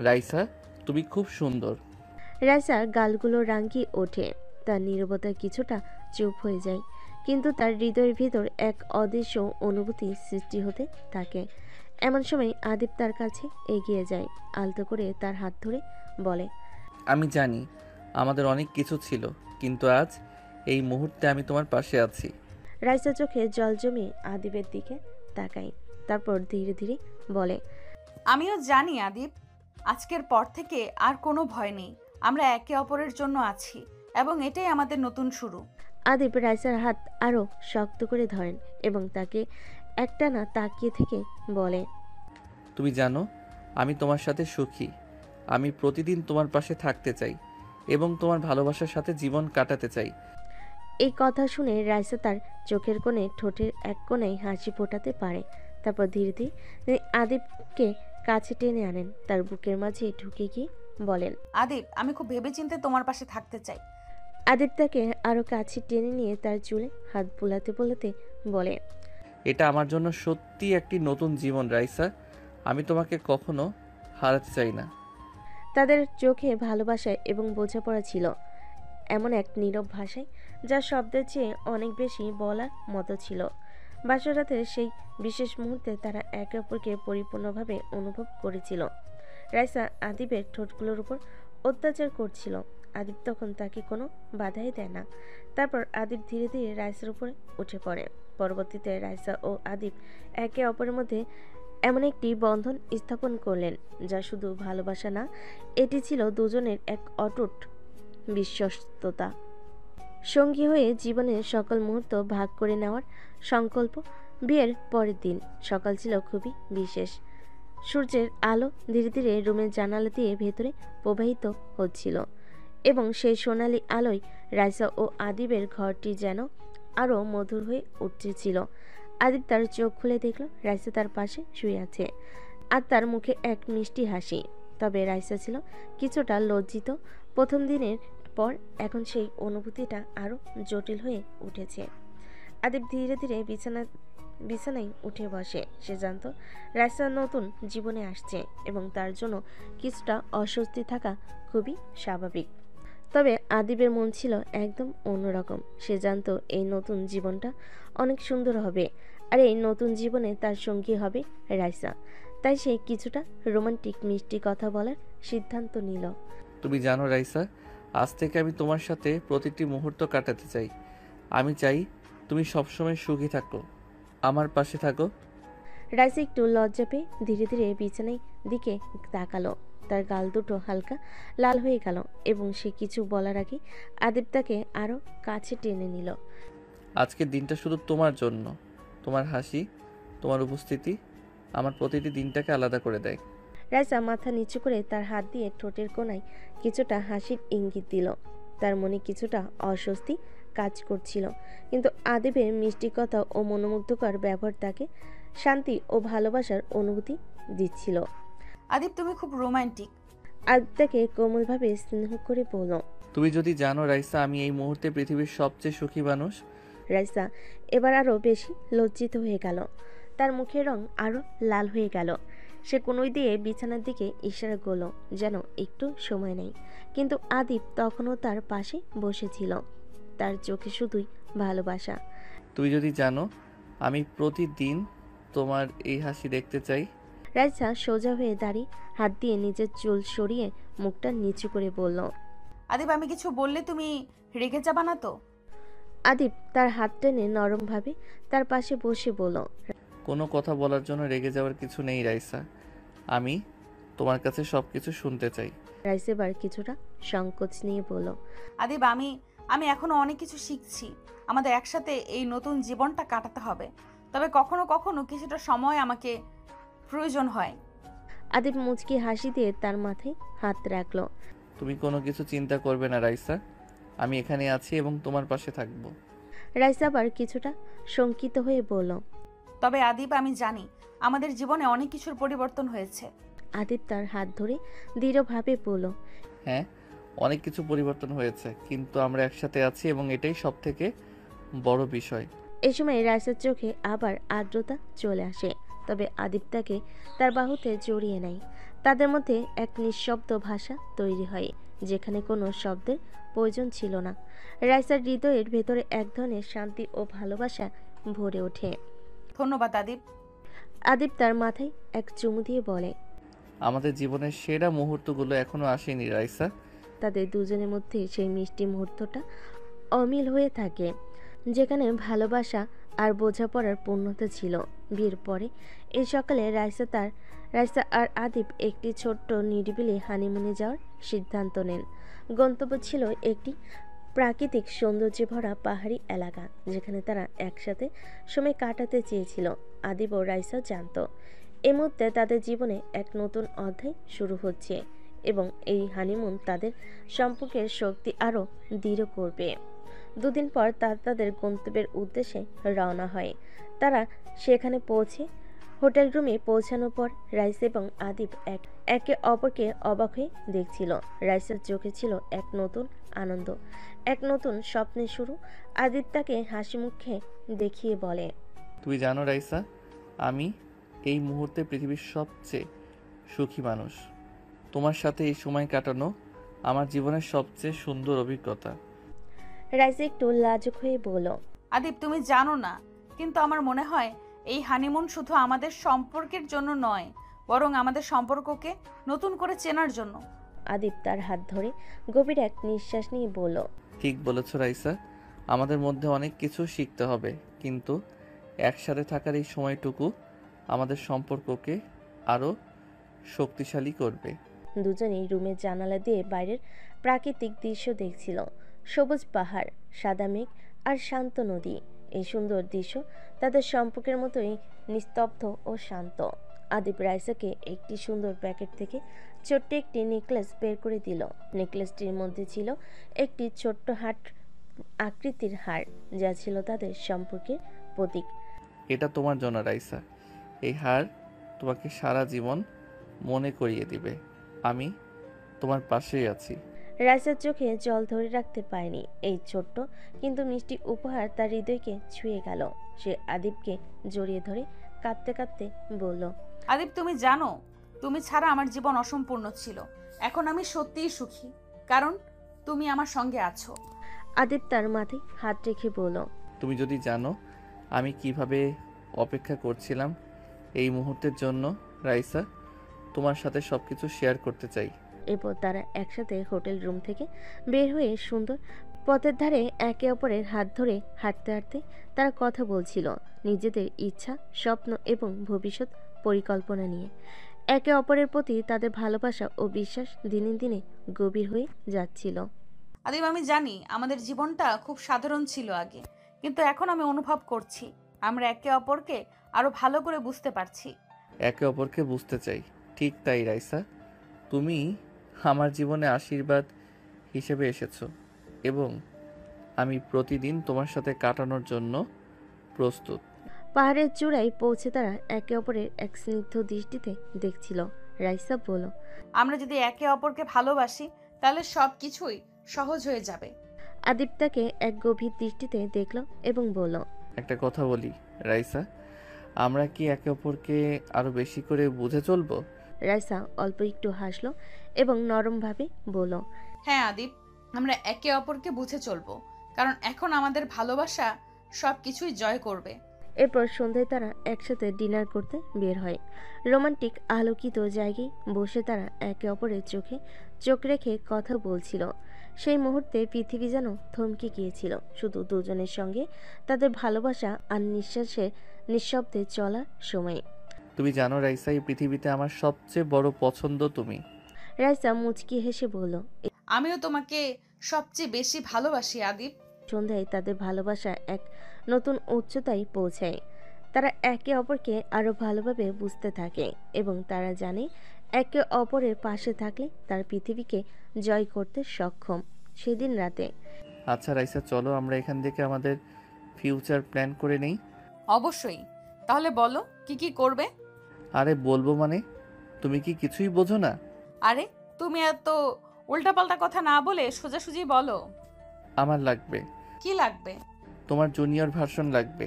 রাইসা, তুমি খুব সুন্দর। রাইসার গালগুলো রাঙ্গিয়ে ওঠে, তার নীরবতা কিছুটা চুপ হয়ে যায়, কিন্তু তার হৃদয়ের ভিতর এক অদৃশ্য অনুভূতি সৃষ্টি হতে থাকে। এমন সময় আদিব তার কাছে এগিয়ে যায়, আলতো করে তার হাত ধরে বলে, আমি জানি আমাদের অনেক কিছু ছিল, কিন্তু আজ এই মুহূর্তে আমি তোমার পাশে আছি। রাইসা চোখে জল জমিয়ে আদিবের দিকে তাকায়, তারপর ধীরে ধীরে বলে, আমিও জানি আদিব, আজকের পর থেকে আর কোনো ভয় নেই। আমরা একে অপরের জন্য আছি এবং এটাই আমাদের নতুন শুরু। আদিব রাইসার হাত আরো শক্ত করে ধরেন এবং তাকে একটানা তাকিয়ে থেকে বলে, তুমি জানো আমি তোমার সাথে সুখী। আমি প্রতিদিন তোমার পাশে থাকতে চাই এবং তোমার ভালোবাসার সাথে জীবন কাটাতে চাই। এই কথা শুনে রাইসা তার চোখের কোণে, ঠোঁটের এক কোণায় হাসি ফোটাতে পারে। তারপর ধীরে ধীরে তিনি আদিবকে কাছে টেনে আনেন, তার বুকের মাঝে ঢুকে গিয়ে বলেন, আদিব, আমি খুব ভেবেচিন্তে তোমার পাশে থাকতে চাই। আদিব তাকে আরো কাছে টেনে নিয়ে তার চুলে হাত বুলাতে বুলাতে বলে, এটা আমার জন্য সত্যি একটি নতুন জীবন রাইসা। আমি তোমাকে কখনো হারাতে চাই না। তাদের চোখে ভালোবাসা এবং বোঝাপড়া ছিল, এমন এক নীরব ভাষায় যা শব্দের চেয়ে অনেক বেশি বলার মতো ছিল। বাসর রাতের সেই বিশেষ মুহূর্তে তারা একে অপরকে পরিপূর্ণভাবে অনুভব করেছিল। রাইসা আদিবের ঠোঁটগুলোর উপর অত্যাচার করছিল। আদিব তখন তাকে কোনো বাধাই দেয় না। তারপর আদিব ধীরে ধীরে রাইসার উপরে উঠে পড়ে। পরবর্তীতে রাইসা ও আদিব একে অপরের মধ্যে এমন একটি বন্ধন স্থাপন করলেন যা শুধু ভালোবাসা না, এটি ছিল দুজনের এক অটুট বিশ্বস্ততা। সঙ্গী হয়ে জীবনের সকল মুহূর্ত ভাগ করে নেওয়ার সংকল্প। বিয়ের পরের দিন সকাল ছিল খুবই বিশেষ। সূর্যের আলো ধীরে ধীরে রুমের জানালা দিয়ে ভেতরে প্রবাহিত হচ্ছিল এবং সেই সোনালি আলোয় রাইসা ও আদিবের ঘরটি যেন আরও মধুর হয়ে উঠছিল। আদিব তার চোখ খুলে দেখল রাইসা তার পাশে শুয়ে আছে আর তার মুখে এক মিষ্টি হাসি। তবে রাইসা ছিল কিছুটা লজ্জিত। প্রথম দিনের পর এখন সেই অনুভূতিটা আরও জটিল হয়ে উঠেছে। আদিব ধীরে ধীরে বিছানা বিছানায় উঠে বসে। সে জানত রাইসা নতুন জীবনে আসছে এবং তার জন্য কিছুটা অস্বস্তি থাকা খুবই স্বাভাবিক। তবে আদিবের মন ছিল একদম অন্যরকম। সে জানত এই নতুন জীবনটা অনেক সুন্দর হবে, আর এই নতুন জীবনে তার সঙ্গী হবে রাইসা। তাই সে কিছুটা রোমান্টিক মিষ্টি কথা বলার সিদ্ধান্ত নিল। তুমি জানো রাইসা, আজ থেকে আমি তোমার সাথে প্রতিটি মুহূর্ত কাটাতে চাই। আমি চাই তুমি সবসময় সুখী থাকো, আমার পাশে থাকো। রাইসা একটু লজ্জা পেয়ে ধীরে ধীরে বিছানায় দিকে তাকালো। তার গাল দুটো হালকা লাল হয়ে গেল এবং সে কিছু বলার আগে আদিব তাকে আরো কাছে টেনে নিল। আজকের দিনটা শুধু তোমার জন্য। তোমার হাসি, তোমার উপস্থিতি আমার প্রতিটি দিনটাকে আলাদা করে দেয়। রাইসা মাথা নিচু করে তার হাত দিয়ে ঠোঁটের কোণায় কিছুটা হাসির ইঙ্গিত দিল। তার মনে কিছুটা অস্বস্তি কাজ করছিল, কিন্তু আদিবের মিষ্টি কথা ও মনোমুগ্ধকর ব্যবহার তাকে শান্তি ও ভালোবাসার অনুভূতি দিচ্ছিল। আদিব তুমি খুব রোমান্টিক। আদিব তাকে কোমলভাবে স্নেহ করে বলল। তুমি যদি জানো রাইসা, আমি এই মুহূর্তে পৃথিবীর সবচেয়ে সুখী মানুষ। রাইসা এবার আরও বেশি লজ্জিত হয়ে গেল। তার মুখের রং আরও লাল হয়ে গেল। সে কোনোই দিয়ে বিছানার দিকে ইশারা করল যেন একটু সময় নেই, কিন্তু আদিব তখনও তার পাশে বসেছিল। তার চোখে শুধুই ভালোবাসা। তুমি যদি জানো, আমি প্রতিদিন তোমার এই হাসি দেখতে চাই। রাইসা সোজা হয়ে দাঁড়িয়ে হাত দিয়ে নিজের চুল সরিয়ে মুখটা নিচু করে বলল। আদিব আমি কিছু বললে তুমি রেগে যাবা না তো? আদিব তার হাত টেনে নরমভাবে তার পাশে বসে বলল। কোনো কথা বলার জন্য রেগে যাওয়ার কিছু নেই রাইসা, আমি তোমার কাছে সব কিছু শুনতে চাই। রাইসা এবার কিছুটা সংকোচ নিয়ে বলল। আদিব আমি এখনো অনেক কিছু শিখছি। আমাদের একসাথে এই নতুন জীবনটা কাটাতে হবে, তবে কখনো কখনো কিছুটা সময় আমাকে প্রয়োজন হয়। আদিব মুচকি হাসি দিয়ে তার মাথায় হাত রাখল। তুমি কোনো কিছু চিন্তা করবে না রাইসা, আমি এখানে আছি এবং তোমার পাশে থাকবো। রাইসা আবার কিছুটা শঙ্কিত হয়ে বলল। তবে আদিব আমি জানি আমাদের জীবনে অনেক কিছুর পরিবর্তন হয়েছে। আদিব তার হাত ধরে দৃঢ়ভাবে বলল। হ্যাঁ, অনেক কিছু পরিবর্তন হয়েছে, কিন্তু আমরা একসাথে আছি এবং এটাই সব থেকে বড় বিষয়। এই সময় রাইসার চোখে আবার আর্দ্রতা চলে আসে, তবে আদিব তাকে তার বাহুতে জড়িয়ে নেয়। তাদের মধ্যে এক নিঃশব্দ ভাষা তৈরি হয়, যেখানে কোনো শব্দের প্রয়োজন ছিল না। রাইসার হৃদয়ের ভেতরে এক ধরনের শান্তি ও ভালোবাসা ভরে ওঠে। ধন্যবাদ আদিব। আদিব তার মাথায় এক চুমু দিয়ে বলে। আমাদের জীবনের সেরা মুহূর্তগুলো এখনো আসেনি রাইসা। তাদের দুজনের মধ্যে সেই মিষ্টি মুহূর্তটা অমিল হয়ে থাকে, যেখানে ভালোবাসা আর বোঝাপড়ার পূর্ণতা ছিল। বিয়ের পরে এই সকালে রাইসা আর আদিব একটি ছোট্ট নিরিবিলি হানিমুনে যাওয়ার সিদ্ধান্ত নেন। গন্তব্য ছিল একটি প্রাকৃতিক সৌন্দর্যে ভরা পাহাড়ি এলাকা, যেখানে তারা একসাথে সময় কাটাতে চেয়েছিল। আদিব ও রাইসা জানত এই মুহূর্তে তাদের জীবনে এক নতুন অধ্যায় শুরু হচ্ছে এবং এই হানিমুন তাদের সম্পর্কের শক্তি আরও দৃঢ় করবে। দুদিন পর তাদের গন্তব্যের উদ্দেশ্যে রওনা হয়। তারা সেখানে পৌঁছে হোটেল রুমে পৌঁছানোর পর রাইসা এবং আদিব একে অপরকে অবাক হয়ে দেখছিল। রাইসার চোখে ছিল এক নতুন আনন্দ, এক নতুন স্বপ্নের শুরু। আদিব তাকে হাসি মুখে দেখিয়ে বলে। তুমি জানো রাইসা, আমি এই মুহূর্তে পৃথিবীর সবচেয়ে সুখী মানুষ। তোমার সাথে এই সময় কাটানো আমার জীবনের সবচেয়ে সুন্দর অভিজ্ঞতা। রাইসা একটু লাজুক হয়ে বলল। আদিব তুমি জানো না, কিন্তু আমার মনে হয় এই হানিমুন শুধু আমাদের সম্পর্কের জন্য নয়, বরং আমাদের সম্পর্ককে নতুন করে চেনার জন্য। আদিব তার হাত ধরে গভীর এক নিঃশ্বাস নিয়ে বলল। ঠিক বলেছ রাইসা, আমাদের মধ্যে অনেক কিছু শিখতে হবে, কিন্তু একসাথে থাকার এই সময়টুকু আমাদের সম্পর্ককে আরও শক্তিশালী করবে। দুজনেই রুমের জানালা দিয়ে বাইরের প্রাকৃতিক দৃশ্য দেখছিল। সবুজ পাহাড়, সাদা মেঘ আর শান্ত নদী। এই সুন্দর দৃশ্য তাদের সম্পর্কের মতোই নিস্তব্ধ ও শান্ত। আদিব রাইসাকে একটি সুন্দর প্যাকেট থেকে ছোট্ট একটি নেকলেস বের করে দিল। নেকলেসটির মধ্যে ছিল একটি ছোট্ট হার্ট আকৃতির হার, যা ছিল তাদের সম্পর্কের প্রতীক। এটা তোমার জন্য রাইসা, এই হার তোমাকে সারা জীবন মনে করিয়ে দিবে আমি তোমার পাশেই আছি। রাইসার চোখে জল ধরে রাখতে পারেনি। এই ছোট্ট কিন্তু মিষ্টি উপহার তার হৃদয়কে ছুঁয়ে গেল। সে আদিবকে জড়িয়ে ধরে কাঁদতে কাঁদতে বলল, আদিব, তুমি জানো তুমি ছাড়া আমার জীবন অসম্পূর্ণ ছিল। এখন আমি সত্যিই সুখী, কারণ তুমি আমার সঙ্গে আছো। আদিব তার মাথায় হাত রেখে বলল, তুমি যদি জানো আমি কিভাবে অপেক্ষা করছিলাম এই মুহূর্তের জন্য রাইসা, তোমার সাথে সবকিছু শেয়ার করতে চাই। এরপর তারা একসাথে হোটেল রুম থেকে বের হয়ে সুন্দর পথের ধারে একে অপরের হাত ধরে হাঁটতে হাঁটতে তারা কথা বলছিল নিজেদের ইচ্ছা, স্বপ্ন এবং ভবিষ্যৎ পরিকল্পনা নিয়ে। একে অপরের প্রতি তাদের ভালোবাসা ও বিশ্বাস দিনে দিনে গভীর হয়ে যাচ্ছিল। আদিব, আমি জানি আমাদের জীবনটা খুব সাধারণ ছিল আগে, কিন্তু এখন আমি অনুভব করছি আমরা একে অপরকে আরো ভালো করে বুঝতে পারছি। একে অপরকে বুঝতে চাই, ঠিক তাই রাইসা। তুমি আমার জীবনে আশীর্বাদ হিসেবে এসেছো এবং আমি প্রতিদিন তোমার সাথে কাটানোর জন্য প্রস্তুত। পাহাড়ের চূড়ায় পৌঁছে তারা একে অপরের এক স্নিগ্ধ দৃষ্টিতে দেখছিল। রাইসা বলল, আমরা যদি একে অপরকে ভালোবাসি তাহলে সব কিছুই সহজ হয়ে যাবে। আদিব তাকে এক গভীর দৃষ্টিতে দেখল এবং বলল, একটা কথা বলি রাইসা, আমরা কি একে অপরকে আরো বেশি করে বুঝে চলবো? রাইসা অল্প একটু হাসলো এবং নরমভাবে বলল, হ্যাঁ আদিব, আমরা একে অপরকে বুঝে চলবো, কারণ এখন আমাদের ভালোবাসা সব কিছুই জয় করবে। এরপর সন্ধ্যায় তারা একসাথে ডিনার করতে বের হয়। রোমান্টিক আলোকিত জায়গায় বসে তারা একে অপরের চোখে চোখ রেখে কথা বলছিল। সেই মুহূর্তে পৃথিবী যেন থমকে গিয়েছিল, শুধু দুজনের সঙ্গে তাদের ভালোবাসা আর নিঃশব্দে চলার সময়। তুমি জানো রাইসা, এই পৃথিবীতে আমার সবচেয়ে বড় পছন্দ তুমি। রাইসা মুচকি হেসে বলল, আমিও তোমাকে সবচেয়ে বেশি ভালোবাসি আদিব। সন্ধ্যায় তাদের ভালোবাসা এক নতুন উচ্চতায় পৌঁছায়। তারা একে অপরকে আরো ভালোভাবে বুঝতে থাকে এবং তারা জানে একে অপরের পাশে থাকলে তার পৃথিবীকে জয় করতে সক্ষম। সেদিন রাতে, আচ্ছা রাইসা, চলো আমরা এখান থেকে আমাদের ফিউচার প্ল্যান করে নেই। অবশ্যই, তাহলে বলো কি কি করবে? আরে বলবো মানে, তুমি কি কিছুই বোঝো না? আরে তুমি এত উল্টাপাল্টা কথা না বলে সোজাসুজি বলো। আমার লাগবে। কি লাগবে? তোমার জুনিয়র ভার্সন লাগবে।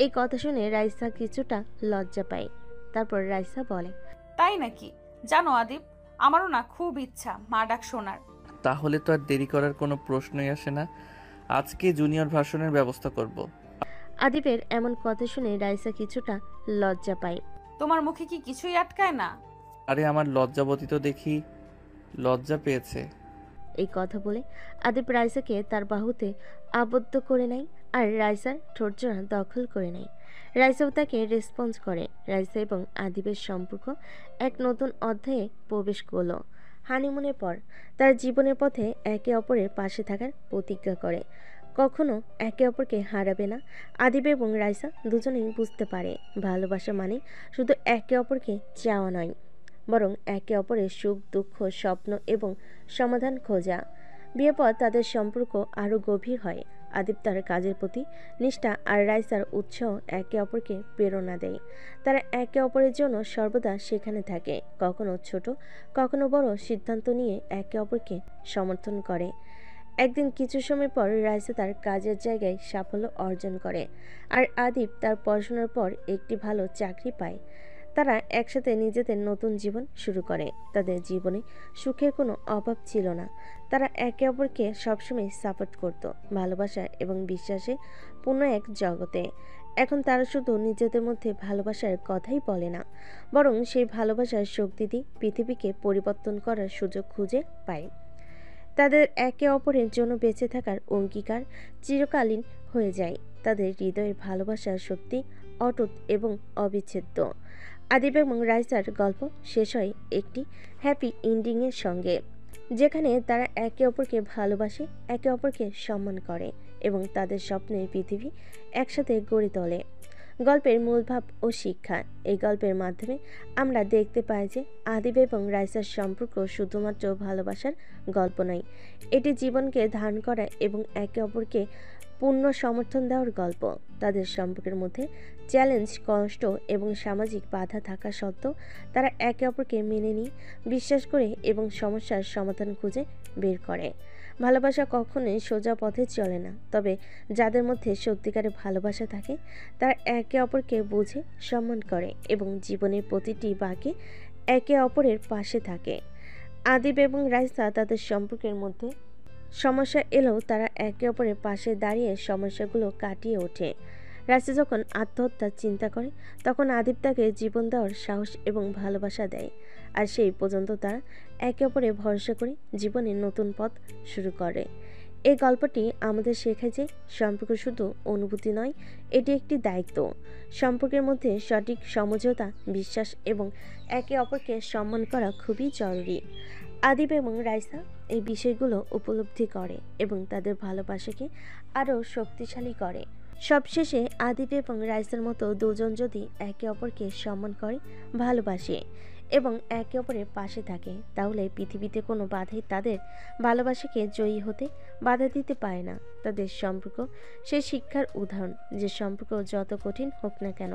এই কথা শুনে রাইসা কিছুটা লজ্জা পায়। তারপর রাইসা বলে, তাই নাকি? জানো আদিব, আমারও না খুব ইচ্ছা মা ডাক শোনার। তাহলে তো আর দেরি করার কোনো প্রশ্নই আসে না, আজকে জুনিয়র ভার্সনের ব্যবস্থা করব। আদিবের এমন কথা শুনে রাইসা কিছুটা লজ্জা পায়। তোমার মুখে কি কিছুই আটকায় না? আরে আমার লজ্জাবতী তো দেখি লজ্জা পেয়েছে। এই কথা বলে আদিব রাইসাকে তার বাহুতে আবদ্ধ করে নেয় আর রাইসার ঠোঁটজোড়া দখল করে নেয়। রাইসাও তাকে রেসপন্স করে। রাইসা এবং আদিবের সম্পর্ক এক নতুন অধ্যায়ে প্রবেশ করলো। হানিমুনের পর তার জীবনের পথে একে অপরের পাশে থাকার প্রতিজ্ঞা করে। কখনো একে অপরকে হারাবে না। আদিব এবং রাইসা দুজনেই বুঝতে পারে ভালোবাসা মানে শুধু একে অপরকে চাওয়া নয়, বরং একে অপরের সুখ, দুঃখ, স্বপ্ন এবং সমাধান খোঁজা। বিয়ের পর তাদের সম্পর্ক আরও গভীর হয়। আদিব তার কাজের প্রতি নিষ্ঠা আর রাইসার উৎসাহ একে অপরকে প্রেরণা দেয়। তারা একে অপরের জন্য সর্বদা সেখানে থাকে, কখনো ছোট কখনো বড় সিদ্ধান্ত নিয়ে একে অপরকে সমর্থন করে। একদিন কিছু সময় পর রাইসা তার কাজের জায়গায় সাফল্য অর্জন করে আর আদিব তার পড়াশোনার পর একটি ভালো চাকরি পায়। তারা একসাথে নিজেদের নতুন জীবন শুরু করে। তাদের জীবনে সুখের কোনো অভাব ছিল না। তারা একে অপরকে সবসময় সাপোর্ট করত, ভালোবাসা এবং বিশ্বাসে পূর্ণ এক জগতে। এখন তারা শুধু নিজেদের মধ্যে ভালোবাসার কথাই বলে না, বরং সেই ভালোবাসার শক্তি দিয়ে পৃথিবীকে পরিবর্তন করার সুযোগ খুঁজে পায়। তাদের একে অপরের জন্য বেঁচে থাকার অঙ্গীকার চিরকালীন হয়ে যায়। তাদের হৃদয়ের ভালোবাসার শক্তি অটুট এবং অবিচ্ছেদ্য। আদিব এবং রাইসার গল্প শেষ হয় একটি হ্যাপি এন্ডিংয়ের সঙ্গে, যেখানে তারা একে অপরকে ভালোবাসে, একে অপরকে সম্মান করে এবং তাদের স্বপ্নের পৃথিবী একসাথে গড়ে তোলে। গল্পের মূল ভাব ও শিক্ষা। এই গল্পের মাধ্যমে আমরা দেখতে পাই যে আদিব এবং রাইসার সম্পর্ক শুধুমাত্র ভালোবাসার গল্প নয়, এটি জীবনকে ধারণ করা এবং একে অপরকে পূর্ণ সমর্থন দেওয়ার গল্প। তাদের সম্পর্কের মধ্যে চ্যালেঞ্জ, কষ্ট এবং সামাজিক বাধা থাকা সত্ত্বেও তারা একে অপরকে মেনে নিয়ে বিশ্বাস করে এবং সমস্যার সমাধান খুঁজে বের করে। ভালোবাসা কখনোই সোজা পথে চলে না, তবে যাদের মধ্যে সত্যিকারের ভালোবাসা থাকে তারা একে অপরকে বুঝে, সম্মান করে এবং জীবনের প্রতিটি বাঁকে একে অপরের পাশে থাকে। আদিব এবং রাইসা তাদের সম্পর্কের মধ্যে সমস্যা এলেও তারা একে অপরের পাশে দাঁড়িয়ে সমস্যাগুলো কাটিয়ে ওঠে। রাইসা যখন আত্মহত্যার চিন্তা করে তখন আদিব তাকে জীবন দেওয়ার সাহস এবং ভালোবাসা দেয়, আর সেই পর্যন্ত তারা একে অপরে ভরসা করে জীবনের নতুন পথ শুরু করে। এই গল্পটি আমাদের শেখায় যে সম্পর্ক শুধু অনুভূতি নয়, এটি একটি দায়িত্ব। সম্পর্কের মধ্যে সঠিক সমঝোতা, বিশ্বাস এবং একে অপরকে সম্মান করা খুবই জরুরি। আদিব এবং রাইসা এই বিষয়গুলো উপলব্ধি করে এবং তাদের ভালোবাসাকে আরও শক্তিশালী করে। সবশেষে আদিব এবং রাইসার মতো দুজন যদি একে অপরকে সম্মান করে, ভালোবাসে এবং একে অপরের পাশে থাকে, তাহলে পৃথিবীতে কোনো বাধাই তাদের ভালোবাসাকে জয়ী হতে বাধা দিতে পারে না। তাদের সম্পর্ক সেই শিক্ষার উদাহরণ যে সম্পর্ক যত কঠিন হোক না কেন,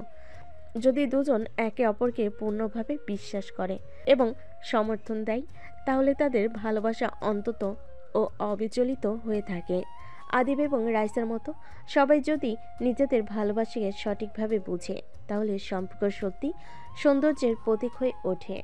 যদি দুজন একে অপরকে পূর্ণভাবে বিশ্বাস করে এবং সমর্থন দেয়, তাহলে তাদের ভালোবাসা অন্তত ও অবিচলিত হয়ে থাকে। আদিব এবং রাইসার মতো সবাই যদি নিজেদের ভালোবাসাকে সঠিকভাবে বুঝে, তাহলে সম্পর্ক সত্যি সৌন্দর্যের প্রতীক হয়ে ওঠে।